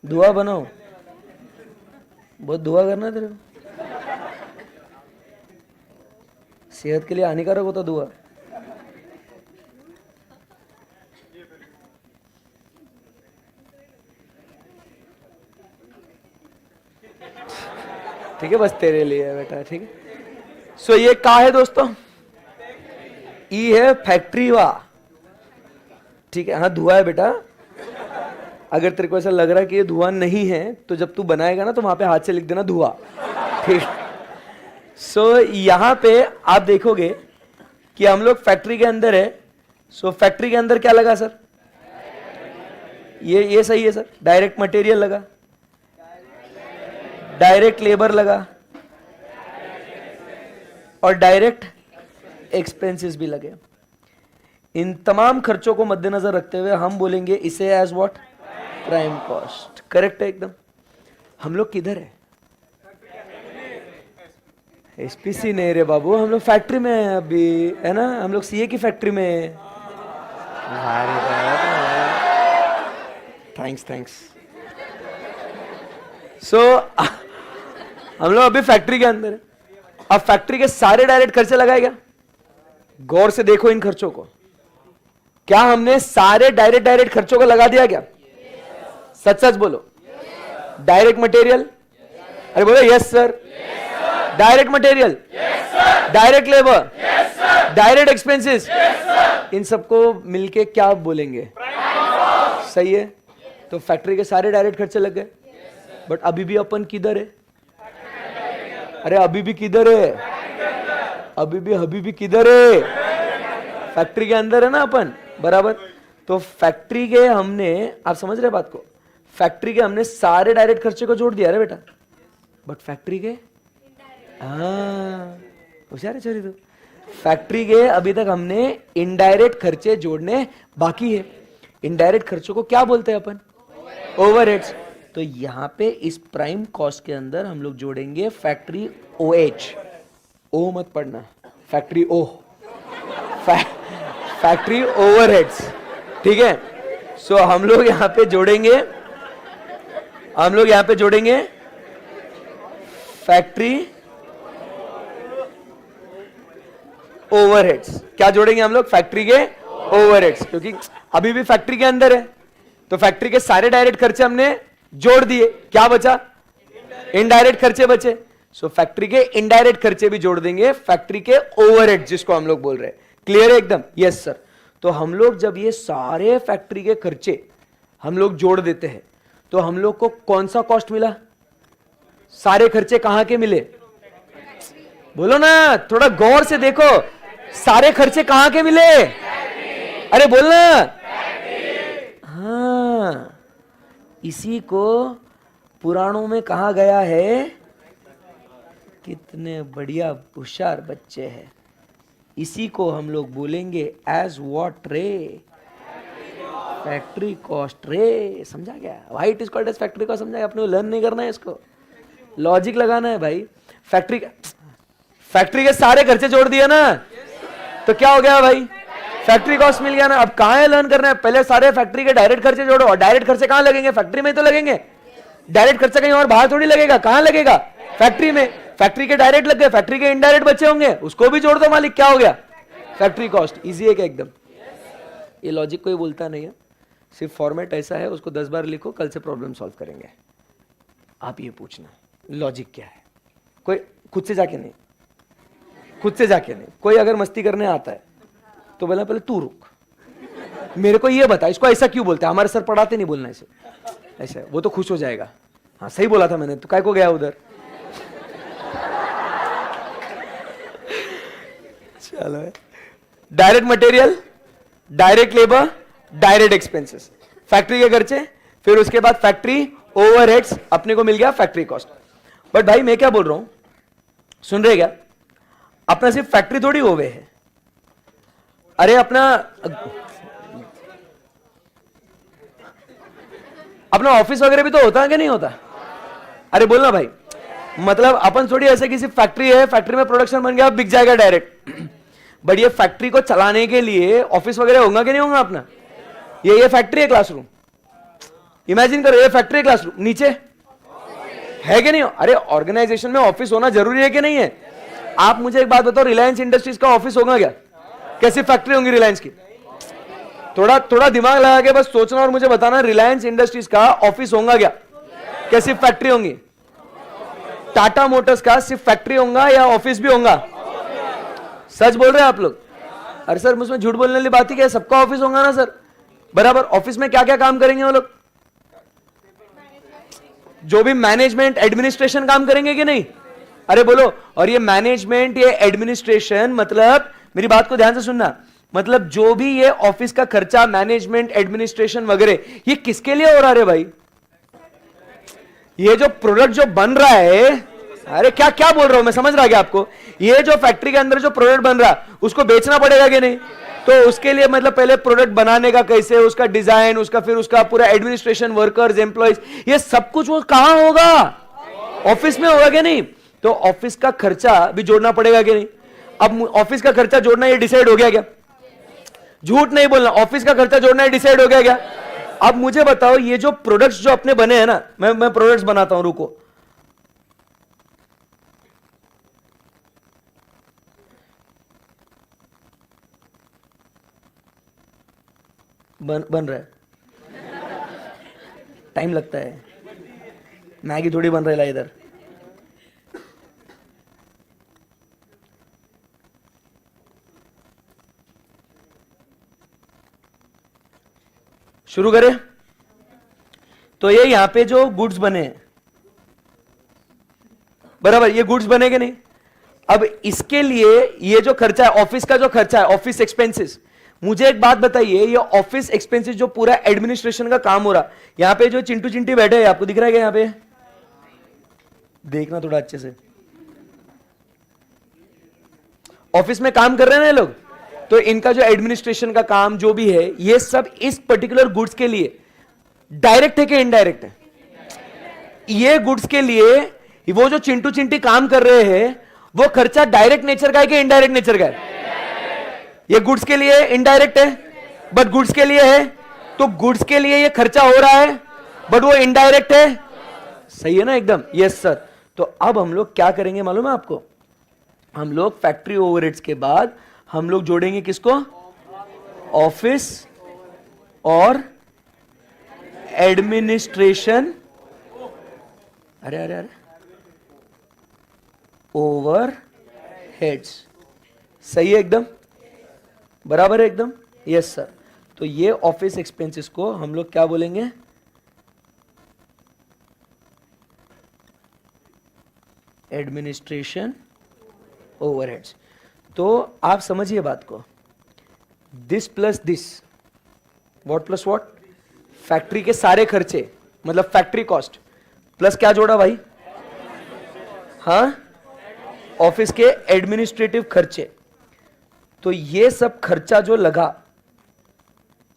दुआ बनो, बहुत दुआ करना है तेरे को, सेहत के लिए हानिकारक होता दुआ। ठीक है, बस तेरे लिए है बेटा, ठीक है। सो ये का है दोस्तों? ई है फैक्ट्री वा, ठीक है। हाँ धुआं है बेटा। अगर तेरे को ऐसा लग रहा है कि ये धुआं नहीं है तो जब तू बनाएगा ना तो वहां पे हाथ से लिख देना धुआं, ठीक। सो यहां पे आप देखोगे कि हम लोग फैक्ट्री के अंदर है। सो फैक्ट्री के अंदर क्या लगा सर? ये सही है सर। डायरेक्ट मटेरियल लगा, डायरेक्ट लेबर लगा और डायरेक्ट एक्सपेंसेस भी लगे। इन तमाम खर्चों को मद्देनजर रखते हुए हम बोलेंगे इसे as what? Prime cost. Correct है एकदम। हम लोग किधर है? एसपीसी नहीं रे बाबू, हम लोग फैक्ट्री में है अभी, है ना। हम लोग सीए की फैक्ट्री में है। थैंक्स। सो हम लोग अभी फैक्ट्री के अंदर है। अब फैक्ट्री के सारे डायरेक्ट खर्चे लगाए क्या? गौर से देखो इन खर्चों को। क्या हमने सारे डायरेक्ट खर्चों को लगा दिया क्या? सच बोलो। डायरेक्ट मटेरियल, अरे बोलो yes sir. Direct material, direct labour, direct expenses, इन सबको मिलके क्या बोलेंगे? सही है। तो फैक्ट्री के सारे डायरेक्ट खर्चे लग गए। बट अभी भी अपन किधर है? अरे अभी भी किधर है? अभी भी किधर है? फैक्ट्री के अंदर है ना अपन, बराबर। तो फैक्ट्री के हमने, आप समझ रहे बात को, फैक्ट्री के हमने सारे डायरेक्ट खर्चे को जोड़ दिया रे बेटा। बट फैक्ट्री के, हाँ होशियार है छोरी तू। फैक्ट्री के अभी तक हमने इनडायरेक्ट खर्चे जोड़ने बाकी है। इनडायरेक्ट खर्चों को क्या बोलते हैं अपन? ओवरहेड्स। तो यहां पे इस प्राइम कॉस्ट के अंदर हम लोग जोड़ेंगे फैक्ट्री OH। ओ मत पढ़ना, फैक्ट्री ओ, फैक्ट्री ओवरहेड्स, ठीक है। सो हम लोग यहां पे जोड़ेंगे, फैक्ट्री ओवरहेड्स। क्या जोड़ेंगे हम लोग? फैक्ट्री के ओवरहेड्स, क्योंकि अभी भी फैक्ट्री के अंदर है। तो फैक्ट्री के सारे डायरेक्ट खर्चे हमने जोड़ दिए, क्या बचा? इनडायरेक्ट खर्चे बचे। सो फैक्ट्री के इनडायरेक्ट खर्चे भी जोड़ देंगे फैक्ट्री के ओवरहेड, जिसको हम लोग बोल रहे हैं। क्लियर है एकदम? Yes sir. तो हम लोग जब ये सारे फैक्ट्री के खर्चे हम लोग जोड़ देते हैं तो हम लोग को कौन सा कॉस्ट मिला? सारे खर्चे कहां के मिले? बोलो ना, थोड़ा गौर से देखो। सारे खर्चे कहां के मिले? अरे बोलना। हाँ, इसी को पुराणों में कहा गया है। कितने बढ़िया होशियार बच्चे हैं। इसी को हम लोग बोलेंगे एज व्हाट रे? फैक्ट्री कॉस्ट रे। समझा क्या? Why it is called as factory cost? समझा? अपने को लर्न नहीं करना है, इसको लॉजिक लगाना है भाई। फैक्ट्री के सारे खर्चे जोड़ दिए ना, तो क्या हो गया भाई? फैक्ट्री कॉस्ट मिल गया ना। अब कहां है लर्न करना है? पहले सारे फैक्ट्री के डायरेक्ट खर्चे जोड़ो। और डायरेक्ट खर्चे कहां लगेंगे? फैक्ट्री में तो लगेंगे। डायरेक्ट खर्चा कहीं और बाहर थोड़ी लगेगा। कहां लगेगा? फैक्ट्री में। फैक्ट्री के डायरेक्ट लग गए, फैक्ट्री के इनडायरेक्ट बचे होंगे, उसको भी जोड़ दो मालिक। क्या हो गया? Factory cost. इजी है क्या एकदम? ये लॉजिक कोई बोलता नहीं है। सिर्फ फॉर्मेट ऐसा है, उसको 10 बार लिखो, कल से प्रॉब्लम सॉल्व करेंगे। आप ये पूछना लॉजिक क्या है, कोई खुद से जाके नहीं, खुद से जाके नहीं। कोई अगर मस्ती करने आता है तो बोला पहले तू रुक, मेरे को ये बता इसको ऐसा क्यों बोलते हैं, हमारे सर पढ़ाते नहीं बोलना ऐसे, ऐसा वो तो खुश हो जाएगा, हाँ सही बोला था मैंने, तो काय को गया उधर। चलो, direct material, direct labour, direct expenses, factory के खर्चे, फिर उसके बाद फैक्ट्री ओवरहेड्स, अपने को मिल गया फैक्ट्री कॉस्ट। बट भाई मैं क्या बोल रहा हूं, सुन रहे क्या, अपना सिर्फ फैक्ट्री थोड़ी ओवे है, अरे अपना ऑफिस वगैरह भी तो होता है कि नहीं होता, अरे बोलना भाई, मतलब अपन थोड़ी ऐसे किसी फैक्ट्री है, फैक्ट्री में प्रोडक्शन बन गया बिक जाएगा डायरेक्ट, बट ये फैक्ट्री को चलाने के लिए ऑफिस वगैरह होगा कि नहीं होगा अपना, ये फैक्ट्री है क्लासरूम, इमेजिन करो ये फैक्ट्री है क्लासरूम, नीचे है कि नहीं, अरे ऑर्गेनाइजेशन में ऑफिस होना जरूरी है कि नहीं है। आप मुझे एक बात बताओ, रिलायंस इंडस्ट्रीज का ऑफिस होगा क्या, कैसी फैक्ट्री होंगी रिलायंस की, थोड़ा दिमाग लगा के बस सोचना और मुझे बताना, रिलायंस इंडस्ट्रीज का ऑफिस होगा क्या, कैसी फैक्ट्री होंगी। टाटा मोटर्स का सिर्फ फैक्ट्री होगा या ऑफिस भी होगा, सच बोल रहे हैं आप लोग, अरे सर मुझमें झूठ बोलने वाली बात ही क्या है, सबका ऑफिस होगा ना सर, बराबर। ऑफिस में क्या क्या काम करेंगे वो लोग, जो भी मैनेजमेंट एडमिनिस्ट्रेशन काम करेंगे कि नहीं, अरे बोलो। और ये मैनेजमेंट ये एडमिनिस्ट्रेशन मतलब, मेरी बात को ध्यान से सुनना, मतलब जो भी ये ऑफिस का खर्चा, मैनेजमेंट एडमिनिस्ट्रेशन वगैरह, ये किसके लिए हो रहा है भाई, ये जो प्रोडक्ट जो बन रहा है, अरे क्या क्या बोल रहा हूं मैं, समझ रहा है आपको, ये जो फैक्ट्री के अंदर जो प्रोडक्ट बन रहा उसको बेचना पड़ेगा कि नहीं, तो उसके लिए मतलब पहले प्रोडक्ट बनाने का कैसे, उसका डिजाइन, उसका फिर उसका पूरा एडमिनिस्ट्रेशन, वर्कर्स, एम्प्लॉइज, ये सब कुछ वो कहां होगा, ऑफिस में होगा कि नहीं, तो ऑफिस का खर्चा भी जोड़ना पड़ेगा कि नहीं। अब ऑफिस का खर्चा जोड़ना ये डिसाइड हो गया क्या, झूठ नहीं बोलना, ऑफिस का खर्चा जोड़ना ये डिसाइड हो गया क्या। अब मुझे बताओ, ये जो प्रोडक्ट्स जो अपने बने हैं ना, मैं प्रोडक्ट्स बनाता हूं, रुको, बन रहा है, टाइम लगता है, मैगी थोड़ी बन रहा है इधर, शुरू करें। तो ये यहां पे जो गुड्स बने हैं, बराबर, ये गुड्स बने कि नहीं। अब इसके लिए ये जो खर्चा है, ऑफिस का जो खर्चा है, ऑफिस एक्सपेंसेस, मुझे एक बात बताइए, ये ऑफिस एक्सपेंसेस जो पूरा एडमिनिस्ट्रेशन का काम हो रहा, यहां पे जो चिंटू चिंटी बैठे हैं, आपको दिख रहा है क्या, यहां पे देखना थोड़ा अच्छे से, ऑफिस में काम कर रहे हैं ना ये लोग, तो इनका जो एडमिनिस्ट्रेशन का काम जो भी है, ये सब इस पर्टिकुलर गुड्स के लिए डायरेक्ट है कि इनडायरेक्ट है। ये गुड्स के लिए वो जो चिंटू चिंटी काम कर रहे हैं, वो खर्चा डायरेक्ट नेचर का है कि इनडायरेक्ट नेचर का है। ये गुड्स के लिए इनडायरेक्ट है, बट गुड्स के लिए है, तो गुड्स के लिए ये खर्चा हो रहा है, बट वो इनडायरेक्ट है, सही है ना एकदम, यस सर। तो अब हम लोग क्या करेंगे मालूम है आपको, हम लोग फैक्ट्री ओवरहेड्स के बाद हम लोग जोड़ेंगे किसको, ऑफिस और एडमिनिस्ट्रेशन, अरे अरे अरे, ओवर हेड्स, सही है एकदम, बराबर है एकदम, यस सर। तो ये ऑफिस एक्सपेंसेस को हम लोग क्या बोलेंगे, एडमिनिस्ट्रेशन ओवरहेड्स। तो आप समझिए बात को, this plus this, what plus what, factory के सारे खर्चे, मतलब फैक्ट्री कॉस्ट प्लस क्या जोड़ा भाई, हाँ, ऑफिस के एडमिनिस्ट्रेटिव खर्चे। तो ये सब खर्चा जो लगा,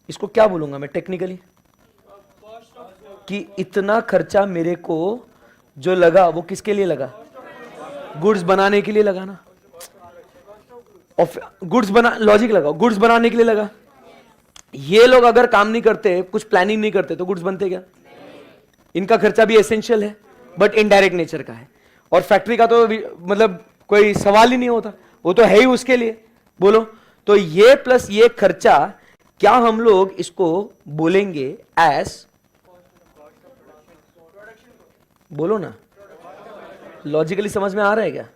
इसको क्या बोलूंगा मैं टेक्निकली, कि इतना खर्चा मेरे को जो लगा वो किसके लिए लगा, गुड्स बनाने के लिए लगा ना, गुड्स बना, लॉजिक लगाओ, गुड्स बनाने के लिए लगा। ये लोग अगर काम नहीं करते, कुछ प्लानिंग नहीं करते, तो गुड्स बनते क्या, इनका खर्चा भी एसेंशियल है, बट इनडायरेक्ट नेचर का है। और फैक्ट्री का तो मतलब कोई सवाल ही नहीं होता, वो तो है ही उसके लिए, बोलो। तो ये प्लस ये खर्चा क्या हम लोग इसको बोलेंगे एज, बोलो ना, लॉजिकली समझ में आ रहा है क्या?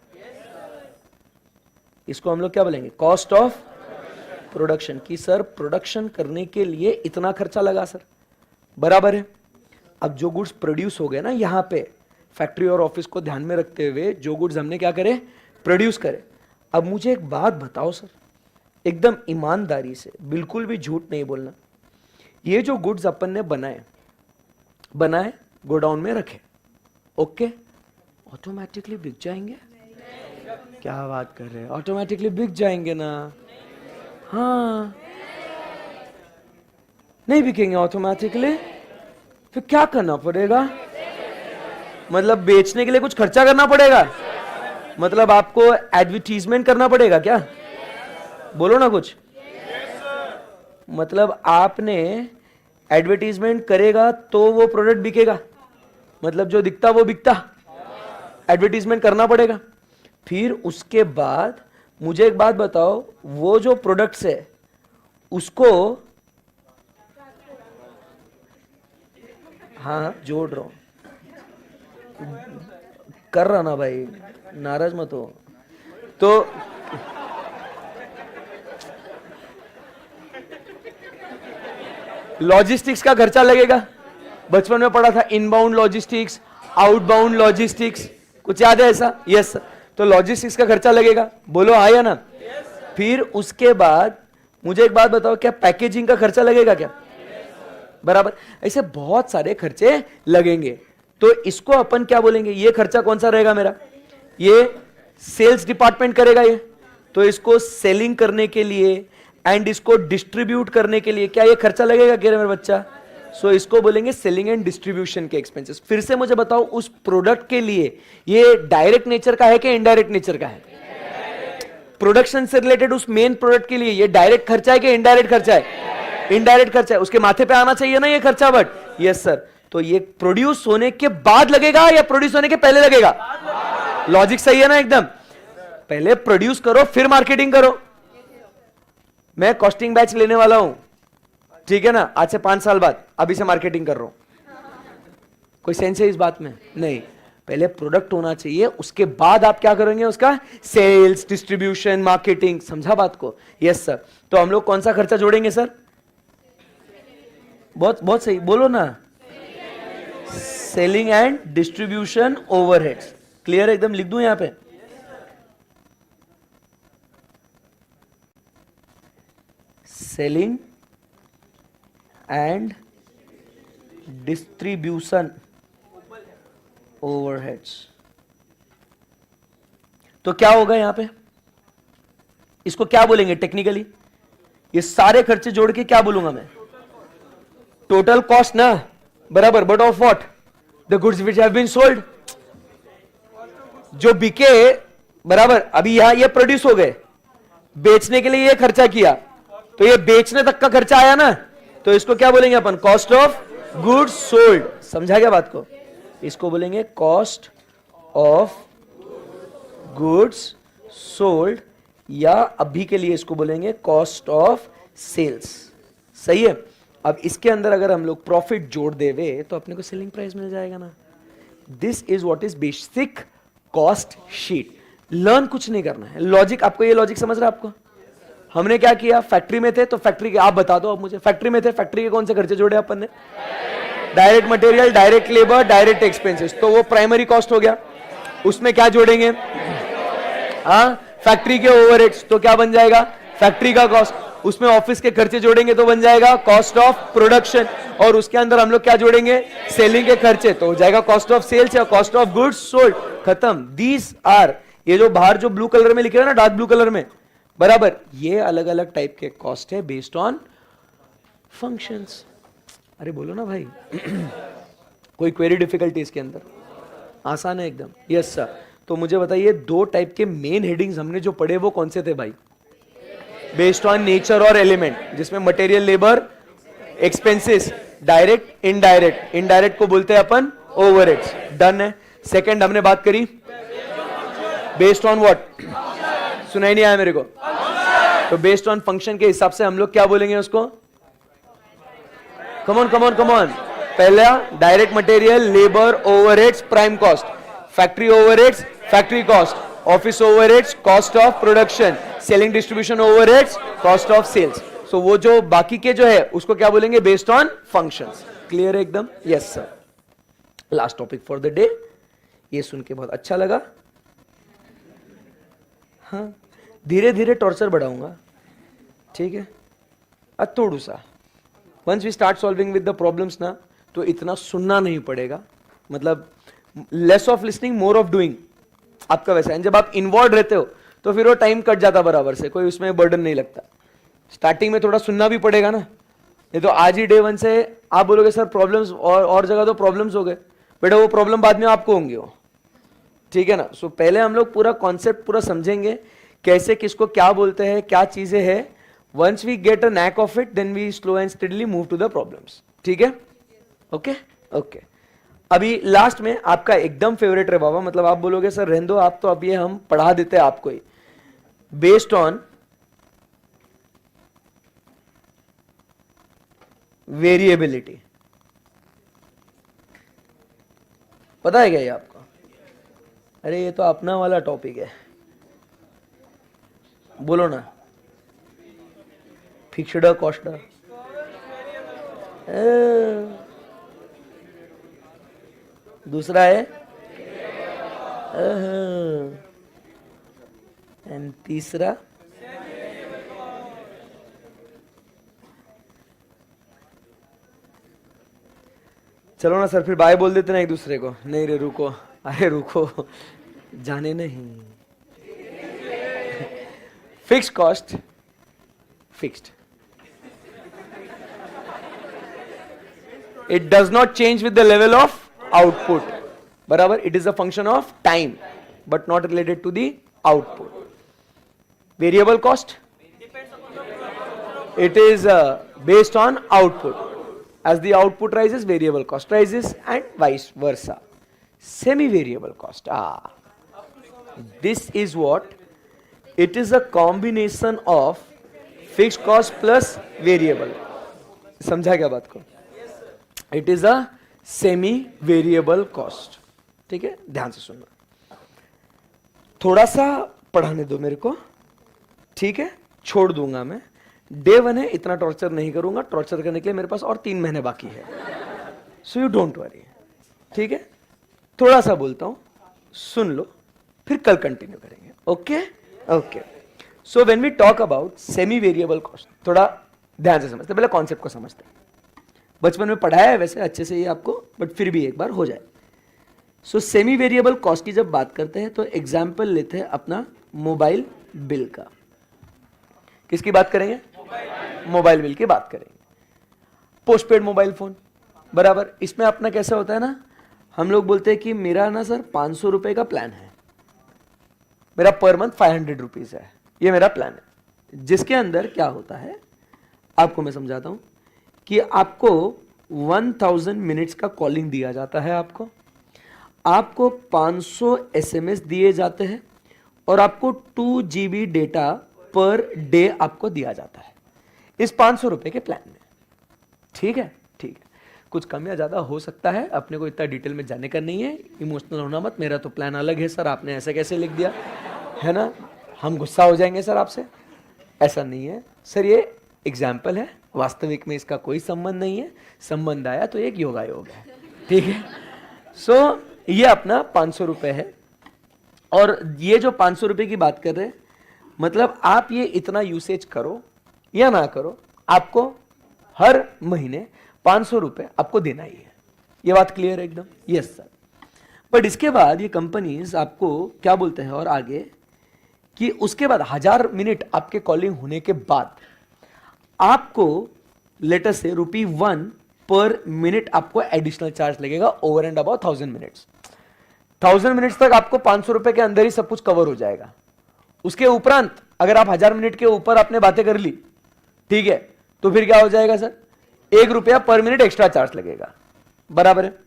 इसको हम लोग क्या बोलेंगे? Cost of production. की सर प्रोडक्शन करने के लिए इतना खर्चा लगा सर, बराबर है। अब जो गुड्स प्रोड्यूस हो गए ना यहां पे फैक्ट्री और ऑफिस को ध्यान में रखते हुए, जो गुड्स हमने क्या करे, प्रोड्यूस करे। अब मुझे एक बात बताओ सर, एकदम ईमानदारी से, बिल्कुल भी झूठ नहीं बोलना, ये जो गुड्स अपन ने बनाए गोडाउन में रखे, ओके, ऑटोमेटिकली बिक जाएंगे? क्या बात कर रहे हैं, ऑटोमेटिकली बिक जाएंगे ना? हाँ, नहीं बिकेंगे ऑटोमेटिकली, फिर क्या करना पड़ेगा? मतलब बेचने के लिए कुछ खर्चा करना पड़ेगा, मतलब आपको एडवर्टीजमेंट करना पड़ेगा क्या? बोलो ना कुछ। मतलब आपने एडवर्टीजमेंट करेगा तो वो प्रोडक्ट बिकेगा, मतलब जो दिखता वो बिकता, एडवर्टीजमेंट करना पड़ेगा। फिर उसके बाद मुझे एक बात बताओ, वो जो प्रोडक्ट्स है उसको, हाँ जोड़ रहा हूं, कर रहा ना भाई, नाराज मत हो। तो लॉजिस्टिक्स का खर्चा लगेगा, बचपन में पढ़ा था, इनबाउंड लॉजिस्टिक्स, आउटबाउंड लॉजिस्टिक्स, कुछ याद है ऐसा? Yes sir. तो लॉजिस्टिक्स का खर्चा लगेगा, बोलो हाँ या ना? फिर उसके बाद मुझे एक बात बताओ, क्या पैकेजिंग का खर्चा लगेगा क्या? बराबर, ऐसे बहुत सारे खर्चे लगेंगे। तो इसको अपन क्या बोलेंगे, ये खर्चा कौन सा रहेगा मेरा? ये सेल्स डिपार्टमेंट करेगा ये, तो इसको सेलिंग करने के लिए एंड इसको डिस्ट्रीब्यूट करने के लिए क्या ये खर्चा लगेगा क्या मेरा बच्चा? सो इसको बोलेंगे सेलिंग एंड डिस्ट्रीब्यूशन के एक्सपेंसेस। फिर से मुझे बताओ, उस प्रोडक्ट के लिए ये डायरेक्ट नेचर का है कि इनडायरेक्ट नेचर का है? प्रोडक्शन से रिलेटेड उस मेन प्रोडक्ट के लिए ये डायरेक्ट खर्चा है कि इनडायरेक्ट खर्चा है? इनडायरेक्ट खर्चा है, उसके माथे पे आना चाहिए ना ये खर्चा, बट यस सर। तो ये प्रोड्यूस होने के बाद लगेगा या प्रोड्यूस होने के पहले लगेगा? लॉजिक सही है ना एकदम? पहले प्रोड्यूस करो फिर मार्केटिंग करो। मैं कॉस्टिंग बैच लेने वाला हूं, ठीक है ना, आज से 5 साल बाद, अभी से मार्केटिंग कर रहा हूं। कोई सेंस है इस बात में? नहीं। पहले प्रोडक्ट होना चाहिए, उसके बाद आप क्या करेंगे, उसका सेल्स, डिस्ट्रीब्यूशन, मार्केटिंग। समझा बात को? Yes sir. तो हम लोग कौन सा खर्चा जोड़ेंगे सर? बहुत बहुत सही, बोलो ना, selling and distribution overheads. Clear एकदम? लिख दूं यहां पे? Selling and distribution overheads. तो क्या होगा यहां पे, इसको क्या बोलेंगे टेक्निकली? ये सारे खर्चे जोड़ के क्या बोलूंगा मैं? टोटल कॉस्ट ना, बराबर, but of what? The goods which have been sold, जो बिके, बराबर। अभी यहां ये प्रोड्यूस हो गए, बेचने के लिए ये खर्चा किया, तो ये बेचने तक का खर्चा आया ना, तो इसको क्या बोलेंगे अपन? Cost of goods sold. समझा क्या बात को? इसको बोलेंगे कॉस्ट ऑफ गुड्स सोल्ड, या अभी के लिए इसको बोलेंगे कॉस्ट ऑफ सेल्स। सही है? अब इसके अंदर अगर हम लोग प्रॉफिट जोड़ देवे तो अपने को सेलिंग प्राइस मिल जाएगा ना। This is what is basic cost sheet. Learn कुछ नहीं करना है, लॉजिक। आपको ये लॉजिक समझ रहा है? आपको हमने क्या किया, फैक्ट्री में थे तो फैक्ट्री के, आप बता दो अब मुझे, फैक्ट्री में थे, फैक्ट्री के कौन से खर्चे जोड़े अपन ने? Direct material, direct labour, direct expenses. तो वो प्राइमरी कॉस्ट हो गया। उसमें क्या जोड़ेंगे? हाँ, फैक्ट्री के ओवरहेड्स, तो क्या बन जाएगा? फैक्ट्री का कॉस्ट। उसमें ऑफिस के खर्चे जोड़ेंगे तो बन जाएगा कॉस्ट ऑफ प्रोडक्शन, और उसके अंदर हम लोग क्या जोड़ेंगे? सेलिंग के खर्चे, तो हो जाएगा कॉस्ट ऑफ सेल्स या कॉस्ट ऑफ गुड्स सोल्ड। खत्म। दीज आर, ये जो बाहर जो ब्लू कलर में लिखे हुए ना, डार्क ब्लू कलर में, बराबर, ये अलग अलग टाइप के कॉस्ट है बेस्ड ऑन फंक्शंस। अरे बोलो ना भाई। कोई क्वेरी डिफिकल्टी इसके अंदर? आसान है एकदम? Yes sir. तो मुझे बताइए, 2 टाइप के मेन हेडिंग्स हमने जो पढ़े वो कौन से थे भाई? बेस्ड ऑन नेचर और एलिमेंट, जिसमें material, labour, expenses, direct, indirect. Indirect को बोलते हैं अपन ओवरहेड्स। डन है। सेकंड हमने बात करी बेस्ड ऑन व्हाट? सुनाई नहीं आया मेरे को? तो बेस्ड ऑन फंक्शन के हिसाब से हम लोग क्या बोलेंगे उसको? Come on. पहला direct material, labour, overheads, prime cost, factory overheads, factory cost, office overheads, cost of production, selling distribution overheads, cost of sales. So वो जो बाकी के जो है उसको क्या बोलेंगे, बेस्ड ऑन फंक्शंस। क्लियर है एकदम? Yes sir. Last topic for the day. ये सुन के बहुत अच्छा लगा। हाँ, धीरे धीरे टॉर्चर बढ़ाऊंगा, ठीक है? थोड़ा सा once we start solving with the problems ना, तो इतना सुनना नहीं पड़ेगा, मतलब less of listening, more of doing आपका वैसा है। जब आप इन्वॉल्व रहते हो तो फिर वो टाइम कट जाता बराबर से, कोई उसमें बर्डन नहीं लगता। स्टार्टिंग में थोड़ा सुनना भी पड़ेगा ना, नहीं तो आज ही डे वन से आप बोलोगे सर प्रॉब्लम्स, और जगह तो प्रॉब्लम्स हो गए, बेटा वो प्रॉब्लम बाद में आपको होंगे वो, ठीक है ना? सो पहले हम लोग पूरा कॉन्सेप्ट पूरा समझेंगे, कैसे किसको क्या बोलते हैं, क्या चीजें हैं। Once we get a knack of it, then we slow and steadily move to the problems, ठीक है? Okay okay. अभी लास्ट में आपका एकदम फेवरेट है बाबा, मतलब आप बोलोगे सर रहने दो आप, तो अब ये हम पढ़ा देते हैं आपको ही, बेस्ड ऑन वेरिएबिलिटी। पता है क्या ये आपको? अरे ये तो अपना वाला टॉपिक है, बोलो ना। फिक्स्ड कॉस्ट, दूसरा है एंड तीसरा चलो ना सर, फिर बाय बोल देते ना एक दूसरे को। नहीं रे रुको, अरे रुको, जाने नहीं। Fixed cost, fixed, it does not change with the level of output, बराबर? it is a function of time but not related to the output. Variable cost, it is based on output. As the output rises, variable cost rises and vice versa. Semi variable cost, this is what it is, a combination of fixed cost plus variable. समझा क्या बात को? It is a semi variable cost, ठीक है? ध्यान से सुनना, थोड़ा सा पढ़ाने दो मेरे को, ठीक है? छोड़ दूंगा मैं, डे वन है, इतना टॉर्चर नहीं करूंगा। टॉर्चर करने के लिए मेरे पास और 3 महीने बाकी है, सो यू डोंट वरी, ठीक है? थोड़ा सा बोलता हूं, सुन लो, फिर कल कंटिन्यू करेंगे। Okay okay. So when we talk about semi variable cost, थोड़ा ध्यान से समझते, पहले कॉन्सेप्ट को समझते हैं। बचपन में पढ़ाया है वैसे अच्छे से ये आपको, बट फिर भी एक बार हो जाए। सो सेमी वेरिएबल कॉस्ट की जब बात करते हैं तो एग्जाम्पल लेते हैं अपना मोबाइल बिल का। किसकी बात करेंगे? मोबाइल बिल की बात करेंगे। पोस्टपेड मोबाइल फोन, बराबर? इसमें अपना कैसा होता है ना, हम लोग बोलते हैं कि मेरा ना सर 500 रुपए का प्लान है, मेरा पर मंथ 500 रुपीज है, ये मेरा प्लान है। जिसके अंदर क्या होता है आपको मैं समझाता हूं कि आपको 1000 मिनट्स का कॉलिंग दिया जाता है, आपको 500 एसएमएस दिए जाते हैं, और आपको 2 GB डेटा पर डे आपको दिया जाता है इस 500 रुपए के प्लान में, ठीक है? ठीक है, कुछ कम या ज्यादा हो सकता है, अपने को इतना डिटेल में जाने का नहीं है, इमोशनल होना मत। मेरा तो प्लान अलग है सर, आपने ऐसे कैसे लिख दिया है ना, हम गुस्सा हो जाएंगे सर आपसे, ऐसा नहीं है सर, ये एग्जाम्पल है, वास्तविक में इसका कोई संबंध नहीं है, संबंध आया तो एक योगा योग है, ठीक है? सो ये अपना 500 रुपए है, और ये जो 500 रुपए की बात कर रहे हैं, मतलब आप ये इतना यूसेज करो या ना करो, आपको हर महीने 500 रुपए आपको देना ही है। ये बात क्लियर है एकदम? Yes sir. बट इसके बाद ये कंपनीज आपको क्या बोलते हैं और आगे, कि उसके बाद 1000 मिनट आपके कॉलिंग होने के बाद आपको लेटर से ₹1 पर मिनट आपको एडिशनल चार्ज लगेगा, over and about 1000 minutes. 1000 minutes तक आपको 500 रुपए के अंदर ही सब कुछ कवर हो जाएगा। उसके उपरांत अगर आप 1000 मिनट के ऊपर आपने बातें कर ली, ठीक है, तो फिर क्या हो जाएगा सर, ₹1 पर मिनट एक्स्ट्रा चार्ज लगेगा, बराबर है?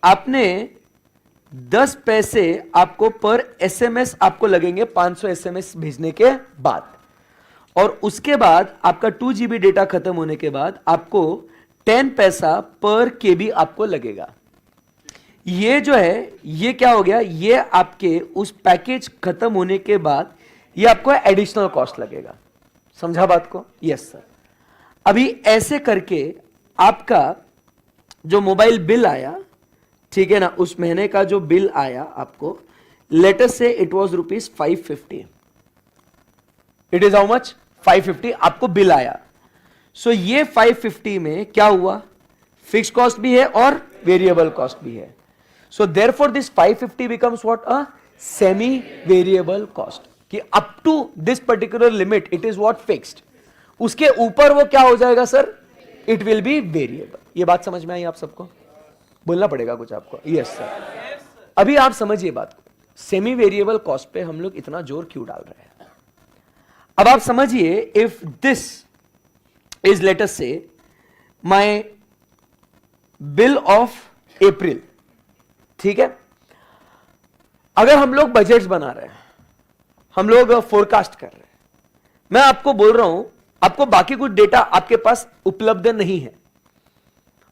आपने 10 पैसे आपको पर एसएमएस आपको लगेंगे 500 एसएमएस भेजने के बाद, और उसके बाद आपका 2 GB डेटा खत्म होने के बाद आपको 10 पैसा पर केबी आपको लगेगा। ये जो है ये क्या हो गया, ये आपके उस पैकेज खत्म होने के बाद ये आपको एडिशनल कॉस्ट लगेगा। समझा बात को? Yes sir. अभी ऐसे करके आपका जो मोबाइल बिल आया, ठीक है ना, उस महीने का जो बिल आया आपको, लेट अस से it was ₹550। It is how much? 550 आपको बिल आया। सो ये 550 में क्या हुआ, फिक्स कॉस्ट भी है और वेरिएबल कॉस्ट भी है। So therefore this 550 becomes what? A semi variable cost, कि up to this particular limit it is what? Fixed. उसके ऊपर वो क्या हो जाएगा सर? It will be variable. ये बात समझ में आई आप सबको? बोलना पड़ेगा कुछ आपको? Yes sir. अभी आप समझिए बात को, सेमी वेरिएबल कॉस्ट पे हम लोग इतना जोर क्यों डाल रहे हैं। अब आप समझिए, if this is let us से माय बिल ऑफ अप्रैल, ठीक है, अगर हम लोग बजट्स बना रहे हैं, हम लोग फोरकास्ट कर रहे हैं, मैं आपको बोल रहा हूं, आपको बाकी कुछ डेटा आपके पास उपलब्ध नहीं है,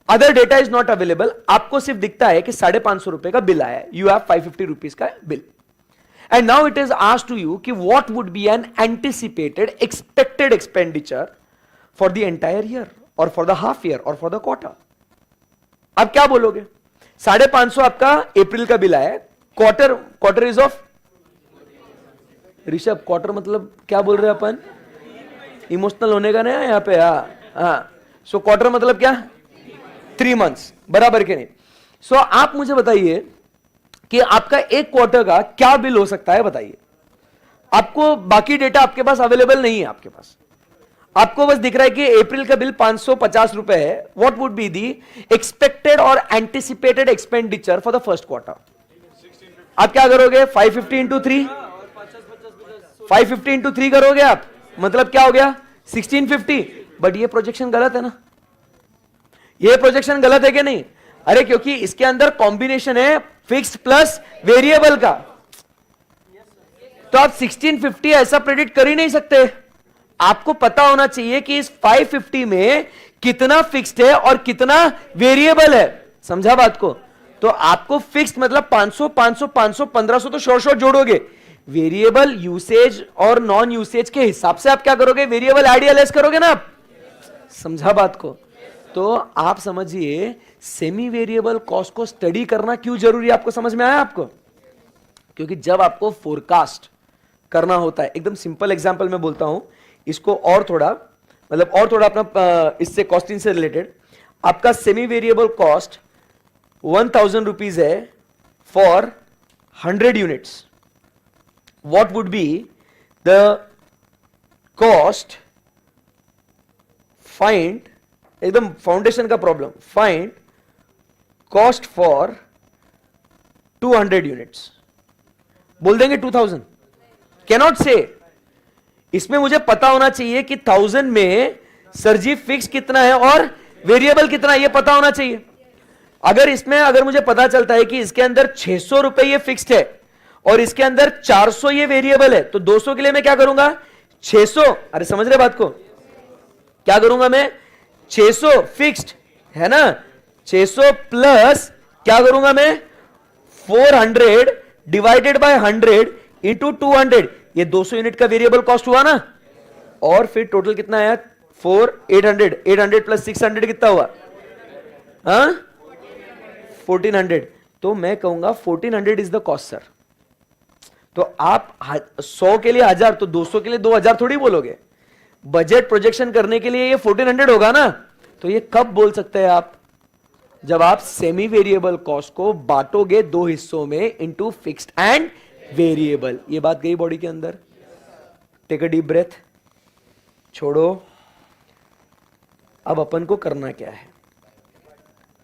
other data is not available, आपको सिर्फ दिखता है कि ₹550 का बिल आया है, यू हैव 550 रुपीज का bill, and now it is asked to you कि what would be an anticipated expected expenditure for the entire year और फॉर द हाफ ईयर और फॉर द क्वार्टर। आप क्या बोलोगे? 550 आपका अप्रैल का बिल आया है, quarter is of, Rishabh quarter मतलब क्या बोल रहे हैं अपन? इमोशनल होने का नहीं यहां पे। हाँ, सो क्वार्टर मतलब क्या? 3 मंथ्स, बराबर के नहीं? सो आप मुझे बताइए कि आपका एक क्वार्टर का क्या बिल हो सकता है, बताइए। आपको बाकी डेटा आपके पास अवेलेबल नहीं है, आपके पास आपको बस दिख रहा है कि अप्रैल का बिल ₹550 है। What would be the expected और anticipated expenditure for the first quarter? आप क्या करोगे? 550 इंटू 3, 550 इंटू 3 करोगे आप, मतलब क्या हो गया? 1650। बट ये प्रोजेक्शन गलत है ना? ये प्रोजेक्शन गलत है कि नहीं? अरे क्योंकि इसके अंदर कॉम्बिनेशन है फिक्स्ड प्लस वेरिएबल का, तो आप 1650 ऐसा प्रेडिक्ट कर ही नहीं सकते। आपको पता होना चाहिए कि इस 550 में कितना फिक्स्ड है और कितना वेरिएबल है। समझा बात को? तो आपको फिक्स्ड मतलब 500 500 500 1500 तो शॉर्ट जोड़ोगे, वेरिएबल यूसेज और नॉन यूसेज के हिसाब से आप क्या करोगे? वेरिएबल ऐड या लेस करोगे ना आप। समझा बात को? तो आप समझिए सेमी वेरिएबल कॉस्ट को स्टडी करना क्यों जरूरी है। आपको समझ में आया आपको? क्योंकि जब आपको फोरकास्ट करना होता है, एकदम सिंपल एग्जांपल मैं बोलता हूं इसको, और थोड़ा मतलब और थोड़ा अपना इससे कॉस्टिंग से रिलेटेड, आपका सेमी वेरिएबल कॉस्ट 1000 रुपीज है for 100 units. What would be the cost? Find, एकदम फाउंडेशन का problem, find cost for 200 units. बोल देंगे 2000? Cannot say. इसमें मुझे पता होना चाहिए कि 1000 में सर जी फिक्स कितना है और वेरिएबल कितना है, ये पता होना चाहिए। अगर मुझे पता चलता है कि इसके अंदर 600 रुपए ये फिक्स्ड है और इसके अंदर 400 ये वेरिएबल है, तो 200 के लिए मैं क्या करूंगा? 600, अरे समझ रहे बात को? क्या करूंगा मैं? 600 फिक्स्ड है ना, 600 प्लस क्या करूंगा मैं? 400 डिवाइडेड बाय 100 इंटू 200, ये 200 यूनिट का वेरिएबल कॉस्ट हुआ ना। और फिर टोटल कितना आया? 800, 800 प्लस 600 कितना हुआ? 1400। तो मैं कहूंगा 1400 इज द कॉस्ट सर। तो आप 100 के लिए 1000, तो 200 के लिए 2000 थोड़ी बोलोगे। बजट प्रोजेक्शन करने के लिए ये 1400 होगा ना। तो ये कब बोल सकते हैं आप? जब आप सेमी वेरिएबल कॉस्ट को बांटोगे 2 हिस्सों में इनटू फिक्स्ड एंड वेरिएबल। ये बात गई बॉडी के अंदर? टेक अ डीप ब्रेथ, छोड़ो। अब अपन को करना क्या है?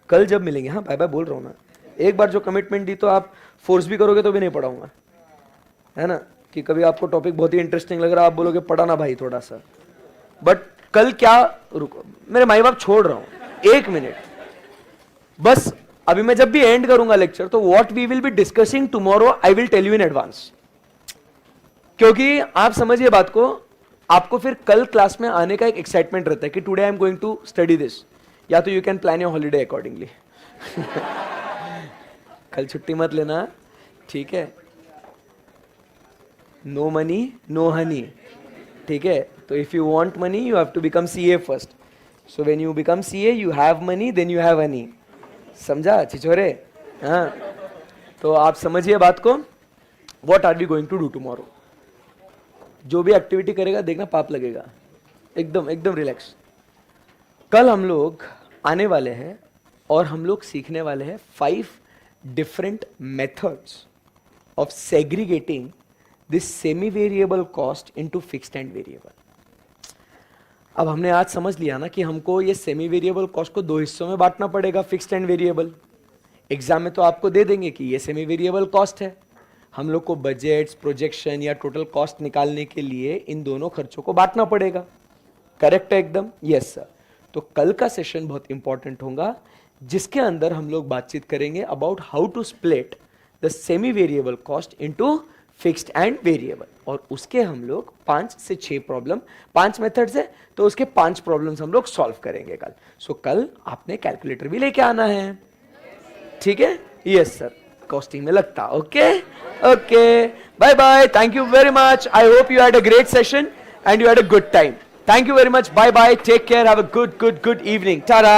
कल जब मिलेंगे, हाँ बाय बाय बोल रहा हूं ना, एक बार जो कमिटमेंट दी तो आप फोर्स भी करोगे तो भी नहीं पढ़ाऊंगा, है ना? कि कभी आपको टॉपिक बहुत ही इंटरेस्टिंग लग रहा है, आप बोलोगे पढ़ाना भाई थोड़ा सा, बट कल क्या, रुको मेरे माई बाप छोड़ रहा हूं 1 मिनट बस। अभी मैं जब भी एंड करूंगा लेक्चर, तो what we will be discussing tomorrow I will tell you in advance, क्योंकि आप समझिए बात को, आपको फिर कल क्लास में आने का एक एक्साइटमेंट रहता है कि today I am going to study this. या तो you can plan your holiday accordingly. कल छुट्टी मत लेना, ठीक है। नो मनी नो हनी, ठीक है। तो if you want money you have to become CA first, so when you become CA you have money then you have honey. समझा छिछोरे? हाँ, तो आप समझिए बात को। What are we going to do tomorrow? जो भी एक्टिविटी करेगा देखना पाप लगेगा, एकदम एकदम रिलैक्स। कल हम लोग आने वाले हैं और हम लोग सीखने वाले हैं 5 different methods of segregating this semi variable cost into fixed and variable. अब हमने आज समझ लिया ना कि हमको ये सेमी वेरिएबल कॉस्ट को 2 हिस्सों में बांटना पड़ेगा, फिक्स्ड एंड वेरिएबल। एग्जाम में तो आपको दे देंगे कि ये सेमी वेरिएबल कॉस्ट है, हम लोग को बजट्स, प्रोजेक्शन या टोटल कॉस्ट निकालने के लिए इन दोनों खर्चों को बांटना पड़ेगा। करेक्ट है एकदम? Yes sir. तो कल का सेशन बहुत इंपॉर्टेंट होगा, जिसके अंदर हम लोग बातचीत करेंगे about how to split the semi variable cost into fixed and variable. और उसके हम लोग 5 से 6 प्रॉब्लम, 5 मेथड्स है तो उसके 5 प्रॉब्लम्स हम लोग सॉल्व करेंगे कल। सो कल आपने कैलकुलेटर भी लेके आना है, ठीक है? यस सर, कॉस्टिंग में लगता। Okay okay, bye bye, thank you very much. I hope you had a great session and you had a good time. Thank you very much. Bye bye. Take care. Have a good evening. Ta-da.